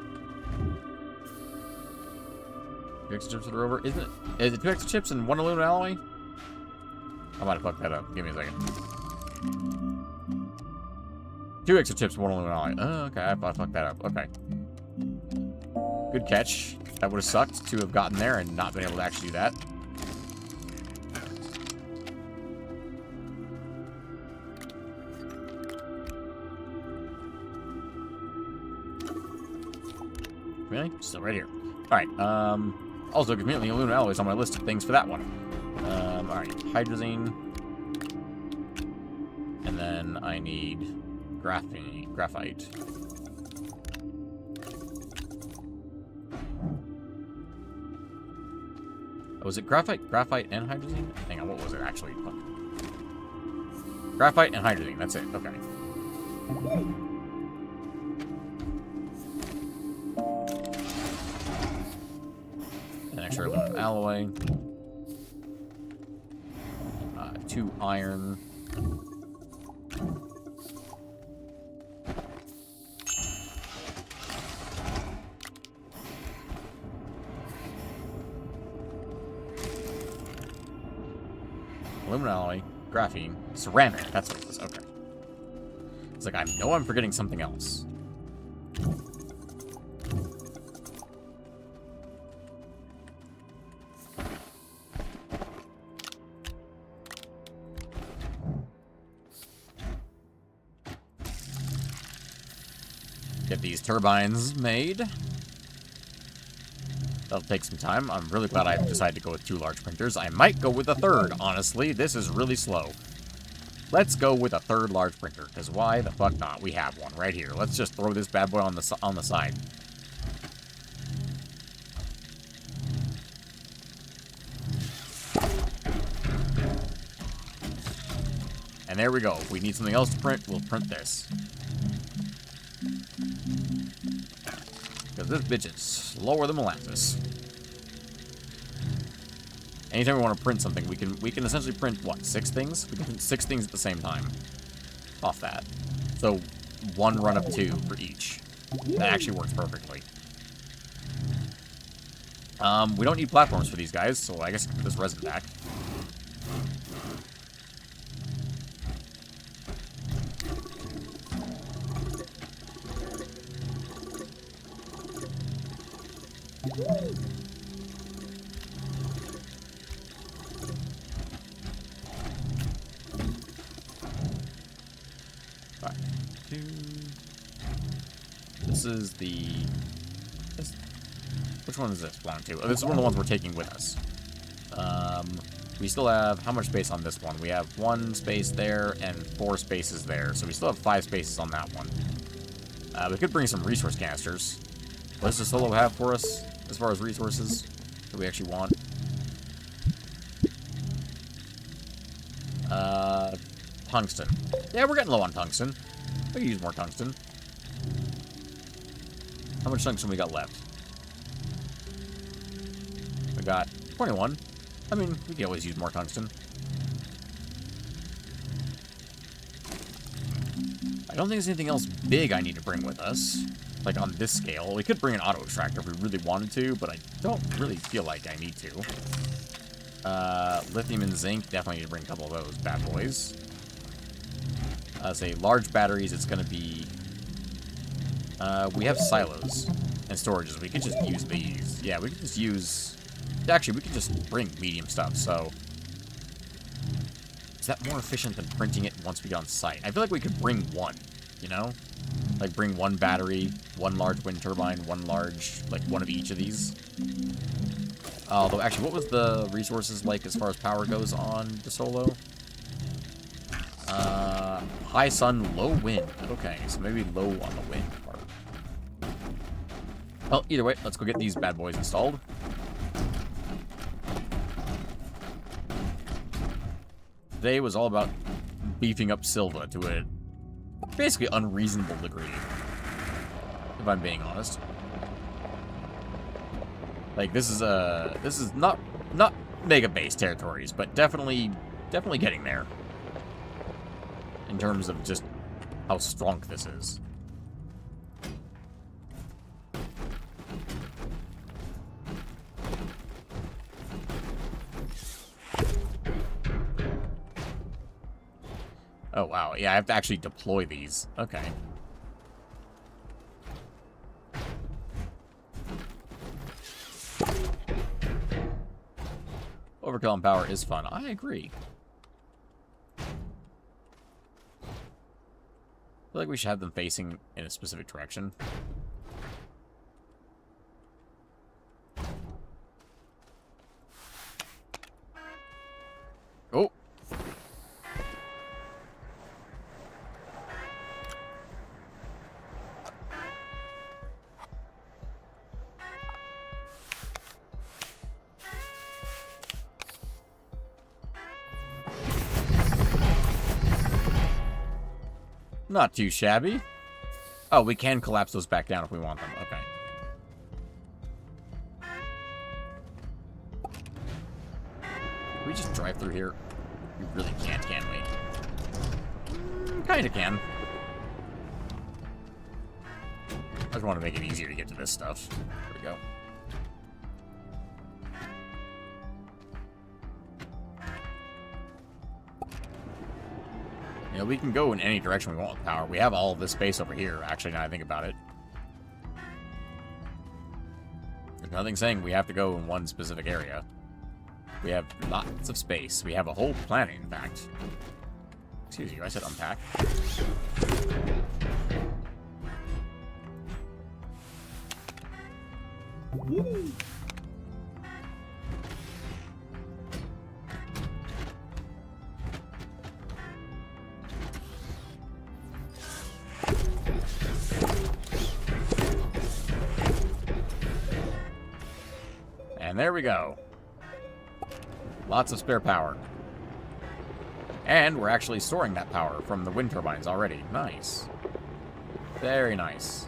2 extra chips for the rover. Isn't it? Is it 2 extra chips and 1 aluminum alloy? I might have fucked that up. Give me a second. 2 extra chips, 1 aluminum alloy. Oh, okay. I fucked that up. Okay. Good catch. That would have sucked to have gotten there and not been able to actually do that. Really? Still right here. Alright, also, conveniently, aluminum alloy is on my list of things for that one. Alright, hydrazine. And then I need graphite. Oh, was it graphite and hydrazine? Hang on, what was it actually? Graphite and hydrazine, that's it, okay. An extra aluminum alloy. 2 iron. Aluminum alloy, graphene, ceramic. That's what it is. Okay. It's like I know I'm forgetting something else. Get these turbines made. That'll take some time. I'm really glad I decided to go with 2 large printers. I might go with a 3rd, honestly. This is really slow. Let's go with a 3rd large printer, because why the fuck not? We have one right here. Let's just throw this bad boy on the side. And there we go. If we need something else to print, we'll print this. Because this bitch is slower than molasses. Anytime we want to print something, we can essentially print, what, 6 things? We can print 6 things at the same time. Off that. So, 1 run of 2 for each. That actually works perfectly. We don't need platforms for these guys, so I guess I can put this resin back. This is the... which one is this belong to? Oh, this is one of the ones we're taking with us. We still have... how much space on this one? We have 1 space there and 4 spaces there. So we still have 5 spaces on that one. We could bring some resource canisters. What does the Solo have for us as far as resources that we actually want? Tungsten. Yeah, we're getting low on tungsten. We can use more tungsten. How much tungsten we got left? We got 21. I mean, we can always use more tungsten. I don't think there's anything else big I need to bring with us. Like, on this scale. We could bring an auto extractor if we really wanted to, but I don't really feel like I need to. Lithium and zinc, definitely need to bring a couple of those bad boys. Say, large batteries, it's going to be... we have silos and storages. We could just use these. Yeah, we could just use... actually, we could just bring medium stuff, so... is that more efficient than printing it once we get on site? I feel like we could bring 1, you know? Like, bring 1 battery, 1 large wind turbine, 1 large... like, 1 of each of these. Although, actually, what was the resources like as far as power goes on the Solo? High sun, low wind. Okay, so maybe low on the wind part. Well, either way, let's go get these bad boys installed. today was all about beefing up Silva to a basically unreasonable degree, if I'm being honest. Like, this is not mega base territories, but definitely getting there in terms of just how strong this is. Oh, wow. Yeah, I have to actually deploy these. Okay. Overkill on power is fun. I agree. I feel like we should have them facing in a specific direction. Oh! Not too shabby. Oh, we can collapse those back down if we want them. Okay. Can we just drive through here? We really can't, can we? Kinda can. I just want to make it easier to get to this stuff. There we go. You know, we can go in any direction we want with power. We have all of this space over here, actually, now I think about it. There's nothing saying we have to go in one specific area. We have lots of space. We have a whole planet, in fact. Excuse you, I said unpack. Woo! And there we go. Lots of spare power. And we're actually storing that power from the wind turbines already. Nice. Very nice.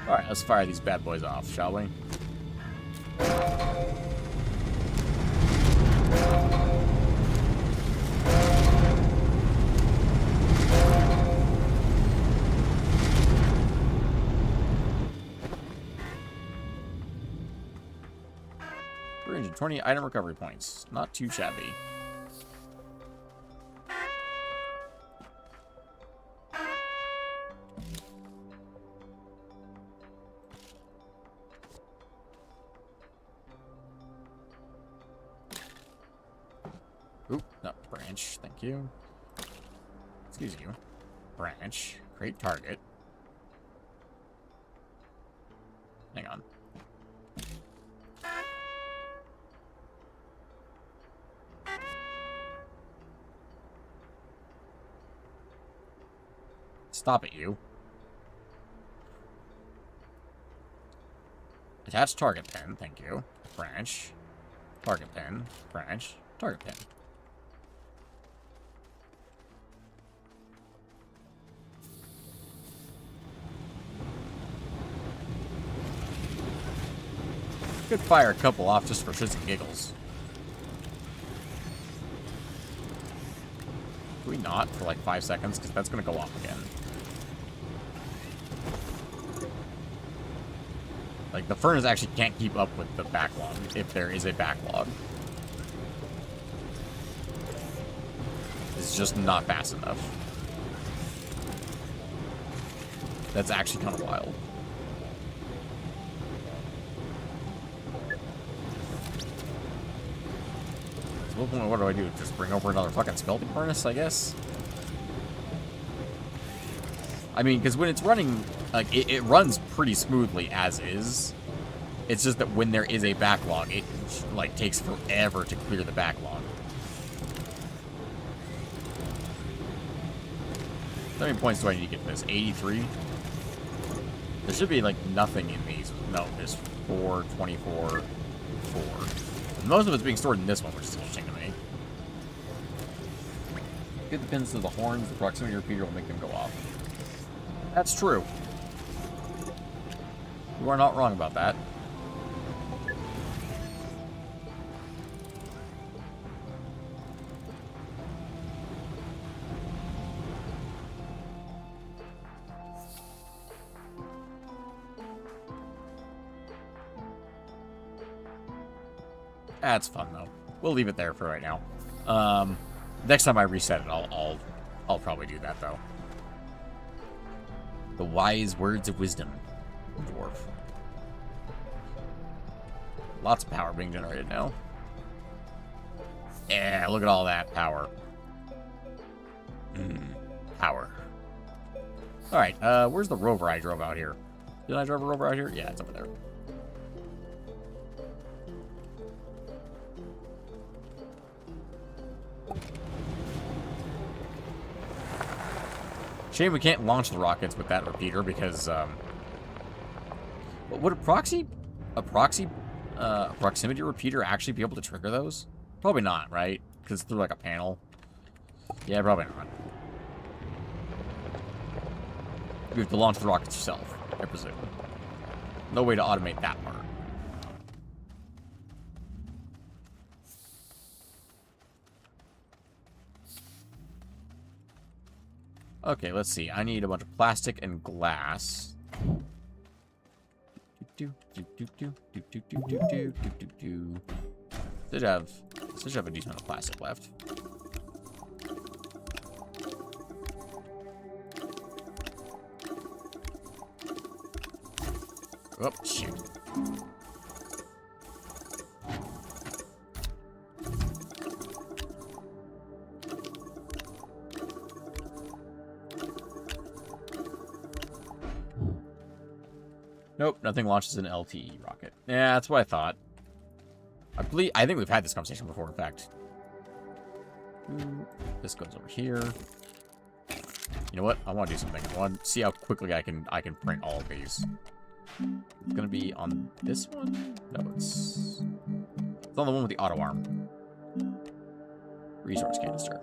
Alright, let's fire these bad boys off, shall we? 320 item recovery points. Not too shabby. Oop, no, branch. Thank you. Excuse you. Branch. Create target. Hang on. Stop it, you. Attach target pin, thank you. Branch. Target pin. Branch. Target pin. Could fire a couple off just for shits and giggles. Can we not for like 5 seconds? Because that's going to go off again. Like, the furnace actually can't keep up with the backlog, if there is a backlog. It's just not fast enough. That's actually kind of wild. So what do I do? Just bring over another fucking smelting furnace, I guess? I mean, because when it's running, like, it runs pretty smoothly as is. It's just that when there is a backlog, it, like, takes forever to clear the backlog. How many points do I need to get this? 83? There should be, like, nothing in these. No, there's 4, 24, 4. Most of it's being stored in this one, which is interesting to me. Get the pins to the horns, the proximity repeater will make them go off. That's true. You are not wrong about that. That's fun though. We'll leave it there for right now. Next time I reset it, I'll probably do that though. The wise words of wisdom, dwarf. Lots of power being generated now. Yeah, look at all that power. Power. All right, where's the rover I drove out here? Did I drive a rover out here? Yeah, it's over there. Shame we can't launch the rockets with that repeater because, would a proximity repeater actually be able to trigger those? Probably not, right? Because it's through like a panel. Yeah, probably not. You have to launch the rockets yourself, I presume. No way to automate that part. Okay, let's see. I need a bunch of plastic and glass. Should have a decent amount of plastic left. Oh, shoot. Nope, nothing launches an LTE rocket. Yeah, that's what I thought. I think we've had this conversation before, in fact. This goes over here. You know what? I want to do something. I want to see how quickly I can print all of these. It's gonna be on this one? No, it's on the one with the auto arm. Resource canister.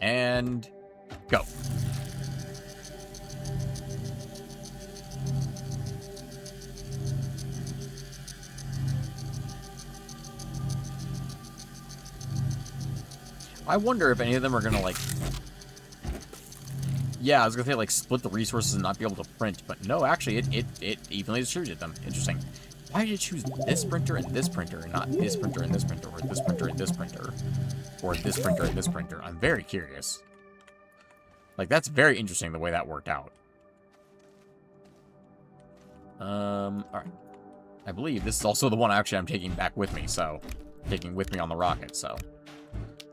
And go. I wonder if any of them are gonna, like... Yeah, I was gonna say, like, split the resources and not be able to print, but no, actually, it evenly distributed them. Interesting. Why did you choose this printer and this printer, and not this printer and this printer, or this printer and this printer, or this printer and this printer? I'm very curious. Like, that's very interesting, the way that worked out. Alright. I believe this is also the one actually I'm taking back with me, so... Taking with me on the rocket, so...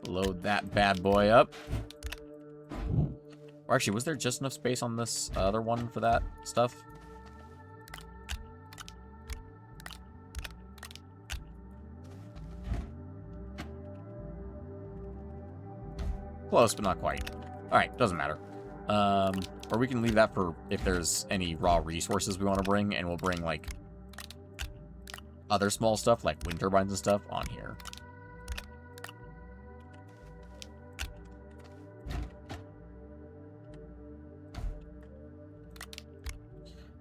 Load that bad boy up. Or actually, was there just enough space on this other one for that stuff? Close, but not quite. Alright, doesn't matter. Or we can leave that for if there's any raw resources we want to bring, and we'll bring, like, other small stuff, like wind turbines and stuff, on here.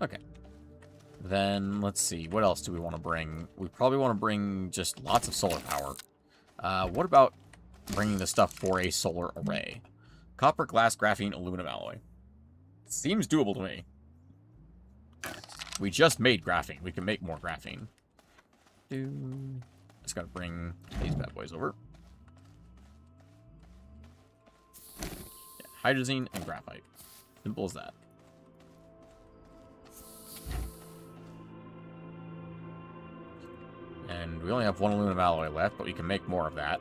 Okay. Then, let's see. What else do we want to bring? We probably want to bring just lots of solar power. What about bringing the stuff for a solar array? Copper, glass, graphene, aluminum alloy. Seems doable to me. We just made graphene. We can make more graphene. Just gotta bring these bad boys over. Yeah, hydrazine and graphite. Simple as that. And we only have one aluminum alloy left, but we can make more of that.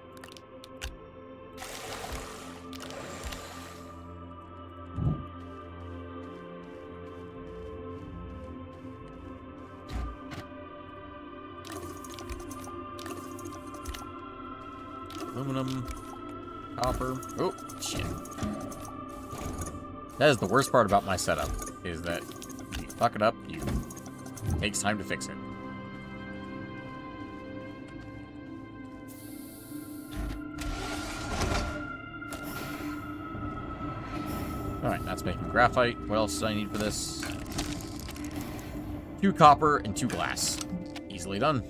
aluminum, copper. Oh, shit. That is the worst part about my setup, is that if you fuck it up, it takes time to fix it. Alright, that's making graphite. What else do I need for this? 2 copper and 2 glass. Easily done.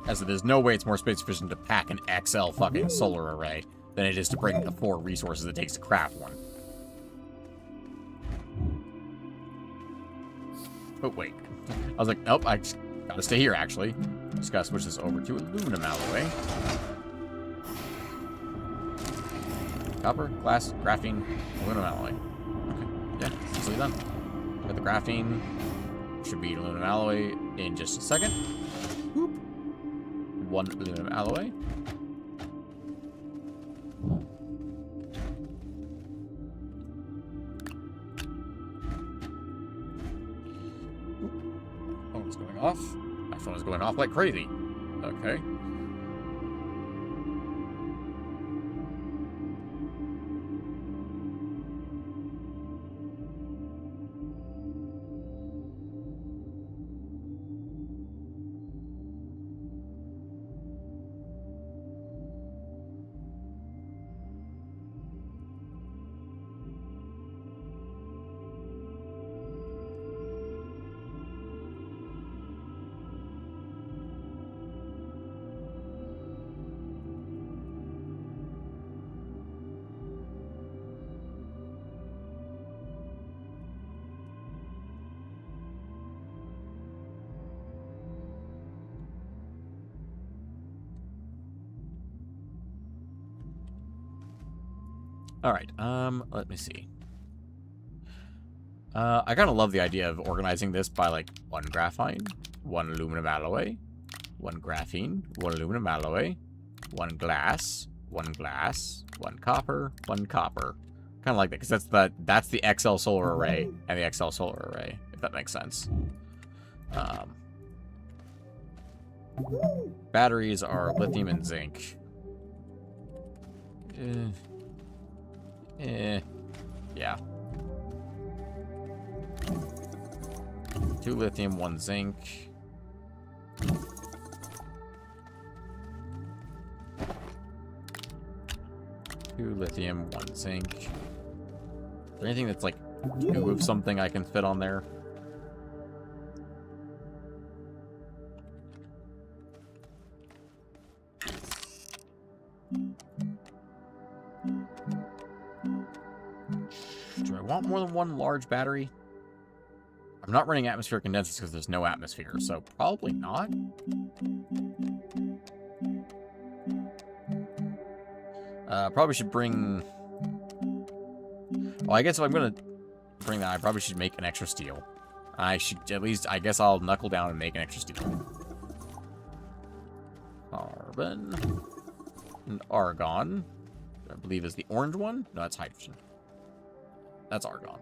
As there's no way it's more space efficient to pack an XL fucking solar array than it is to bring the 4 resources it takes to craft one. Oh, wait. I was like, nope, I just gotta stay here, actually. Just gotta switch this over to aluminum alloy. Copper, glass, graphene, aluminum alloy. Okay, yeah, easily done. Got the graphene. Should be aluminum alloy in just a second. Whoop. 1 aluminum alloy. Phone's going off. My phone is going off like crazy. Okay. Alright, let me see. I kind of love the idea of organizing this by, like, 1 graphite, 1 aluminum alloy, 1 graphene, 1 aluminum alloy, 1 glass, 1 glass, 1 copper, 1 copper. Kind of like that, because that's the XL solar array and the XL solar array, if that makes sense. Batteries are lithium and zinc. Yeah. 2 lithium, 1 zinc. Two lithium, 1 zinc. Is there anything that's like 2 of something I can fit on there? Do I want more than 1 large battery? I'm not running atmospheric condensers because there's no atmosphere, so probably not. Probably should bring... Well, I guess if I'm going to bring that, I probably should make an extra steel. I should, at least, I guess I'll knuckle down and make an extra steel. Carbon. And argon. I believe is the orange one. No, that's hydrogen. That's argon.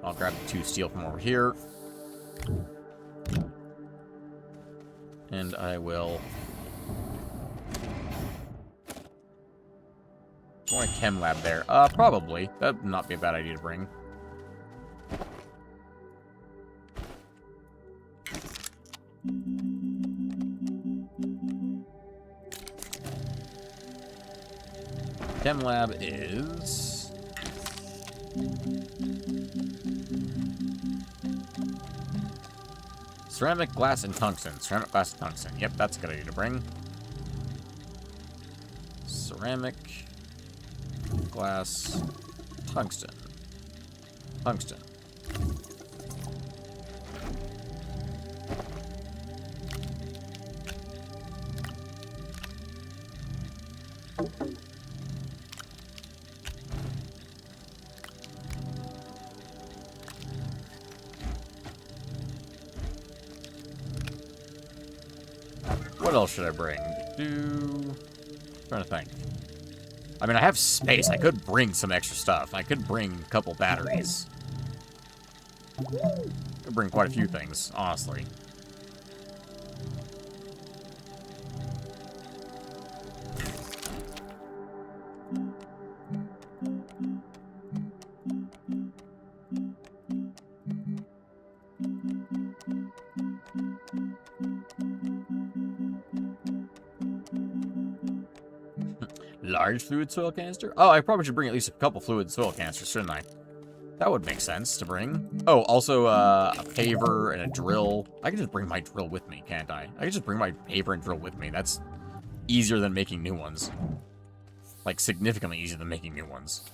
I'll grab the 2 steel from over here. And I will... Want a chem lab there? Probably. That'd not be a bad idea to bring. Chem lab is... ceramic, glass, and tungsten. Ceramic, glass, and tungsten. Yep, that's a good idea to bring. Ceramic, glass, tungsten. Tungsten. What else should I bring? Trying to think. I mean, I have space. I could bring some extra stuff. I could bring a couple batteries. Could bring quite a few things, honestly. Large fluid soil canister? Oh, I probably should bring at least a couple fluid soil canisters, shouldn't I? That would make sense to bring. Oh, also a paver and a drill. I can just bring my drill with me, can't I? I can just bring my paver and drill with me. That's easier than making new ones. Like, significantly easier than making new ones.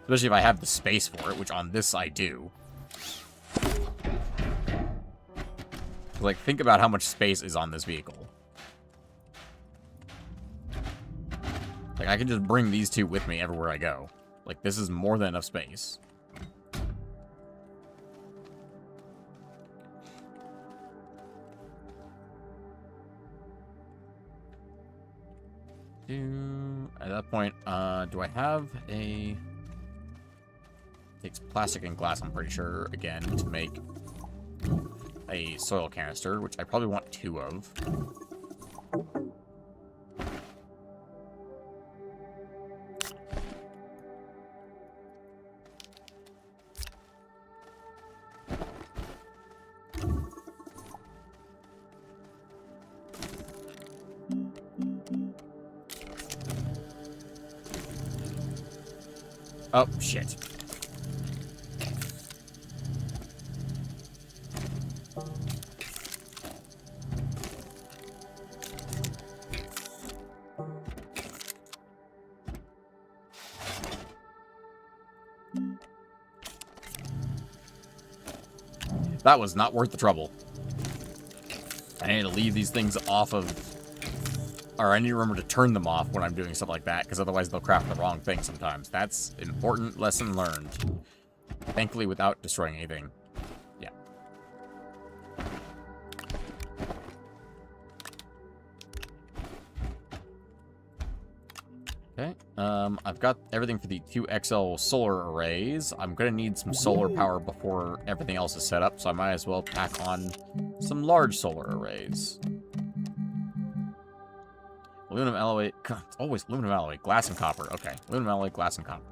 Especially if I have the space for it, which on this I do. Like, think about how much space is on this vehicle. Like, I can just bring these two with me everywhere I go. Like, this is more than enough space. At that point, do I have a... Takes plastic and glass, I'm pretty sure, again, to make a soil canister, which I probably want 2 of. Oh, shit. That was not worth the trouble. I need to leave these things off of... Or I need to remember to turn them off when I'm doing stuff like that, because otherwise they'll craft the wrong thing sometimes. That's an important lesson learned. Thankfully, without destroying anything. Yeah. Okay. I've got everything for the 2XL solar arrays. I'm going to need some solar power before everything else is set up, so I might as well pack on some large solar arrays. Aluminum alloy. God, it's always aluminum alloy. Glass and copper. Okay. Aluminum alloy, glass and copper.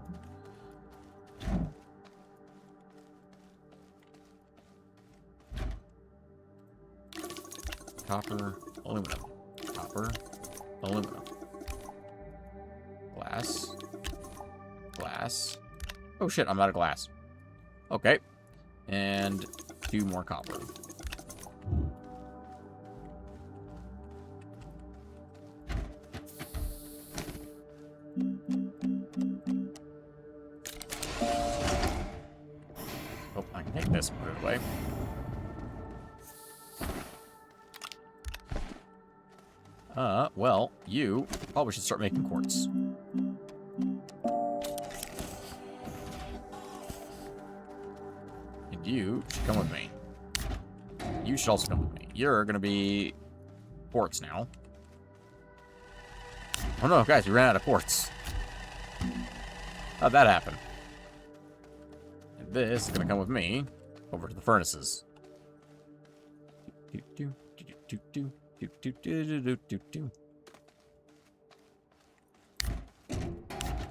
Copper, aluminum. Copper, aluminum. Glass. Glass. Oh shit, I'm out of glass. Okay. And 2 more copper. Oh, I can take this and put it away. Well, you probably should start making quartz. And you should come with me. You should also come with me. You're gonna be quartz now. Oh no, guys, we ran out of quartz. How'd that happen? And this is gonna come with me over to the furnaces.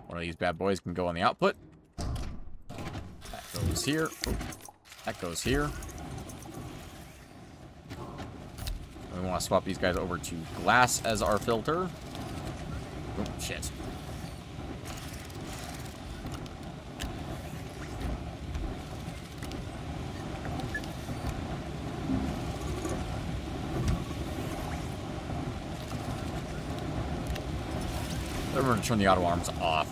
One of these bad boys can go on the output. That goes here. Oh, that goes here. And we want to swap these guys over to glass as our filter. Oh, shit. Remember to turn the auto arms off.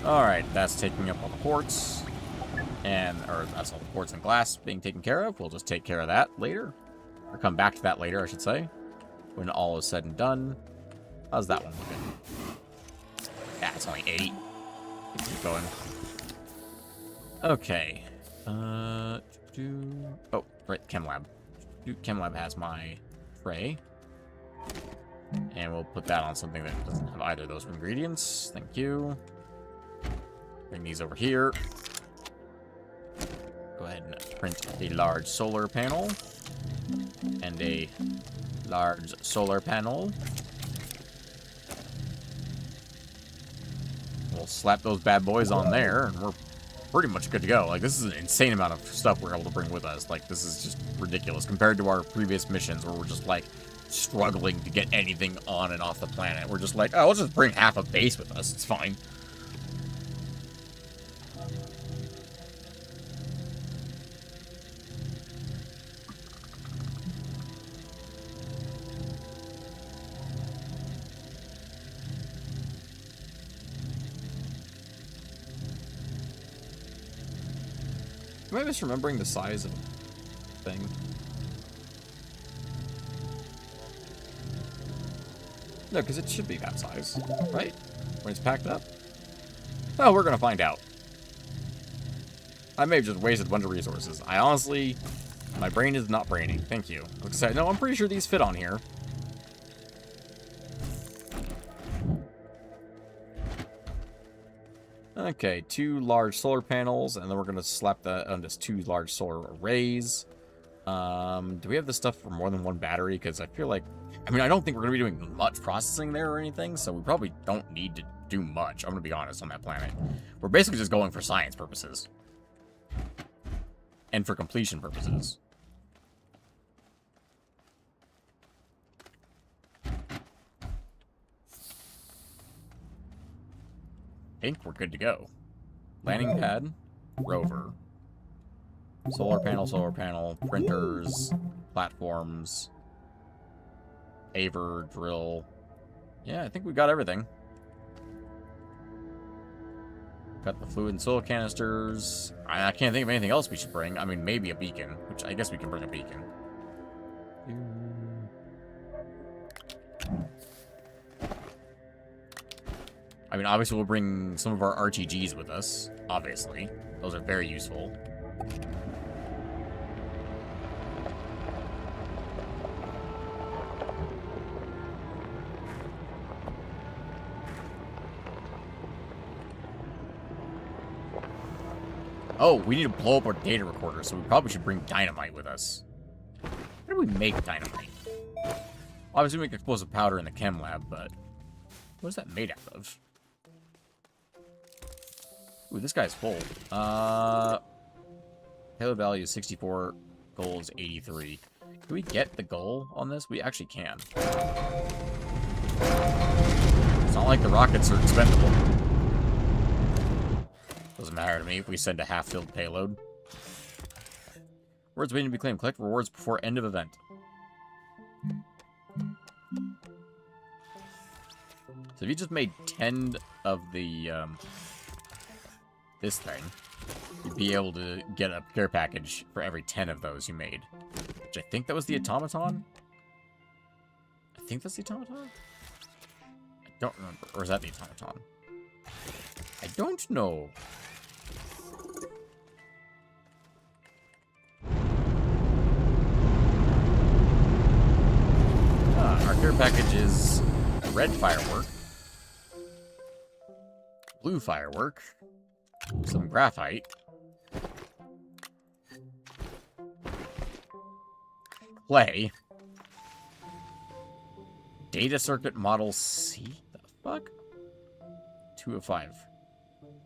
Alright, that's taking up all the quartz. Or that's all the quartz and glass being taken care of. We'll just take care of that later. Or come back to that later, I should say. When all is said and done. How's that one looking? Yeah, it's only 80. Keep going. Okay. Oh, right, Chem Lab. Chem Lab has my tray. And we'll put that on something that doesn't have either of those ingredients. Thank you. Bring these over here. Go ahead and print a large solar panel. And a large solar panel. We'll slap those bad boys on there, and we're pretty much good to go. Like, this is an insane amount of stuff we're able to bring with us. Like, this is just ridiculous compared to our previous missions where we're just, like, struggling to get anything on and off the planet. We're just like, oh, let's just bring half a base with us. It's fine. Am I misremembering the size of the thing? No, because it should be that size, right? When it's packed up? Well, we're gonna find out. I may have just wasted a bunch of resources. I honestly... My brain is not braining. Thank you. Like I said, no, I'm pretty sure these fit on here. Okay, 2 large solar panels, and then we're going to slap that on just 2 large solar arrays. Do we have the stuff for more than one battery? Because I feel like... I mean, I don't think we're going to be doing much processing there or anything, so we probably don't need to do much, I'm going to be honest, on that planet. We're basically just going for science purposes. And for completion purposes. I think we're good to go. Landing pad, rover, solar panel, printers, platforms, Aver, drill. Yeah, I think we got everything. Got the fluid and soil canisters. I can't think of anything else we should bring. I mean, maybe a beacon, which I guess we can bring a beacon. I mean, obviously, we'll bring some of our RTGs with us. Obviously. Those are very useful. Oh, we need to blow up our data recorder, so we probably should bring dynamite with us. How do we make dynamite? Obviously, we make explosive powder in the chem lab, but... what is that made out of? Ooh, this guy's full. Payload value is 64, goal is 83. Can we get the goal on this? We actually can. It's not like the rockets are expendable. Doesn't matter to me if we send a half-filled payload. Rewards waiting to be claimed. Collect rewards before end of event. So if you just made 10 of the, this thing, you'd be able to get a care package for every 10 of those you made. Which I think that was the automaton? I think that's the automaton? I don't remember. Or is that the automaton? I don't know. Our care package is red firework, blue firework, some graphite, clay, data circuit model C. The fuck? 2 of 5.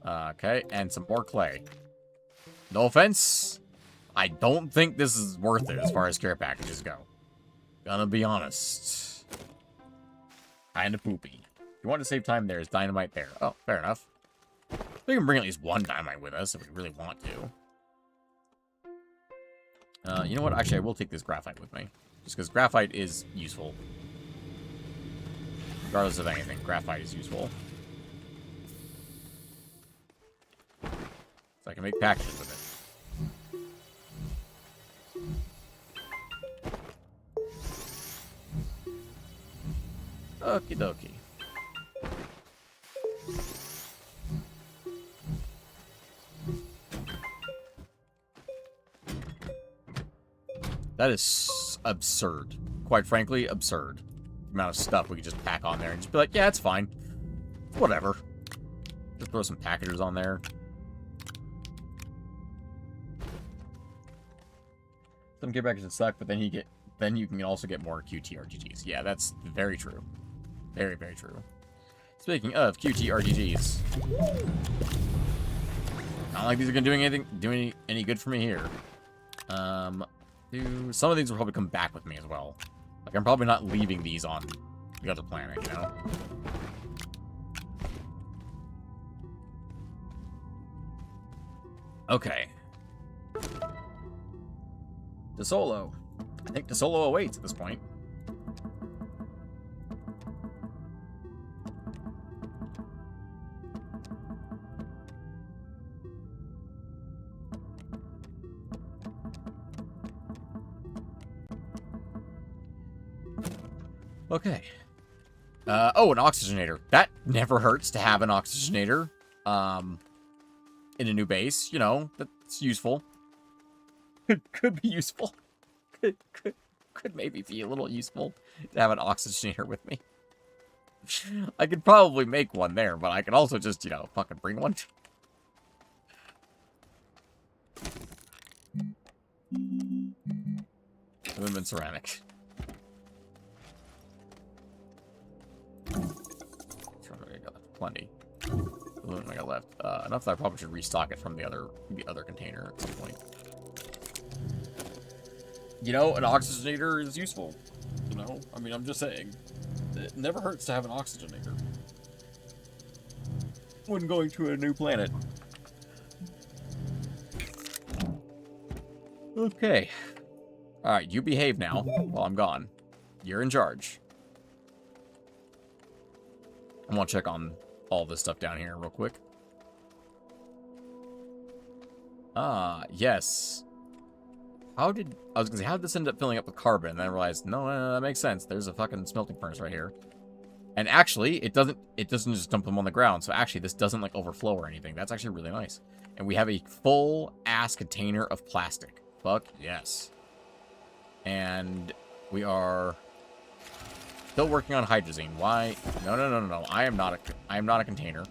Okay, and some more clay. No offense, I don't think this is worth it as far as care packages go. Gonna be honest. Kinda poopy. If you want to save time, there's dynamite there. Oh, fair enough. We can bring at least one dynamite with us if we really want to. You know what? Actually, I will take this graphite with me. Just because graphite is useful. Regardless of anything, graphite is useful. can make packages with it. Okie dokie. That is absurd. Quite frankly, absurd. The amount of stuff we could just pack on there and just be like, yeah, it's fine. Whatever. Just throw some packages on there. Some gear packages suck, but then you can also get more QT RGGs. Yeah, that's very true. Very, very true. Speaking of QT RGGs, not like these are gonna do any good for me here. Some of these will probably come back with me as well. Like, I'm probably not leaving these on the other planet, you know? Okay. DeSolo. I think DeSolo awaits at this point. Okay. Oh, an oxygenator. That never hurts to have an oxygenator. In a new base, you know, that's useful. Could be useful. Could maybe be a little useful to have an oxygenator with me. I could probably make one there, but I could also just, you know, fucking bring one. Aluminum ceramic. Plenty. Aluminum I got left. Enough that I probably should restock it from the other container at some point. You know, an oxygenator is useful. You know, I mean, I'm just saying. It never hurts to have an oxygenator when going to a new planet. Okay. Alright, you behave now while I'm gone. You're in charge. I want to check on all this stuff down here real quick. Yes. How did this end up filling up with carbon? And then I realized, no, that makes sense. There's a fucking smelting furnace right here. And actually, it doesn't just dump them on the ground. So actually, this doesn't like overflow or anything. That's actually really nice. And we have a full ass container of plastic. Fuck yes. And we are still working on hydrazine. Why? No. I am not a container.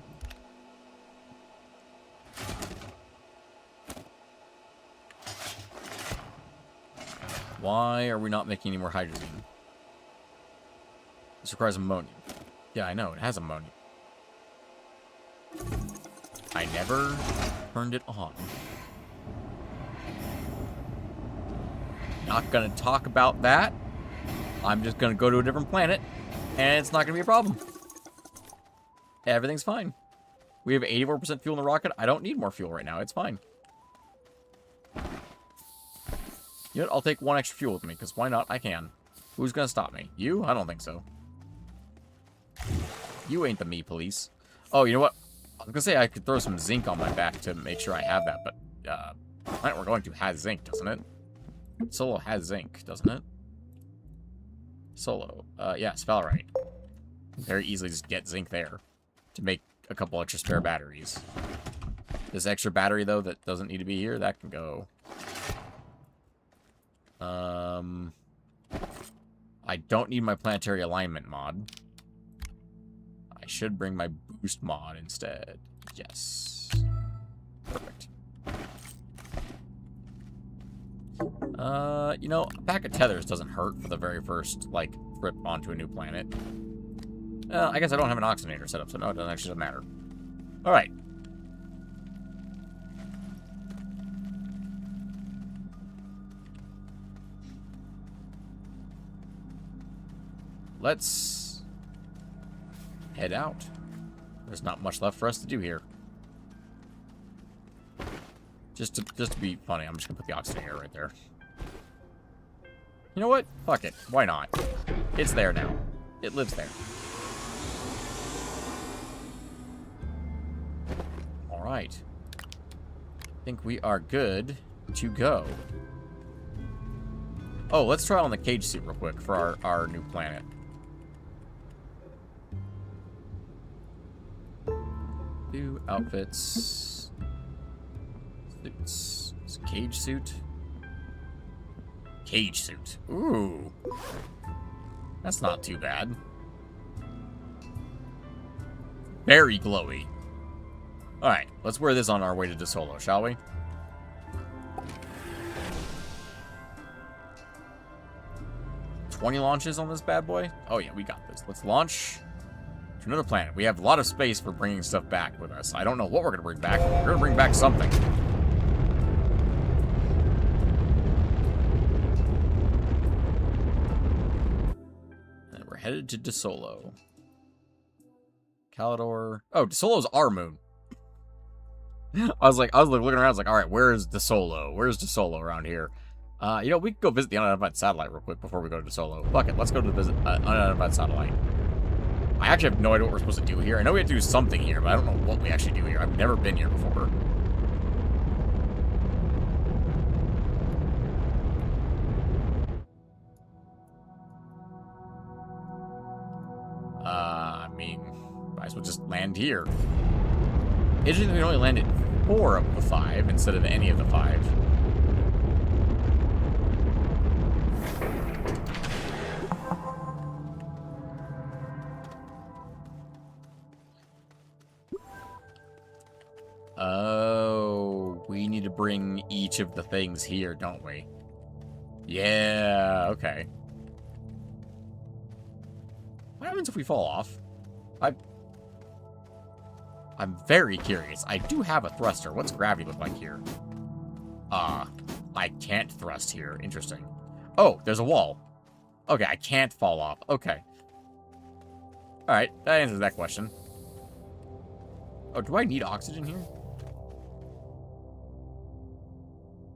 Why are we not making any more hydrazine? This requires ammonia. Yeah, I know. It has ammonia. I never turned it on. Not gonna talk about that. I'm just gonna go to a different planet, and it's not gonna be a problem. Everything's fine. We have 84% fuel in the rocket. I don't need more fuel right now. It's fine. You know what? I'll take one extra fuel with me, because why not? I can. Who's gonna stop me? You? I don't think so. You ain't the me police. Oh, you know what? I was gonna say I could throw some zinc on my back to make sure I have that, but the planet we're going to has zinc, doesn't it? Solo has zinc, doesn't it? Solo. Yeah, spellrite. Very easily just get zinc there to make a couple extra spare batteries. This extra battery, though, that doesn't need to be here, that can go. I don't need my planetary alignment mod. I should bring my boost mod instead. Yes. Perfect. You know, a pack of tethers doesn't hurt for the very first, like, trip onto a new planet. I guess I don't have an oxygenator set up, so no, it doesn't actually matter. Alright. Let's head out. There's not much left for us to do here. Just to be funny, I'm just gonna put the oxygenator right there. You know what? Fuck it. Why not? It's there now. It lives there. Alright. I think we are good to go. Oh, let's try on the cage suit real quick for our new planet. Do outfits. Suits. It's a cage suit. Cage suit. Ooh. That's not too bad. Very glowy. Alright, let's wear this on our way to DeSolo, shall we? $20 launches on this bad boy? Oh yeah, we got this. Let's launch to another planet. We have a lot of space for bringing stuff back with us. I don't know what we're going to bring back, but we're going to bring back something. And we're headed to DeSolo. Calidor. Oh, DeSolo's our moon. I was looking around. I was like, all right, where is DeSolo? Where's DeSolo around here? You know, we can go visit the unidentified satellite real quick before we go to DeSolo. Fuck it, let's go to the visit unidentified satellite. I actually have no idea what we're supposed to do here. I know we have to do something here, but I don't know what we actually do here. I've never been here before. I mean, might as well just land here. Interesting, we only landed 4 of the 5 instead of any of the 5. Oh, we need to bring each of the things here, don't we? Yeah, okay. What happens if we fall off? I'm very curious. I do have a thruster. What's gravity look like here? I can't thrust here. Interesting. Oh, there's a wall. Okay, I can't fall off. Okay. Alright, that answers that question. Oh, do I need oxygen here?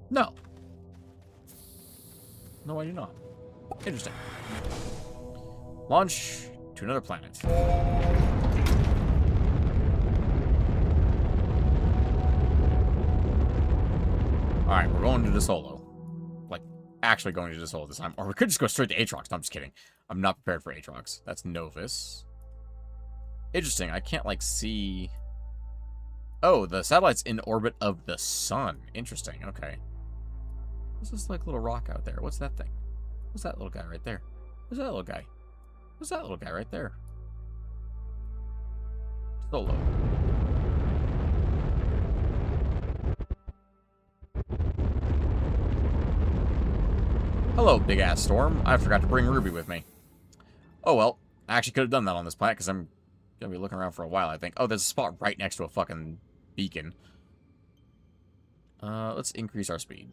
No. No, I do not. Interesting. Launch to another planet. Alright, we're going to DeSolo. Like, actually going to DeSolo this time. Or we could just go straight to Aatrox. No, I'm just kidding. I'm not prepared for Aatrox. That's Novus. Interesting. I can't, like, see... Oh, the satellite's in orbit of the sun. Interesting. Okay. What's this, like, little rock out there? What's that thing? What's that little guy right there? What's that little guy? What's that little guy right there? Solo. Hello, big-ass storm. I forgot to bring Ruby with me. Oh, well. I actually could have done that on this planet, because I'm going to be looking around for a while, I think. Oh, there's a spot right next to a fucking beacon. Let's increase our speed.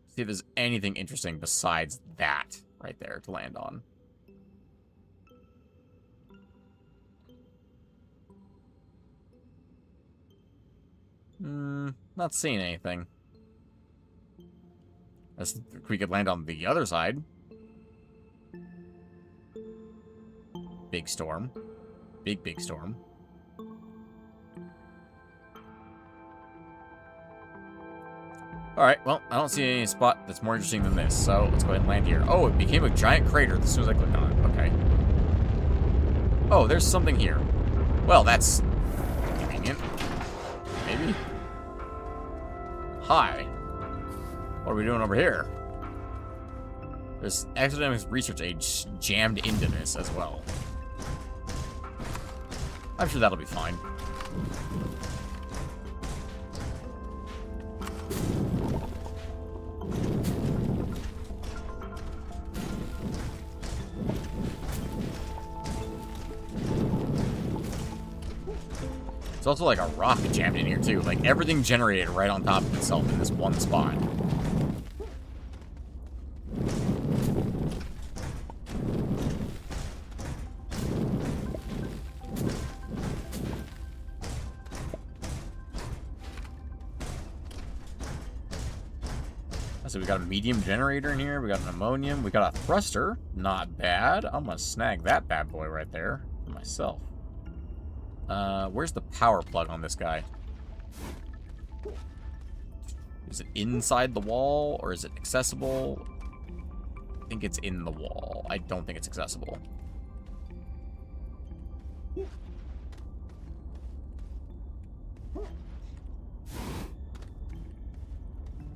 See if there's anything interesting besides that right there to land on. Not seeing anything. We could land on the other side. Big storm. Big storm. Alright, well, I don't see any spot that's more interesting than this, so let's go ahead and land here. Oh, it became a giant crater as soon as I clicked on it. Okay. Oh, there's something here. Well, that's convenient. Maybe? Hi. What are we doing over here? There's academic research aid jammed into this as well. I'm sure that'll be fine. It's also like a rock jammed in here too. Like everything generated right on top of itself in this one spot. So we got a medium generator in here. We got an ammonium. We got a thruster. Not bad. I'm gonna snag that bad boy right there for myself. Where's the power plug on this guy? Is it inside the wall, or is it accessible? I think it's in the wall. I don't think it's accessible.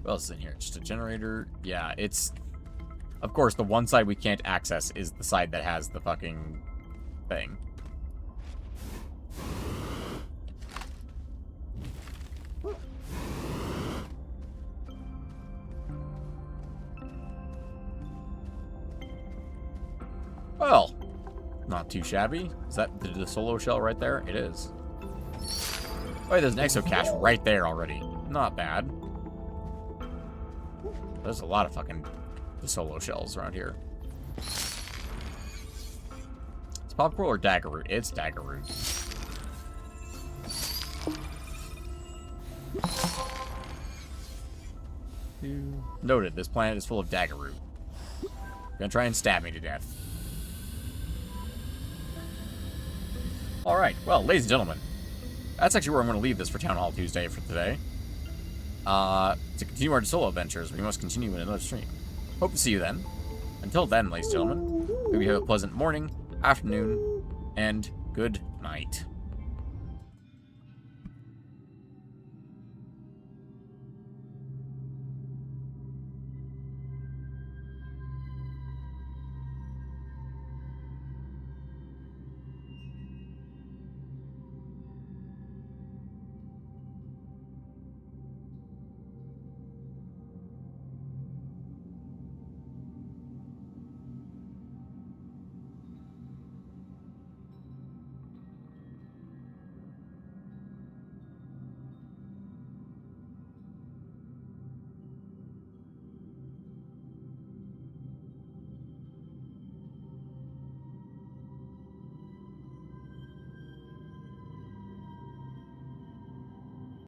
What else is in here? Just a generator. Yeah, it's... Of course, the one side we can't access is the side that has the fucking thing. Well, not too shabby. Is that the solo shell right there? It is. Oh, there's an exocache right there already. Not bad. There's a lot of fucking solo shells around here. It's popcorn or dagger root? It's dagger root. Noted, this planet is full of dagger root. Gonna try and stab me to death. Alright, well, ladies and gentlemen, that's actually where I'm going to leave this for Town Hall Tuesday for today. To continue our solo adventures, we must continue in another stream. Hope to see you then. Until then, ladies and gentlemen, hope you have a pleasant morning, afternoon, and good night.